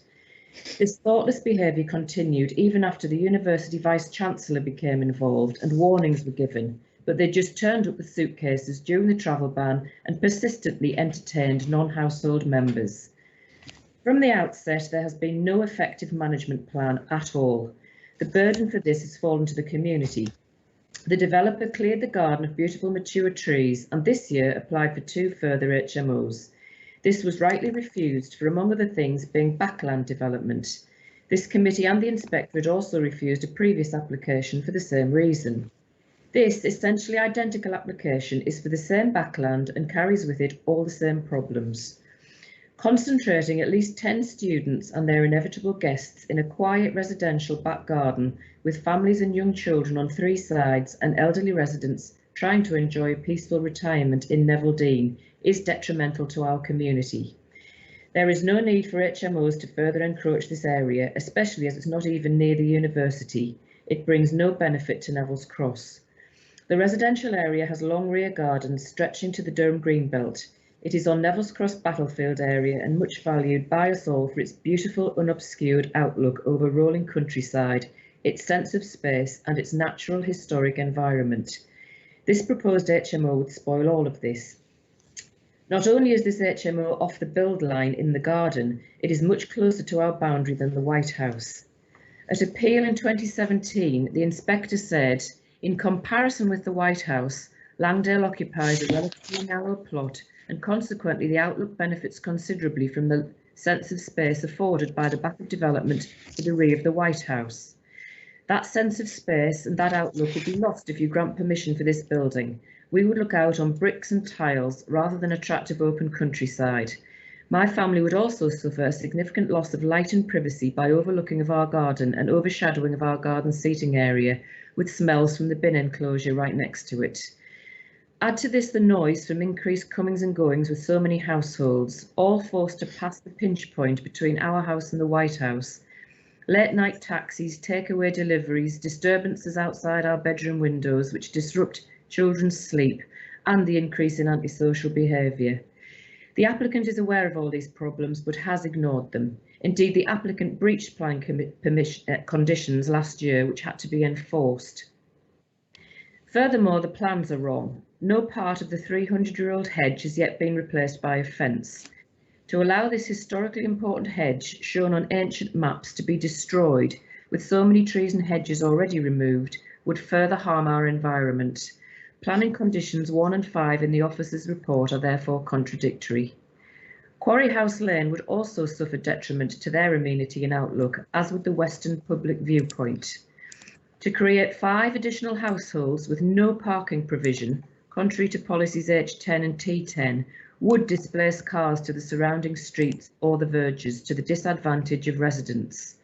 This thoughtless behaviour continued even after the University Vice-Chancellor became involved and warnings were given, but they just turned up with suitcases during the travel ban and persistently entertained non-household members. From the outset, there has been no effective management plan at all. The burden for this has fallen to the community. The developer cleared the garden of beautiful mature trees and this year applied for 2 further HMOs. This was rightly refused for, among other things, being backland development. This committee and the inspectorate also refused a previous application for the same reason. This essentially identical application is for the same backland and carries with it all the same problems. Concentrating at least 10 students and their inevitable guests in a quiet residential back garden with families and young children on 3 sides and elderly residents trying to enjoy a peaceful retirement in Neville Dean is detrimental to our community. There is no need for HMOs to further encroach this area, especially as it's not even near the university. It brings no benefit to Neville's Cross. The residential area has long rear gardens stretching to the Durham Greenbelt. It is on Neville's Cross battlefield area and much valued by us all for its beautiful, unobscured outlook over rolling countryside, its sense of space and its natural historic environment. This proposed HMO would spoil all of this. Not only is this HMO off the build line in the garden, it is much closer to our boundary than the White House. At appeal in 2017, the inspector said, in comparison with the White House, Langdale occupies a relatively narrow plot and consequently the outlook benefits considerably from the sense of space afforded by the back of development to the rear of the White House. That sense of space and that outlook would be lost if you grant permission for this building. We would look out on bricks and tiles rather than attractive open countryside. My family would also suffer a significant loss of light and privacy by overlooking of our garden and overshadowing of our garden seating area with smells from the bin enclosure right next to it. Add to this the noise from increased comings and goings with so many households, all forced to pass the pinch point between our house and the White House. Late night taxis, takeaway deliveries, disturbances outside our bedroom windows which disrupt children's sleep, and the increase in antisocial behaviour. The applicant is aware of all these problems but has ignored them. Indeed, the applicant breached planning conditions last year which had to be enforced. Furthermore, the plans are wrong. No part of the 300-year-old hedge has yet been replaced by a fence. To allow this historically important hedge, shown on ancient maps, to be destroyed, with so many trees and hedges already removed, would further harm our environment. Planning conditions 1 and 5 in the officer's report are therefore contradictory. Quarry House Lane would also suffer detriment to their amenity and outlook, as would the western public viewpoint. To create 5 additional households with no parking provision, contrary to policies H10 and T10, would displace cars to the surrounding streets or the verges to the disadvantage of residents.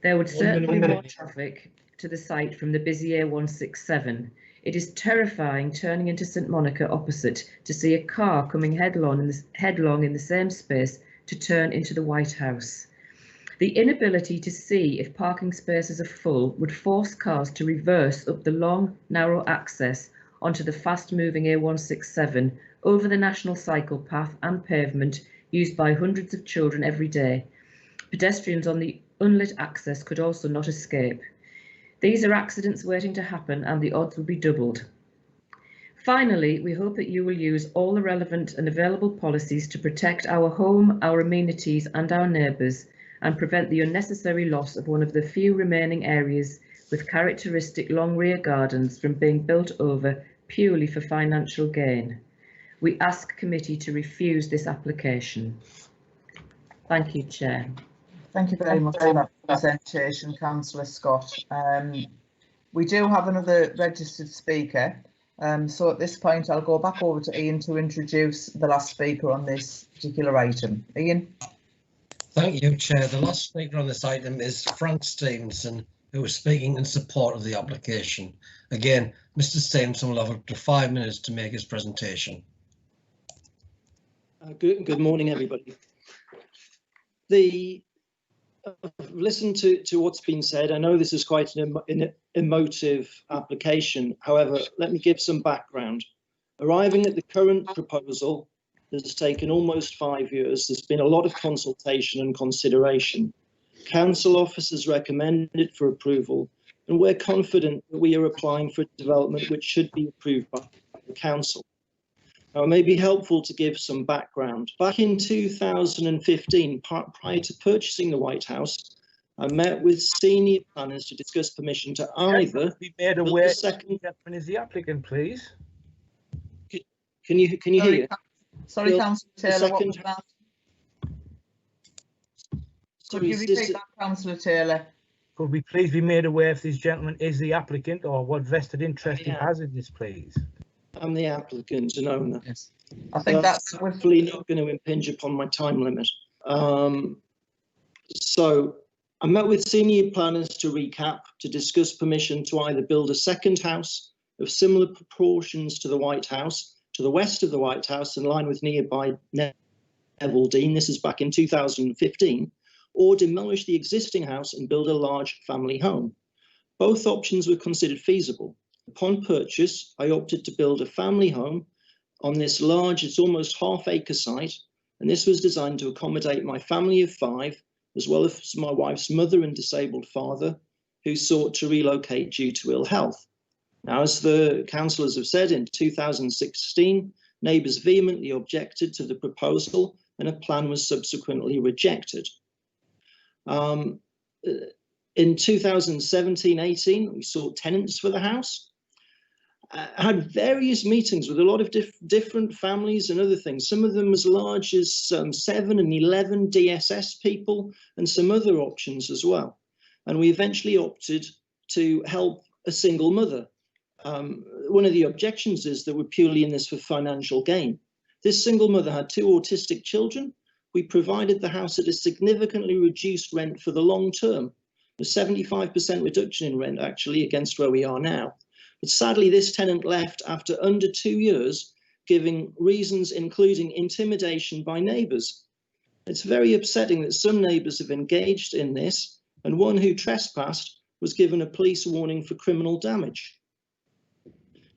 There would certainly be more traffic to the site from the busy A167. It is terrifying turning into St Monica opposite to see a car coming headlong in the same space to turn into the White House. The inability to see if parking spaces are full would force cars to reverse up the long, narrow access onto the fast-moving A167 over the national cycle path and pavement used by hundreds of children every day. Pedestrians on the unlit access could also not escape. These are accidents waiting to happen and the odds will be doubled. Finally, we hope that you will use all the relevant and available policies to protect our home, our amenities and our neighbours and prevent the unnecessary loss of one of the few remaining areas with characteristic long rear gardens from being built over purely for financial gain. We ask committee to refuse this application. Thank you, Chair. Thank you very much for that presentation, Councillor Scott. We do have another registered speaker, so at this point I'll go back over to Ian to introduce the last speaker on this particular item. Ian. Thank you, Chair. The last speaker on this item is Frank Stevenson, who is speaking in support of the application. Again, Mr. Stevenson will have up to 5 minutes to make his presentation. Good morning, everybody. I've listened to what's been said. I know this is quite an emotive application. However, let me give some background. Arriving at the current proposal has taken almost 5 years. There's been a lot of consultation and consideration. Council officers recommended for approval, and we're confident that we are applying for a development which should be approved by the council. Now, it may be helpful to give some background. Back in 2015, prior to purchasing the White House, I met with senior planners to discuss permission to either be made build aware a second. gentleman is the applicant, please. Can you hear? Sorry, Build Councillor a Taylor, what second. was that? Could Sorry, you is repeat this- that, Councillor Taylor? Could we please be made aware if this gentleman is the applicant or what vested interest he has in this, please? I'm the applicant and owner. Yes. I think that's hopefully not going to impinge upon my time limit. So I met with senior planners to recap, to discuss permission to either build a second house of similar proportions to the White House, to the west of the White House, in line with nearby Neville Dean. This is back in 2015, or demolish the existing house and build a large family home. Both options were considered feasible. Upon purchase, I opted to build a family home on this large, it's almost half-acre site, and this was designed to accommodate my family of 5, as well as my wife's mother and disabled father, who sought to relocate due to ill health. Now, as the councillors have said, in 2016, neighbours vehemently objected to the proposal, and a plan was subsequently rejected. In 2017-18, we sought tenants for the house. I had various meetings with a lot of different families and other things, some of them as large as 7 and 11 DSS people, and some other options as well. And we eventually opted to help a single mother. One of the objections is that we're purely in this for financial gain. This single mother had 2 autistic children. We provided the house at a significantly reduced rent for the long term, a 75% reduction in rent actually against where we are now. But sadly, this tenant left after under 2 years, giving reasons including intimidation by neighbours. It's very upsetting that some neighbours have engaged in this, and one who trespassed was given a police warning for criminal damage.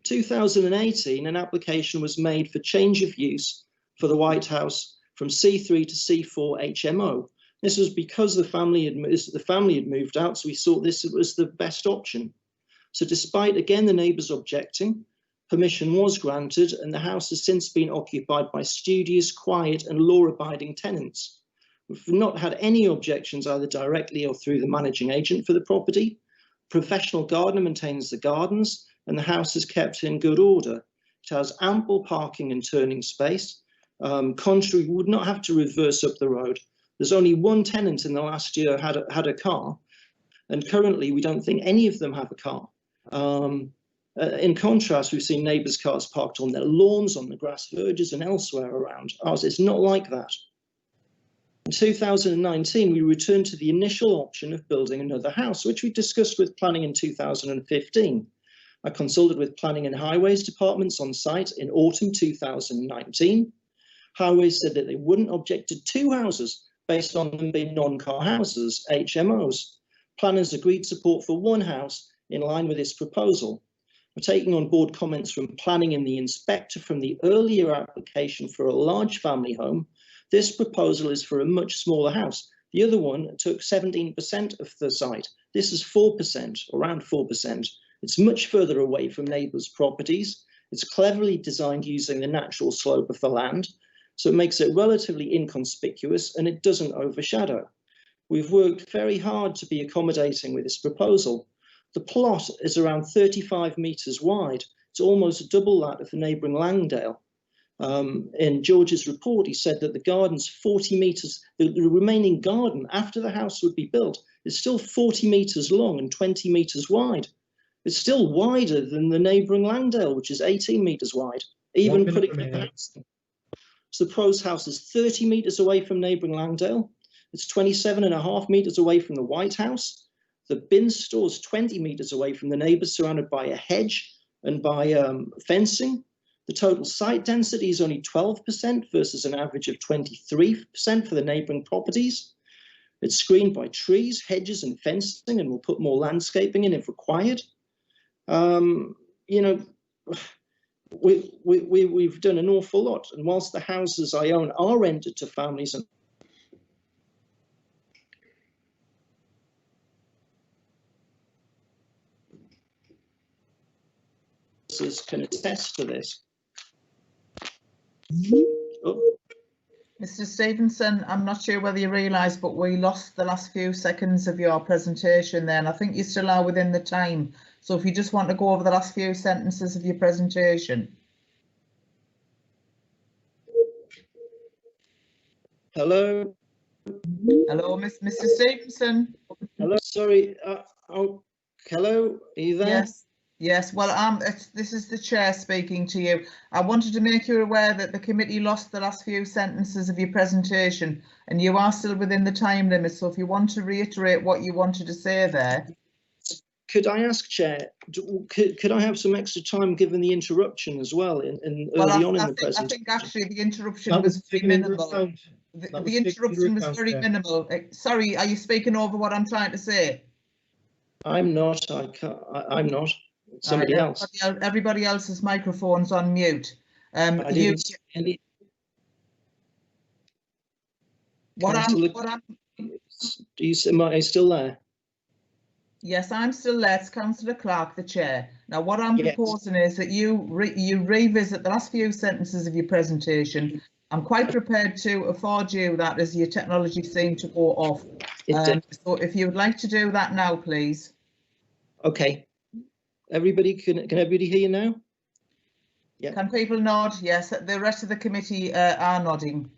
2018, an application was made for change of use for the White House from C3 to C4 HMO. This was because the family had moved out, so we thought this was the best option. So despite, again, the neighbours objecting, permission was granted, and the house has since been occupied by studious, quiet and law-abiding tenants. We've not had any objections either directly or through the managing agent for the property. Professional gardener maintains the gardens, and the house is kept in good order. It has ample parking and turning space. Contrary, we would not have to reverse up the road. There's only one tenant in the last year had a car, and currently we don't think any of them have a car. In contrast, we've seen neighbours' cars parked on their lawns, on the grass verges and elsewhere around. Ours is not like that. In 2019, we returned to the initial option of building another house, which we discussed with planning in 2015. I consulted with planning and highways departments on site in autumn 2019. Highways said that they wouldn't object to 2 houses based on them being non-car houses, HMOs. Planners agreed support for 1 house in line with this proposal. We're taking on board comments from planning and the inspector from the earlier application for a large family home. This proposal is for a much smaller house. The other one took 17% of the site. This is 4%, around 4%. It's much further away from neighbours' properties. It's cleverly designed using the natural slope of the land, so it makes it relatively inconspicuous and it doesn't overshadow. We've worked very hard to be accommodating with this proposal. The plot is around 35 metres wide. It's almost double that of the neighbouring Langdale. In George's report, he said that the garden's 40 metres, the remaining garden after the house would be built is still 40 metres long and 20 metres wide. It's still wider than the neighbouring Langdale, which is 18 metres wide, even putting the house. So the Pro's house is 30 metres away from neighbouring Langdale. It's 27.5 metres away from the White House. The bin store's 20 metres away from the neighbours, surrounded by a hedge and by fencing. The total site density is only 12% versus an average of 23% for the neighbouring properties. It's screened by trees, hedges and fencing, and we'll put more landscaping in if required. You know, we've done an awful lot, and whilst the houses I own are rented to families and services can attest to this. Oh. Mr. Stevenson, I'm not sure whether you realise, but we lost the last few seconds of your presentation then. I think you still are within the time. So if you just want to go over the last few sentences of your presentation. Hello. Hello, Mr. Stevenson. Hello. Sorry. Oh, hello. Are you there? Yes. Yes. Well, this is the chair speaking to you. I wanted to make you aware that the committee lost the last few sentences of your presentation, and you are still within the time limit. So if you want to reiterate what you wanted to say there. Could I ask, Chair, could I have some extra time given the interruption as well early on in the presentation? I think actually the interruption was very minimal. The interruption was very minimal. Sorry, are you speaking over what I'm trying to say? I'm not. I'm not. Somebody else. Everybody else's microphone's on mute. Am I still there? Yes, I'm still there. It's Councillor Clark, the chair. Now, what I'm proposing is that you revisit the last few sentences of your presentation. I'm quite prepared to afford you that as your technology seemed to go off. So if you would like to do that now, please. Okay. Everybody, can everybody hear you now? Yeah. Can people nod? Yes, the rest of the committee are nodding.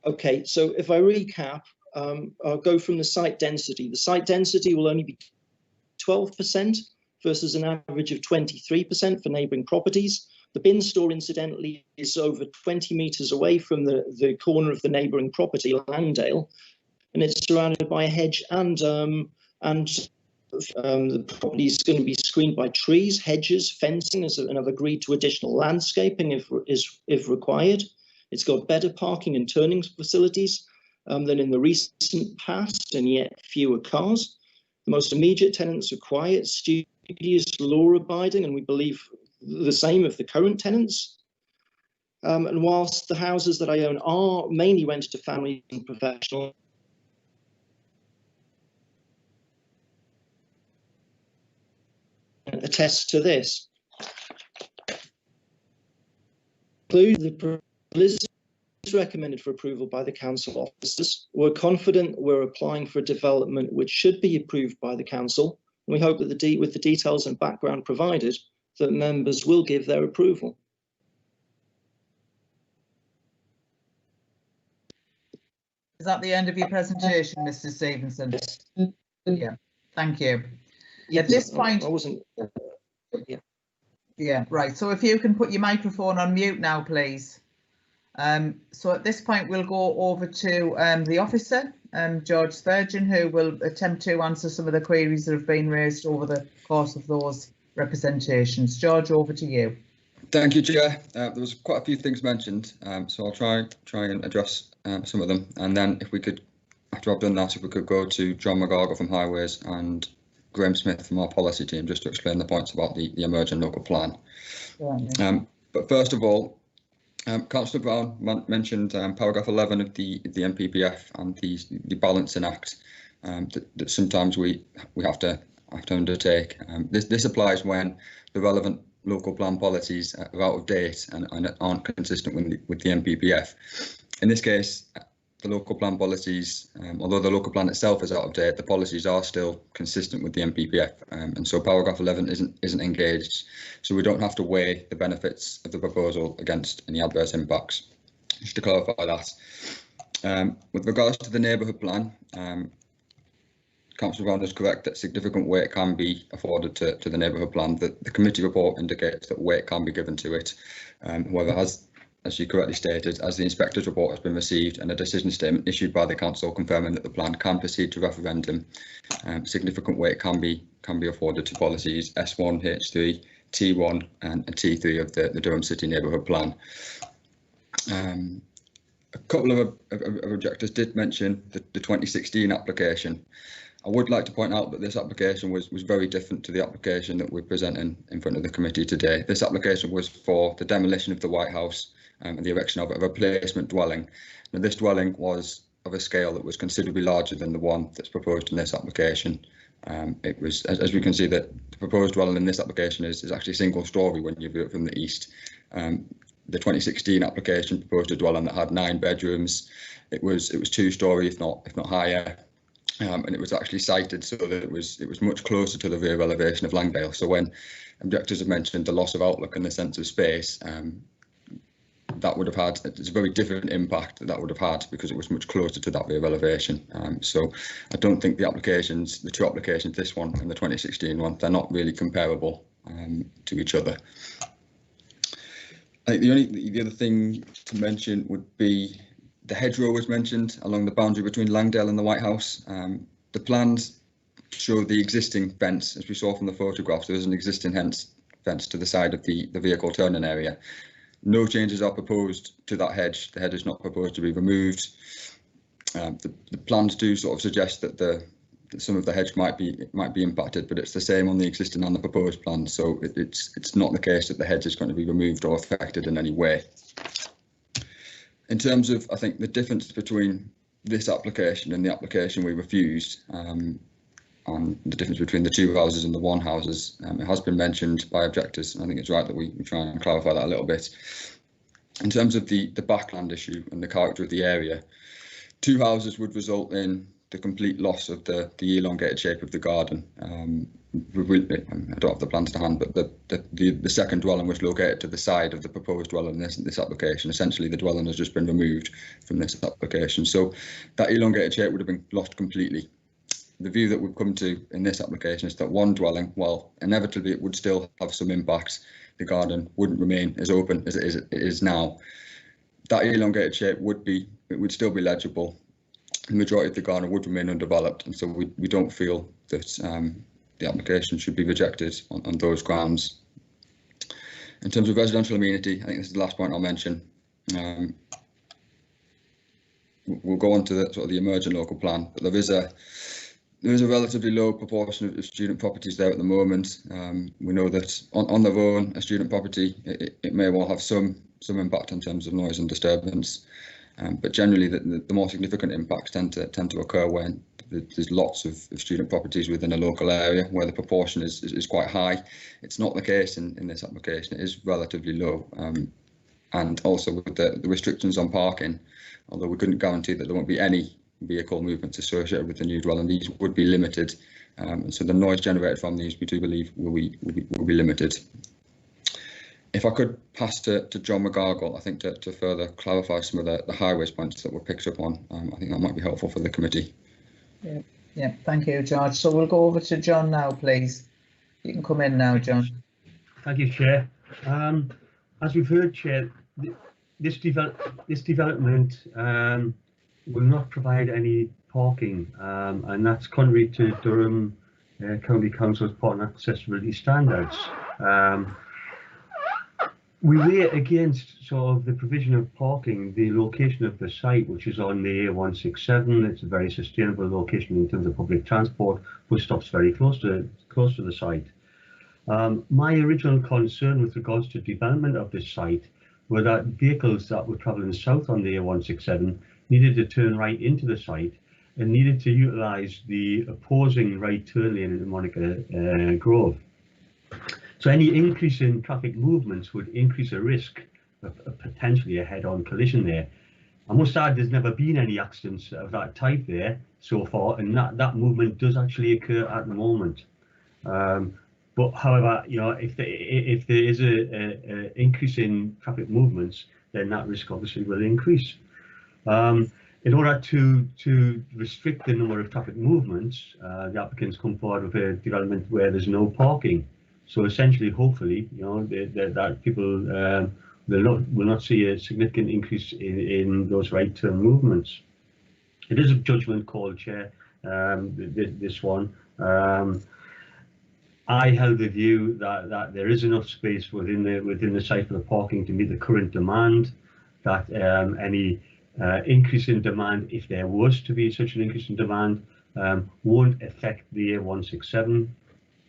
Okay, so if I recap, I'll go from the site density. The site density will only be 12% versus an average of 23% for neighbouring properties. The bin store, incidentally, is over 20 metres away from the corner of the neighbouring property, Landale, and it's surrounded by a hedge and the property is going to be screened by trees, hedges, fencing, and I've agreed to additional landscaping if required. It's got better parking and turning facilities than in the recent past, and yet fewer cars. The most immediate tenants are quiet, studious, law-abiding, and we believe the same of the current tenants. And whilst the houses that I own are mainly rented to families and professionals, attest to this. The list is recommended for approval by the council officers. We're confident we're applying for a development which should be approved by the council. And we hope that with the details and background provided, that members will give their approval. Is that the end of your presentation, Mr. Stevenson? Yeah, thank you. At this point, I wasn't. Yeah, right. So if you can put your microphone on mute now, please. So at this point, we'll go over to the officer, George Spurgeon, who will attempt to answer some of the queries that have been raised over the course of those representations. George, over to you. Thank you, Chair. There was quite a few things mentioned, so I'll try and address some of them. And then if we could, after I've done that, if we could go to John McGargle from Highways and Graham Smith from our policy team just to explain the points about the emerging local plan. But first of all, Councillor Brown mentioned paragraph 11 of the NPPF and the Balancing Act that sometimes we have to undertake. This applies when the relevant local plan policies are out of date and aren't consistent with the NPPF. In this case, the local plan policies, although the local plan itself is out of date, the policies are still consistent with the NPPF, and so paragraph 11 isn't engaged, so we don't have to weigh the benefits of the proposal against any adverse impacts. Just to clarify that. With regards to the neighbourhood plan, Councillor Brown is correct that significant weight can be afforded to the neighbourhood plan. The committee report indicates that weight can be given to it. However, as you correctly stated, as the inspector's report has been received and a decision statement issued by the council confirming that the plan can proceed to referendum, significant weight can be afforded to policies S1, H3, T1 and T3 of the Durham City Neighbourhood Plan. A couple of objectors did mention the 2016 application. I would like to point out that this application was very different to the application that we're presenting in front of the committee today. This application was for the demolition of the White House and the erection of a replacement dwelling. Now, this dwelling was of a scale that was considerably larger than the one that's proposed in this application. It was, as we can see, that the proposed dwelling in this application is actually single story when you view it from the east. The 2016 application proposed a dwelling that had 9 bedrooms. It was 2-story, if not higher, and it was actually sited so that it was much closer to the rear elevation of Langdale. So when objectors have mentioned the loss of outlook and the sense of space, that would have had, it's a very different impact that would have had because it was much closer to that rear elevation. So I don't think the two applications, this one and the 2016 one, they're not really comparable to each other. I think the other thing to mention would be the hedgerow was mentioned along the boundary between Langdale and the White House. The plans show the existing fence, as we saw from the photographs. There is an existing fence to the side of the vehicle turning area. No changes are proposed to that hedge. The hedge is not proposed to be removed. The plans do sort of suggest that some of the hedge might be impacted, but it's the same on the existing and the proposed plan. So it's not the case that the hedge is going to be removed or affected in any way. In terms of, I think, the difference between this application and the application we refused, and the difference between the 2 houses and the 1 houses, it has been mentioned by objectors, and I think it's right that we try and clarify that a little bit. In terms of the backland issue and the character of the area, 2 houses would result in the complete loss of the elongated shape of the garden. I don't have the plans to hand, but the second dwelling was located to the side of the proposed dwelling in this application. Essentially, the dwelling has just been removed from this application, so that elongated shape would have been lost completely. The view that we've come to in this application is that 1 dwelling, while inevitably it would still have some impact, the garden wouldn't remain as open as it is now. That elongated shape would still be legible. The majority of the garden would remain undeveloped, and so we don't feel that the application should be rejected on those grounds. In terms of residential amenity, I think this is the last point I'll mention. We'll go on to the sort of the emerging local plan, but there is a relatively low proportion of student properties there at the moment. We know that on their own, a student property, it may well have some impact in terms of noise and disturbance. But generally, the more significant impacts tend to occur when there's lots of student properties within a local area where the proportion is quite high. It's not the case in this application. It is relatively low. And also with the restrictions on parking, although we couldn't guarantee that there won't be any vehicle movements associated with the new dwelling, these would be limited. And so the noise generated from these, we do believe, will be limited. If I could pass to John McGargle, I think to further clarify some of the highways points that were picked up on, I think that might be helpful for the committee. Yeah, thank you, George. So we'll go over to John now, please. You can come in now, John. Thank you, Chair. As we've heard, Chair, this development will not provide any parking, and that's contrary to Durham County Council's parking accessibility standards. We weigh against sort of the provision of parking, the location of the site, which is on the A167. It's a very sustainable location in terms of public transport. Bus stops very close to the site. My original concern with regards to development of this site were that vehicles that were travelling south on the A167 needed to turn right into the site and needed to utilise the opposing right turn lane in Monica Grove. So any increase in traffic movements would increase a risk of potentially a head-on collision there. I must add there's never been any accidents of that type there so far, and that movement does actually occur at the moment. But however, you know, if there is a increase in traffic movements, then that risk obviously will increase. In order to restrict the number of traffic movements, the applicants come forward with a development where there's no parking. So essentially, hopefully, you know, that people will not see a significant increase in those right turn movements. It is a judgment call, Chair. This one. I held the view that there is enough space within the site for the parking to meet the current demand. That any increase in demand, if there was to be such an increase in demand, won't affect the A167.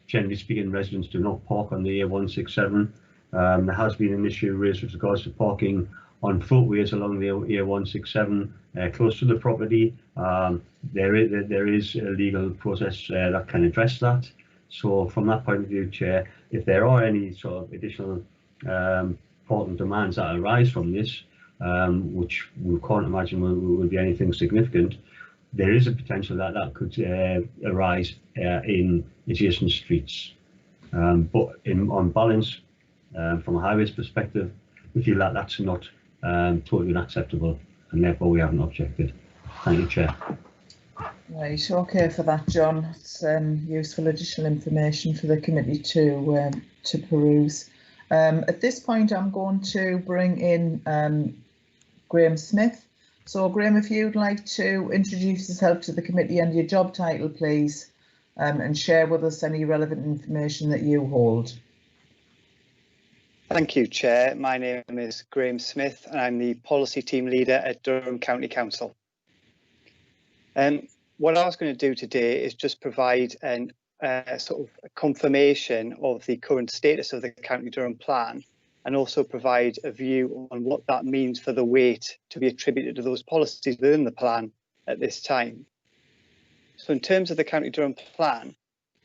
Generally speaking, residents do not park on the A167. There has been an issue raised with regards to parking on footways along the A167 close to the property. There is a legal process that can address that. So from that point of view, Chair, if there are any sort of additional important demands that arise from this, which we can't imagine will be anything significant, there is a potential that that could arise in adjacent streets. But on balance, from a highways perspective, we feel that that's not totally unacceptable, and therefore we haven't objected. Thank you, Chair. Right, okay for that, John. It's useful additional information for the committee to peruse. At this point, I'm going to bring in Graham Smith. So, Graham, if you'd like to introduce yourself to the committee and your job title, please, and share with us any relevant information that you hold. Thank you, Chair. My name is Graham Smith and I'm the Policy Team Leader at Durham County Council. What I was going to do today is just provide an sort of a confirmation of the current status of the County Durham plan, and also provide a view on what that means for the weight to be attributed to those policies within the plan at this time. So in terms of the County Durham plan,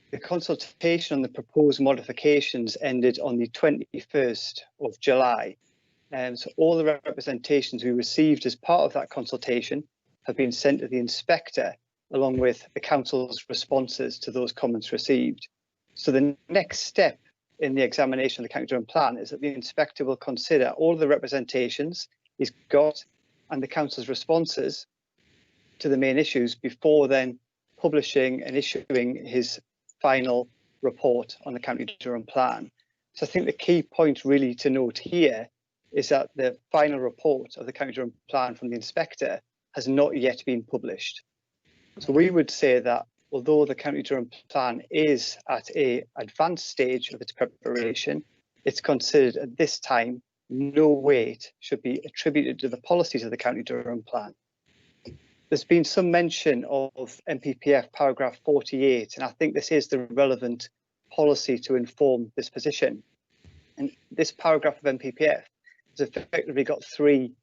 the consultation on the proposed modifications ended on the 21st of July. So all the representations we received as part of that consultation have been sent to the inspector, along with the council's responses to those comments received. So the next step in the examination of the County Durham plan is that the inspector will consider all of the representations he's got and the council's responses to the main issues before then publishing and issuing his final report on the County Durham plan. So I think the key point really to note here is that the final report of the County Durham plan from the inspector has not yet been published. So we would say that although the County Durham plan is at an advanced stage of its preparation, it's considered at this time no weight should be attributed to the policies of the County Durham plan. There's been some mention of MPPF paragraph 48, and I think this is the relevant policy to inform this position. And this paragraph of MPPF has effectively got three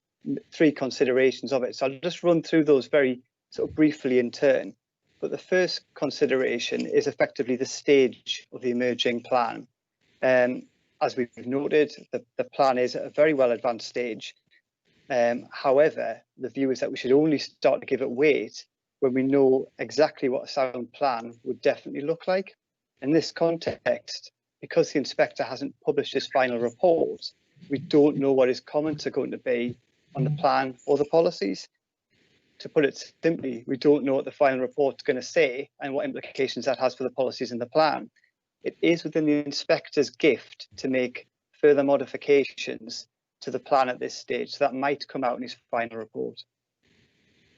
considerations of it. So I'll just run through those very sort of briefly in turn. But the first consideration is effectively the stage of the emerging plan. As we've noted, the plan is at a very well advanced stage. However, the view is that we should only start to give it weight when we know exactly what a sound plan would definitely look like. In this context, because the inspector hasn't published his final report, we don't know what his comments are going to be on the plan or the policies. To put it simply, we don't know what the final report is going to say and what implications that has for the policies in the plan. It is within the inspector's gift to make further modifications to the plan at this stage, so that might come out in his final report.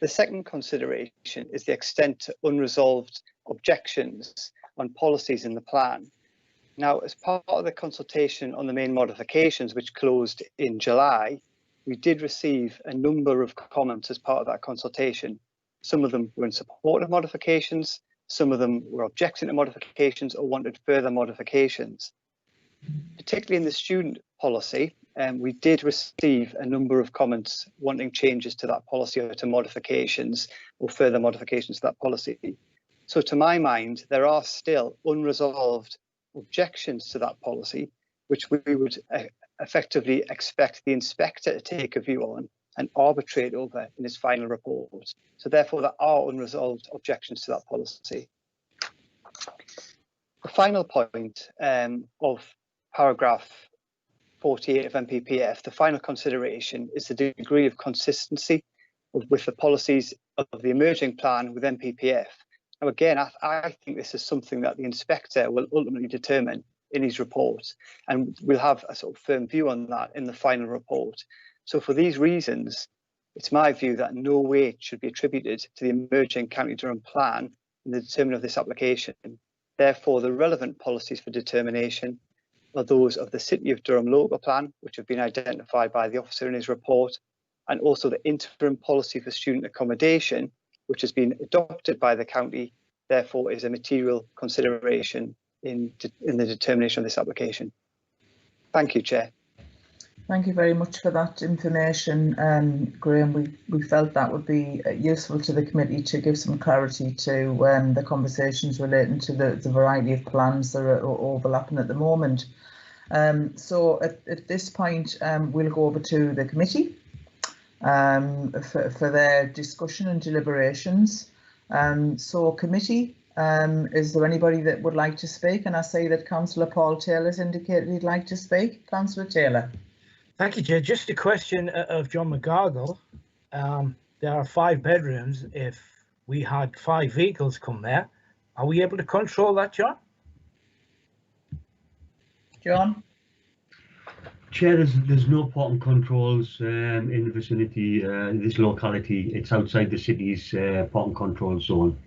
The second consideration is the extent to unresolved objections on policies in the plan. Now, as part of the consultation on the main modifications, which closed in July, we did receive a number of comments as part of that consultation. Some of them were in support of modifications, some of them were objecting to modifications or wanted further modifications. Particularly in the student policy, we did receive a number of comments wanting changes to that policy or to modifications or further modifications to that policy. So to my mind, there are still unresolved objections to that policy, which we would effectively expect the inspector to take a view on and arbitrate over in his final report. So therefore, there are unresolved objections to that policy. The final point of paragraph 48 of MPPF, the final consideration is the degree of consistency with the policies of the emerging plan with MPPF. Now again, I think this is something that the inspector will ultimately determine in his report, and we'll have a sort of firm view on that in the final report. So for these reasons, it's my view that no weight should be attributed to the emerging County Durham plan in the determination of this application. Therefore, the relevant policies for determination are those of the City of Durham local plan, which have been identified by the officer in his report, and also the interim policy for student accommodation, which has been adopted by the county, therefore is a material consideration in the determination of this application. Thank you, Chair. Thank you very much for that information, Graham. We felt that would be useful to the committee to give some clarity to the conversations relating to the variety of plans that are overlapping at the moment. So at this point, we'll go over to the committee for their discussion and deliberations. So committee, is there anybody that would like to speak? And I see that Councillor Paul Taylor's indicated he'd like to speak. Councillor Taylor. Thank you, Chair. Just a question of John McGargle. There are 5 bedrooms. If we had 5 vehicles come there, are we able to control that, John? John? Chair, there's no parking controls in the vicinity, this locality. It's outside the city's parking control zone.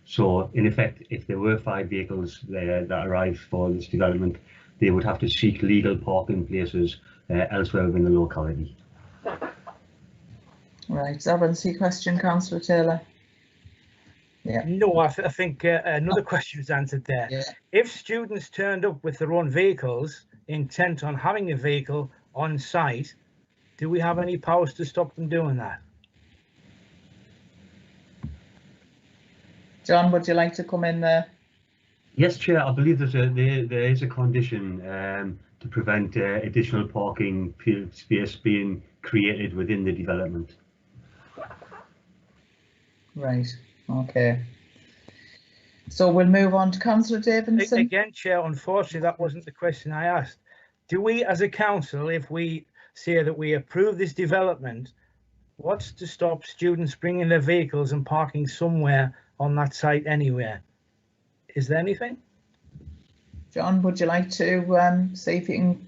So in effect, if there were 5 vehicles there that arrived for this development, they would have to seek legal parking places elsewhere within the locality. Right, Zabansi question, Councillor Taylor. Yeah. No, I think another question was answered there. Yeah. If students turned up with their own vehicles, intent on having a vehicle on site, do we have any powers to stop them doing that? John, would you like to come in there? Yes, Chair, I believe there is a condition to prevent additional parking space being created within the development. Right, okay. So we'll move on to Councillor Davidson. Again, Chair, unfortunately, that wasn't the question I asked. Do we, as a council, if we say that we approve this development, what's to stop students bringing their vehicles and parking somewhere on that site anywhere? Is there anything? John, would you like to see if you can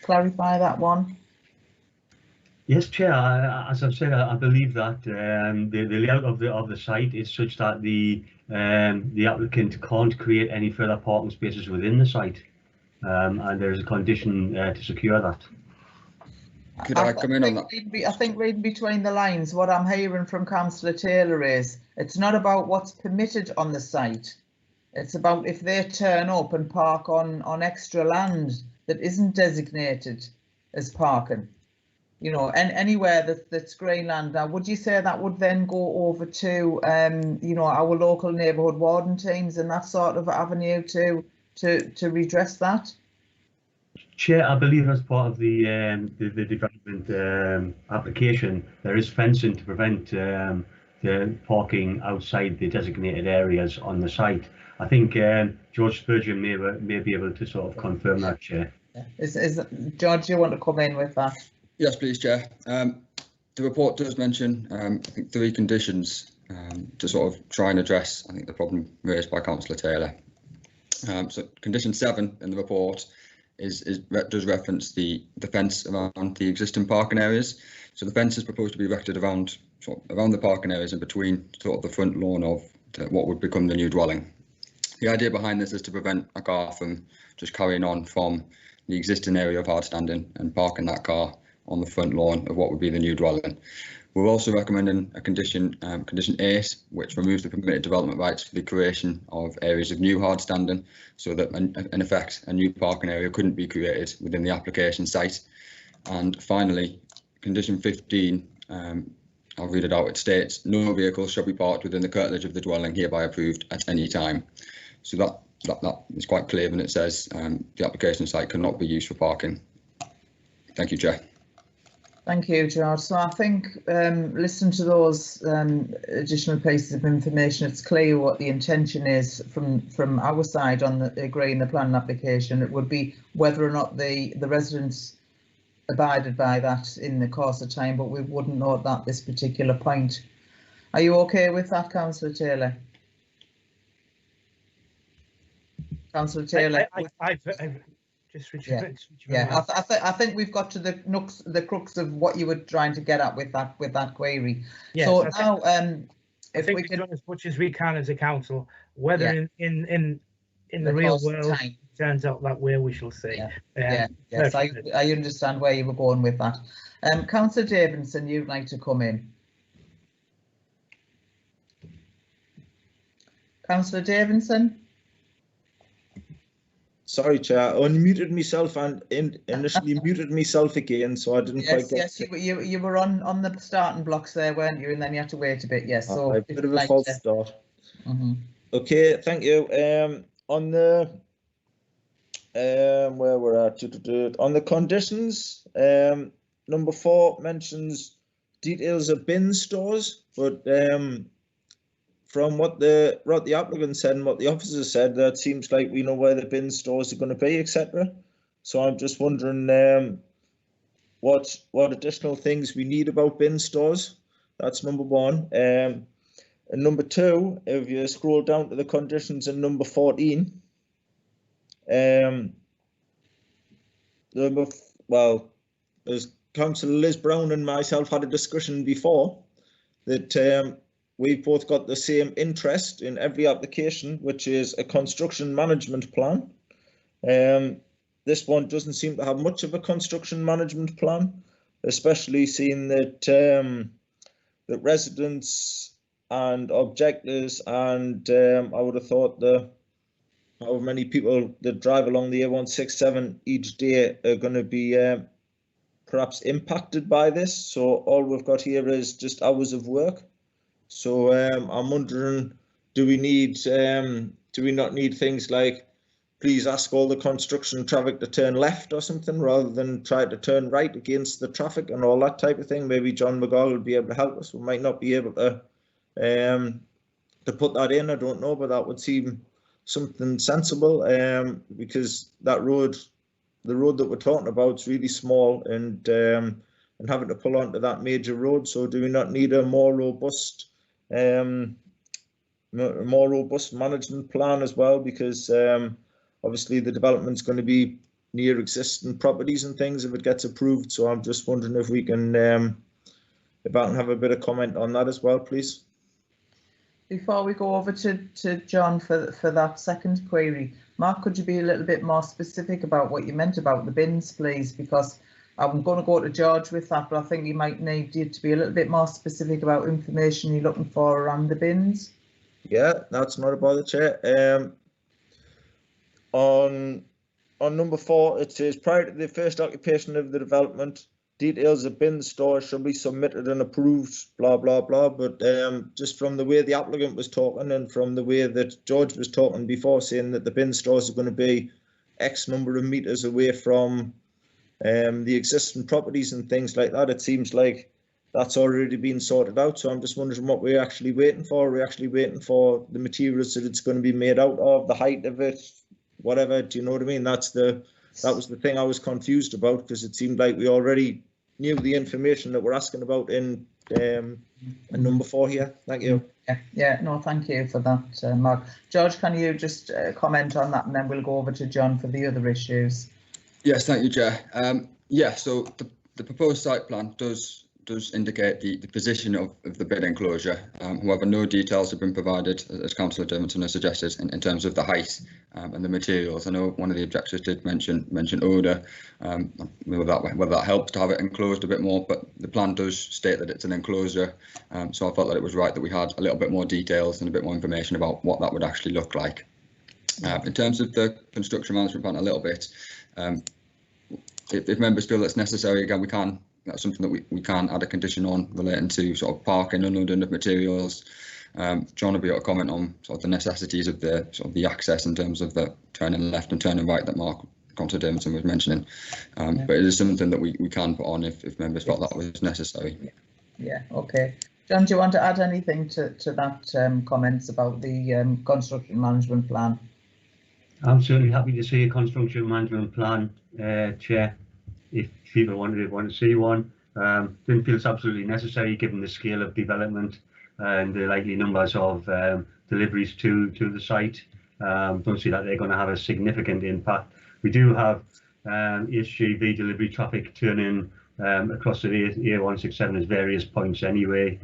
clarify that one? Yes, Chair. As I've said, I believe that the layout of the site is such that the applicant can't create any further parking spaces within the site, and there is a condition to secure that. Could I come in on that? I think reading between the lines, what I'm hearing from Councillor Taylor is it's not about what's permitted on the site. It's about if they turn up and park on extra land that isn't designated as parking. You know, and anywhere that's green land. Now, would you say that would then go over to, you know, our local neighbourhood warden teams and that sort of avenue to redress that? Chair, I believe as part of the development application, there is fencing to prevent the parking outside the designated areas on the site. I think George Spurgeon may be able to sort of confirm that, Chair. Is George, you want to come in with that? Yes, please, Chair. The report does mention, I think, 3 conditions to sort of try and address, I think, the problem raised by Councillor Taylor. So condition 7 in the report does reference the fence around the existing parking areas. So the fence is proposed to be erected around the parking areas and between sort of the front lawn of what would become the new dwelling. The idea behind this is to prevent a car from just carrying on from the existing area of hard standing and parking that car on the front lawn of what would be the new dwelling. We're also recommending a condition 8, which removes the permitted development rights for the creation of areas of new hard standing, so that in effect a new parking area couldn't be created within the application site. And finally, condition 15, I'll read it out. It states, no vehicles shall be parked within the curtilage of the dwelling hereby approved at any time. So that is quite clear when it says the application site cannot be used for parking. Thank you, Chair. Thank you, George. So I think listen to those additional pieces of information. It's clear what the intention is from our side on agreeing the planning application. It would be whether or not the residents abided by that in the course of time, but we wouldn't know at this particular point. Are you okay with that, Councillor Taylor? Councillor Taylor? Yeah, I think we've got to the crux of what you were trying to get at with that query. Yes, so now, if we we've can done as much as we can as a council, whether in the real world it turns out that way, we shall see. Yes, I understand where you were going with that. Councillor Davidson, you'd like to come in. Councillor Davidson. Sorry, Chair. I unmuted myself and initially muted myself again, so I didn't quite get. Yes, you were on the starting blocks there, weren't you? And then you had to wait a bit. Yes, so a bit of a false start. Okay, thank you. On the where we're at, on the conditions, number 4 mentions details of bin stores, but from what the applicant said and what the officer said, that seems like we know where the bin stores are going to be, etc. So I'm just wondering what additional things we need about bin stores. That's number 1. And number 2, if you scroll down to the conditions in number 14, well, as Councillor Liz Brown and myself had a discussion before that we've both got the same interest in every application, which is a construction management plan. This one doesn't seem to have much of a construction management plan, especially seeing that that residents and objectors and I would have thought how many people that drive along the A167 each day are going to be perhaps impacted by this. So all we've got here is just hours of work. So I'm wondering, do we not need things like, please ask all the construction traffic to turn left or something, rather than try to turn right against the traffic and all that type of thing? Maybe John McGall will be able to help us. We might not be able to put that in, I don't know, but that would seem something sensible, because that the road that we're talking about is really small, and having to pull onto that major road. So do we not need a more robust management plan as well? Because obviously the development's going to be near existing properties and things if it gets approved. So I'm just wondering if we can, if I can have a bit of comment on that as well, please. Before we go over to John for that second query, Mark, could you be a little bit more specific about what you meant about the bins, please? Because I'm going to go to George with that, but I think you might need you to be a little bit more specific about information you're looking for around the bins. Yeah, that's not a bother, Chair. On number 4, it says prior to the first occupation of the development, details of bin stores shall be submitted and approved, blah, blah, blah. But just from the way the applicant was talking and from the way that George was talking before, saying that the bin stores are going to be X number of meters away from the existing properties and things like that, it seems like that's already been sorted out. So I'm just wondering what we're actually waiting for. We're actually waiting for the materials that it's going to be made out of, the height of it, whatever. Do you know what I mean? That was the thing I was confused about, because it seemed like we already knew the information that we're asking about in number 4 here. Thank you. Yeah, no, thank you for that, Mark. George, can you just comment on that, and then we'll go over to John for the other issues. Yes, thank you, Chair. Yeah, so the proposed site plan does indicate the position of the bin enclosure. However, no details have been provided, as Councillor Dermington has suggested, in terms of the height and the materials. I know one of the objectors did mention odour, whether that helps to have it enclosed a bit more, but the plan does state that it's an enclosure. So I felt that it was right that we had a little bit more details and a bit more information about what that would actually look like. In terms of the construction management plan, a little bit, if members feel that's necessary, again, that's something that we can add a condition on relating to sort of parking, unloading of materials. John will be able to comment on sort of the necessities of the access in terms of the turning left and turning right that Councillor Dermington was mentioning. But it is something that we can put on if members felt that was necessary. Yeah, okay. John, do you want to add anything to that comments about the construction management plan? I'm certainly happy to see a construction management plan, Chair, if people want to see one. Didn't feel it's absolutely necessary given the scale of development and the likely numbers of deliveries to the site. Don't see that they're going to have a significant impact. We do have HGV delivery traffic turning across the A167 at various points anyway.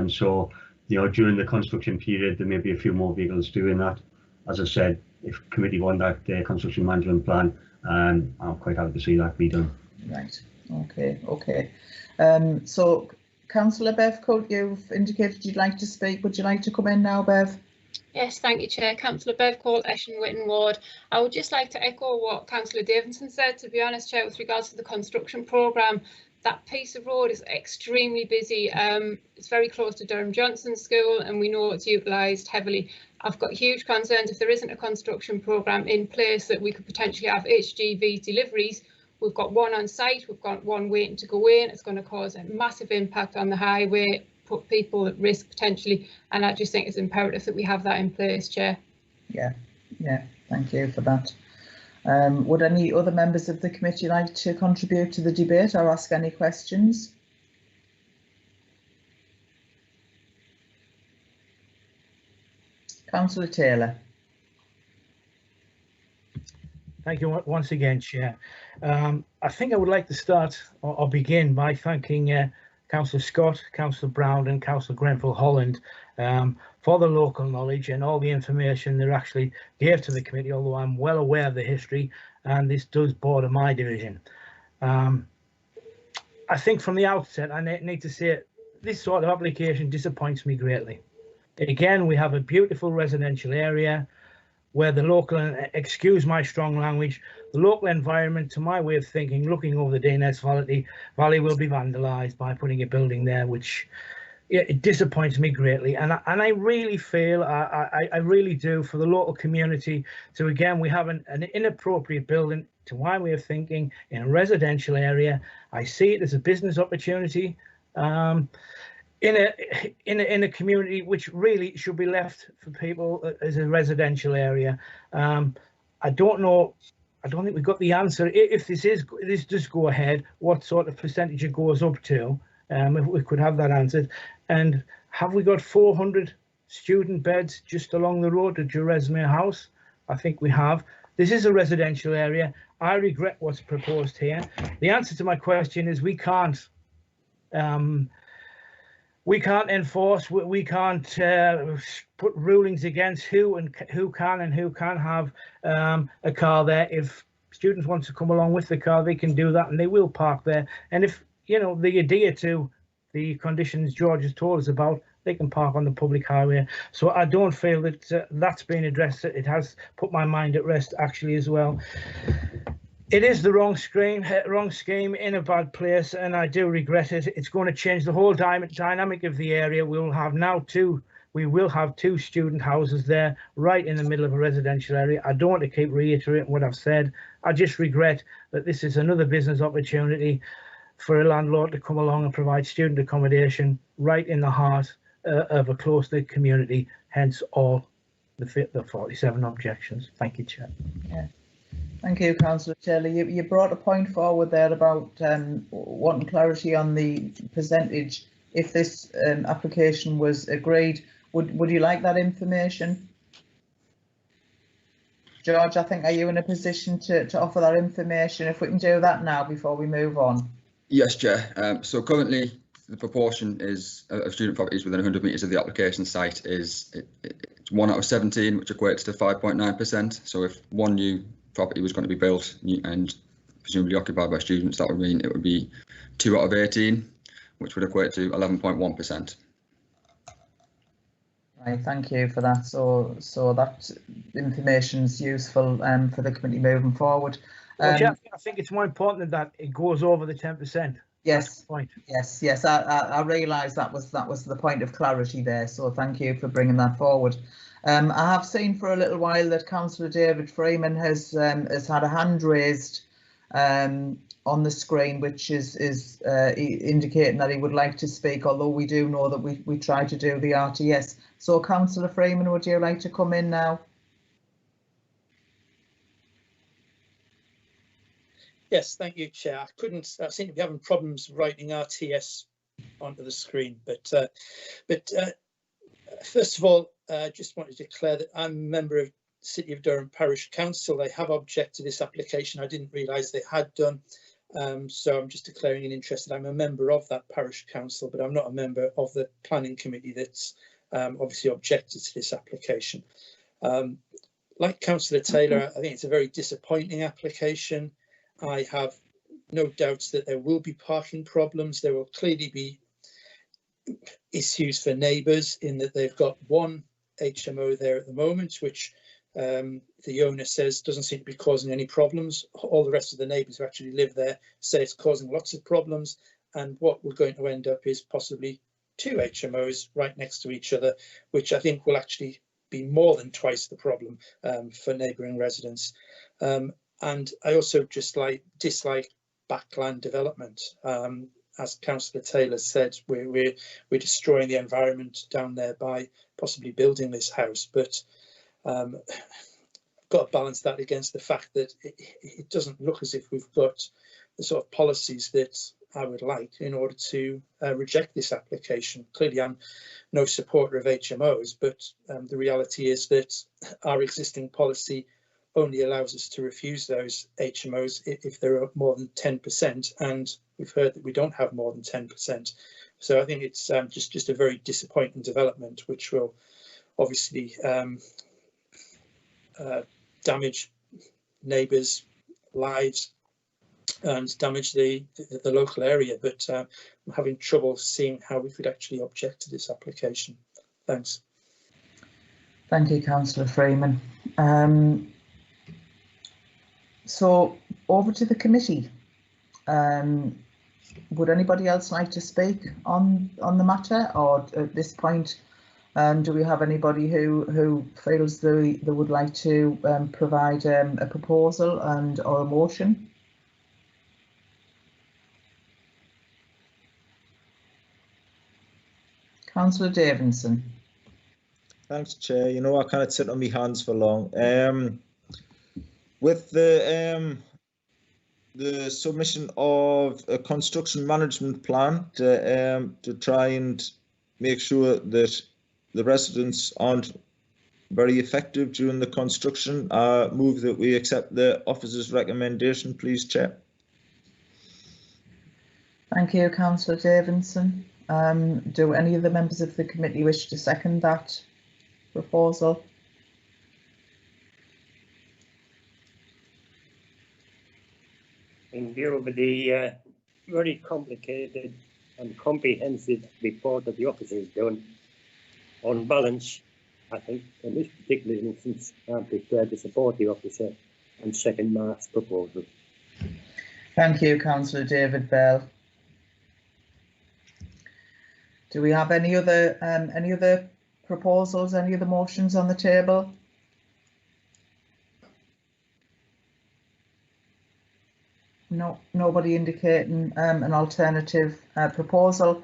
So, during the construction period, there may be a few more vehicles doing that. As I said, if committee want that construction management plan, I'm quite happy to see that be done. Right. Okay. So, Councillor Bev Colt, you've indicated you'd like to speak. Would you like to come in now, Bev? Yes, thank you, Chair. Councillor Bev Cole, Eshen Witten Ward. I would just like to echo what Councillor Davidson said, to be honest, Chair, with regards to the construction programme. That piece of road is extremely busy. It's very close to Durham Johnson School and we know it's utilised heavily. I've got huge concerns if there isn't a construction programme in place that we could potentially have HGV deliveries. We've got one on site, we've got one waiting to go in. It's going to cause a massive impact on the highway, put people at risk potentially, and I just think it's imperative that we have that in place, Chair. Yeah, thank you for that. Would any other members of the committee like to contribute to the debate or ask any questions? Councillor Taylor. Thank you once again, Chair. I think I would like to start or begin by thanking Councillor Scott, Councillor Brown and Councillor Grenfell-Holland for the local knowledge and all the information they actually gave to the committee, although I'm well aware of the history and this does border my division. I think from the outset I need to say this sort of application disappoints me greatly. Again, we have a beautiful residential area where the local, excuse my strong language, the local environment, to my way of thinking, looking over the Dayness Valley will be vandalised by putting a building there, which it disappoints me greatly. And I really feel, I really do, for the local community to, again, we have an inappropriate building, to my way of thinking, in a residential area. I see it as a business opportunity. In a community which really should be left for people as a residential area. I don't know. I don't think we've got the answer. If this does go ahead, what sort of percentage it goes up to? If we could have that answered. And have we got 400 student beds just along the road to Jeresmere House? I think we have. This is a residential area. I regret what's proposed here. The answer to my question is we can't. We can't enforce, we can't put rulings against who can and who can't have a car there. If students want to come along with the car, they can do that and they will park there. And if, you know, they adhere to the conditions George has told us about, they can park on the public highway. So I don't feel that that's been addressed. It has put my mind at rest actually as well. It is the wrong scheme in a bad place, and I do regret it. It's going to change the whole dynamic of the area. We will have two student houses there, right in the middle of a residential area. I don't want to keep reiterating what I've said. I just regret that this is another business opportunity for a landlord to come along and provide student accommodation right in the heart of a close-knit community. Hence all the 47 objections. Thank you, Chair. Yeah. Thank you, Councillor Taylor. You brought a point forward there about wanting clarity on the percentage. If this application was agreed, would you like that information? George, I think, are you in a position to offer that information? If we can do that now before we move on. Yes, Chair. So currently the proportion is of student properties within 100 metres of the application site is it's 1 out of 17, which equates to 5.9%. So if one new property was going to be built and presumably occupied by students, that would mean it would be 2 out of 18, which would equate to 11.1%. Right, thank you for that. So that information is useful for the committee moving forward. Well, Chair, I think it's more important that it goes over the 10%. Yes, yes. I realise that was the point of clarity there. So thank you for bringing that forward. I have seen for a little while that Councillor David Freeman has had a hand raised on the screen, which is indicating that he would like to speak, although we do know that we try to do the RTS. So Councillor Freeman, would you like to come in now? Yes, thank you, Chair. I seem to be having problems writing RTS onto the screen, but first of all, just wanted to declare that I'm a member of City of Durham Parish Council. They have objected to this application. I didn't realise they had done, so I'm just declaring an interest that I'm a member of that Parish Council, but I'm not a member of the Planning Committee that's obviously objected to this application. Like Councillor Taylor, I think it's a very disappointing application. I have no doubts that there will be parking problems. There will clearly be issues for neighbours in that they've got one HMO there at the moment, which the owner says doesn't seem to be causing any problems. All the rest of the neighbours who actually live there say it's causing lots of problems, and what we're going to end up is possibly 2 HMOs right next to each other, which I think will actually be more than twice the problem for neighbouring residents. And I also dislike backland development. As Councillor Taylor said, we're destroying the environment down there by possibly building this house, but got to balance that against the fact that it doesn't look as if we've got the sort of policies that I would like in order to reject this application. Clearly, I'm no supporter of HMOs, but the reality is that our existing policy only allows us to refuse those HMOs if there are more than 10%, and we've heard that we don't have more than 10%. So I think it's just a very disappointing development, which will obviously damage neighbours' lives and damage the local area. But I'm having trouble seeing how we could actually object to this application. Thanks. Thank you, Councillor Freeman. So over to the committee. Would anybody else like to speak on the matter, or at this point do we have anybody who feels they would like to provide a proposal or a motion? Councillor Davidson. Thanks, Chair. You know, I can't sit on my hands for long. With the submission of a construction management plan to try and make sure that the residents aren't very effective during the construction, move that we accept the officer's recommendation, please, Chair. Thank you, Councillor Davidson. Do any of the members of the committee wish to second that proposal? In view of the very complicated and comprehensive report that the officer has done, on balance, I think in this particular instance, I'm prepared to support the officer and second Mark's proposal. Thank you, Councillor David Bell. Do we have any other proposals, any other motions on the table? No, nobody indicating an alternative proposal.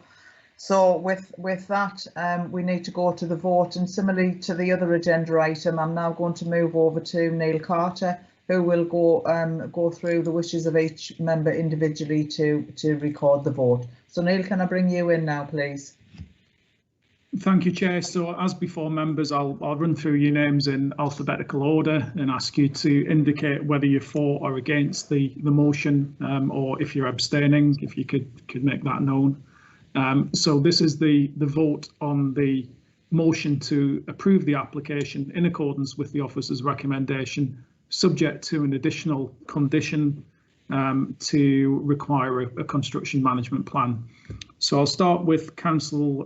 So with that, we need to go to the vote, and similarly to the other agenda item, I'm now going to move over to Neil Carter, who will go through the wishes of each member individually to record the vote. So Neil, can I bring you in now, please? Thank you, Chair. So as before, members, I'll run through your names in alphabetical order and ask you to indicate whether you're for or against the motion, or if you're abstaining, if you could make that known. So this is the vote on the motion to approve the application in accordance with the officer's recommendation, subject to an additional condition to require a construction management plan. So I'll start with Councillor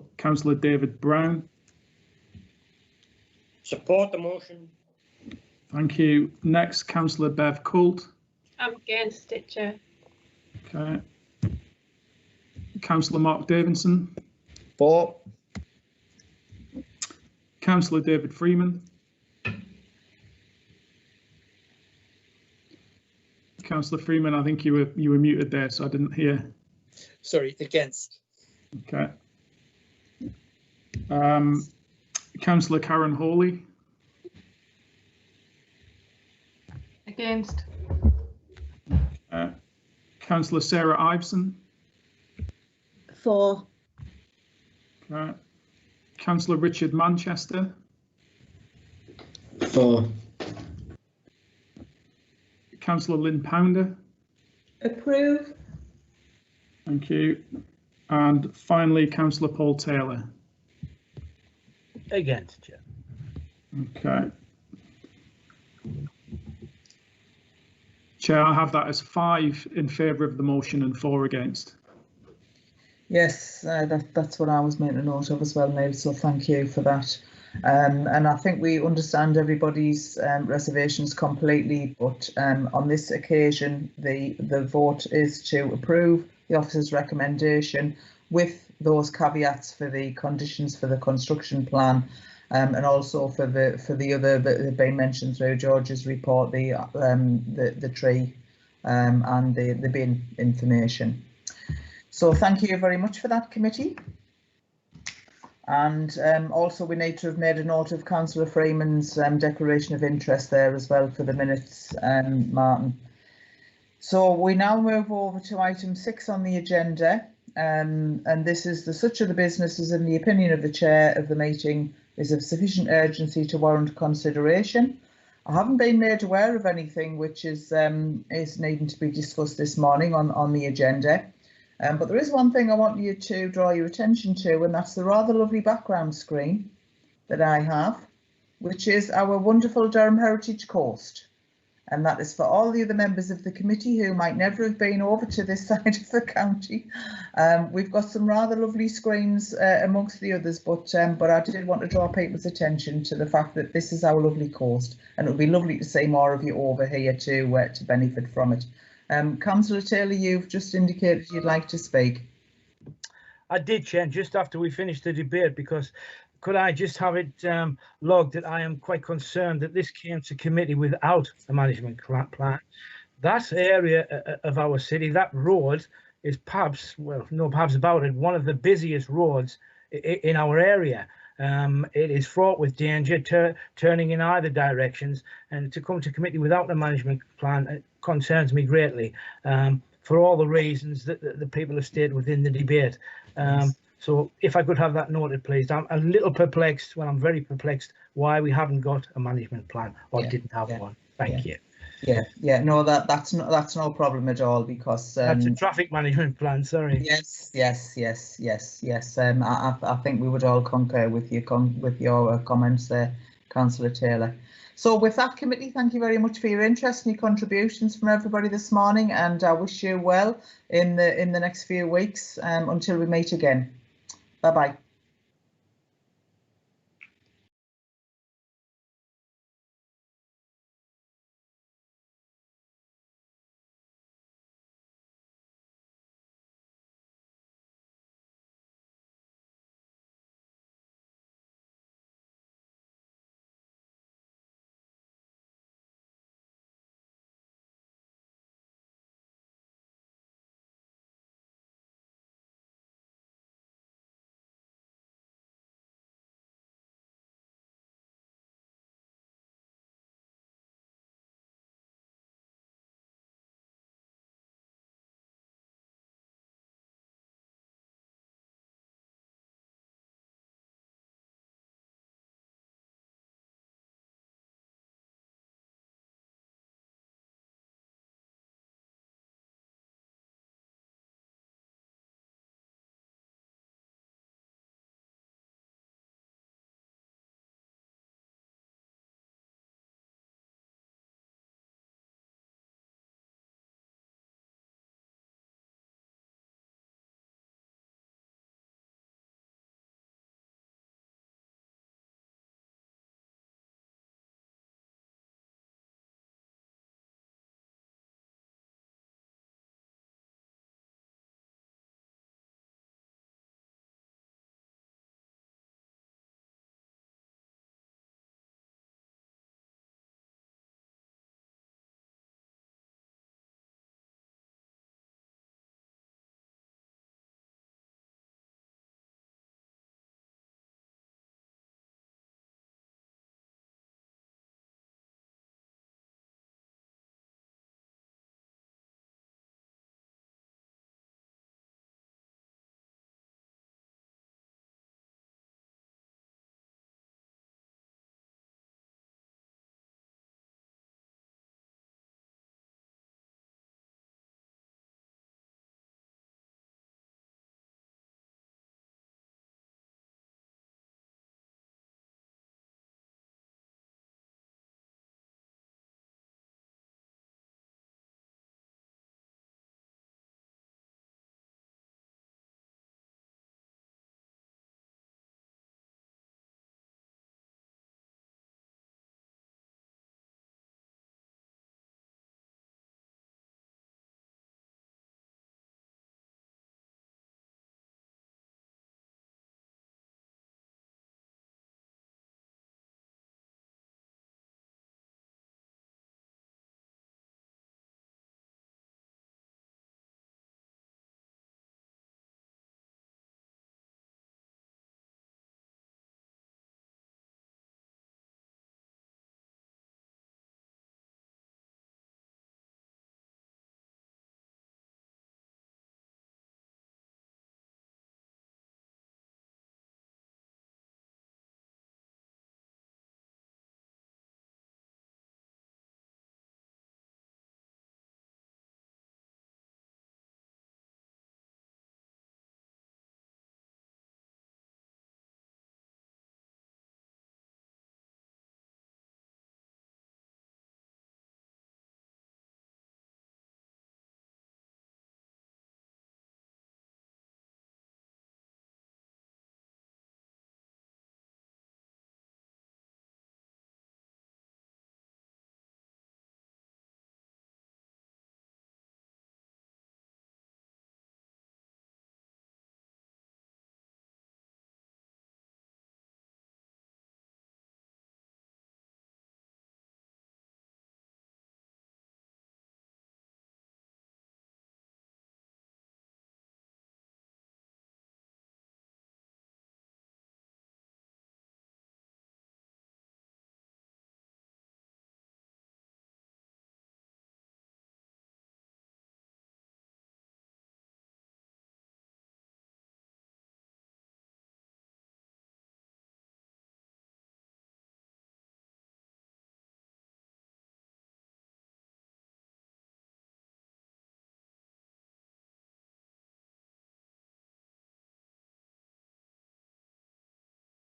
David Brown. Support the motion. Thank you. Next, Councillor Bev Coult. I'm against it, Chair. Okay. Councillor Mark Davidson. For. Councillor David Freeman. Councillor Freeman, I think you were muted there, so I didn't hear. Sorry, against. Okay. Councillor Karen Hawley. Against. Councillor Sarah Iveson. For. Okay. Councillor Richard Manchester. For. Councillor Lynn Pounder. Approve. Thank you. And finally, Councillor Paul Taylor. Against, Chair. Okay. Chair, I have that as 5 in favour of the motion and 4 against. Yes, that's what I was making a note of as well, Neil, so thank you for that. And I think we understand everybody's reservations completely, but on this occasion the vote is to approve the officer's recommendation with those caveats for the conditions for the construction plan, and also for the other that have been mentioned through George's report, the tree and the bin information. So thank you very much for that, committee. And also we need to have made a note of Councillor Freeman's declaration of interest there as well for the minutes, Martin. So we now move over to item 6 on the agenda, and this is such of the businesses in the opinion of the chair of the meeting is of sufficient urgency to warrant consideration. I haven't been made aware of anything which is needing to be discussed this morning on the agenda. But there is one thing I want you to draw your attention to, and that's the rather lovely background screen that I have, which is our wonderful Durham Heritage Coast. And that is for all the other members of the committee who might never have been over to this side of the county. We've got some rather lovely screens amongst the others, but I did want to draw people's attention to the fact that this is our lovely coast, and it would be lovely to see more of you over here to benefit from it. Councillor Taylor, you've just indicated you'd like to speak. I did, Chair, just after we finished the debate, because could I just have it logged that I am quite concerned that this came to committee without a management plan. That area of our city, that road is perhaps, well, no perhaps about it, one of the busiest roads in our area. It is fraught with danger, turning in either directions, and to come to committee without a management plan concerns me greatly, for all the reasons that the people have stated within the debate. So if I could have that noted, please. I'm a little perplexed, well, I'm very perplexed why we haven't got a management plan or didn't have one. Thank you. No, that's no problem at all, because that's a traffic management plan. Sorry. Yes. I think we would all concur with your comments there, Councillor Taylor. So with that, committee, thank you very much for your interest and your contributions from everybody this morning, and I wish you well in the next few weeks until we meet again. Bye bye.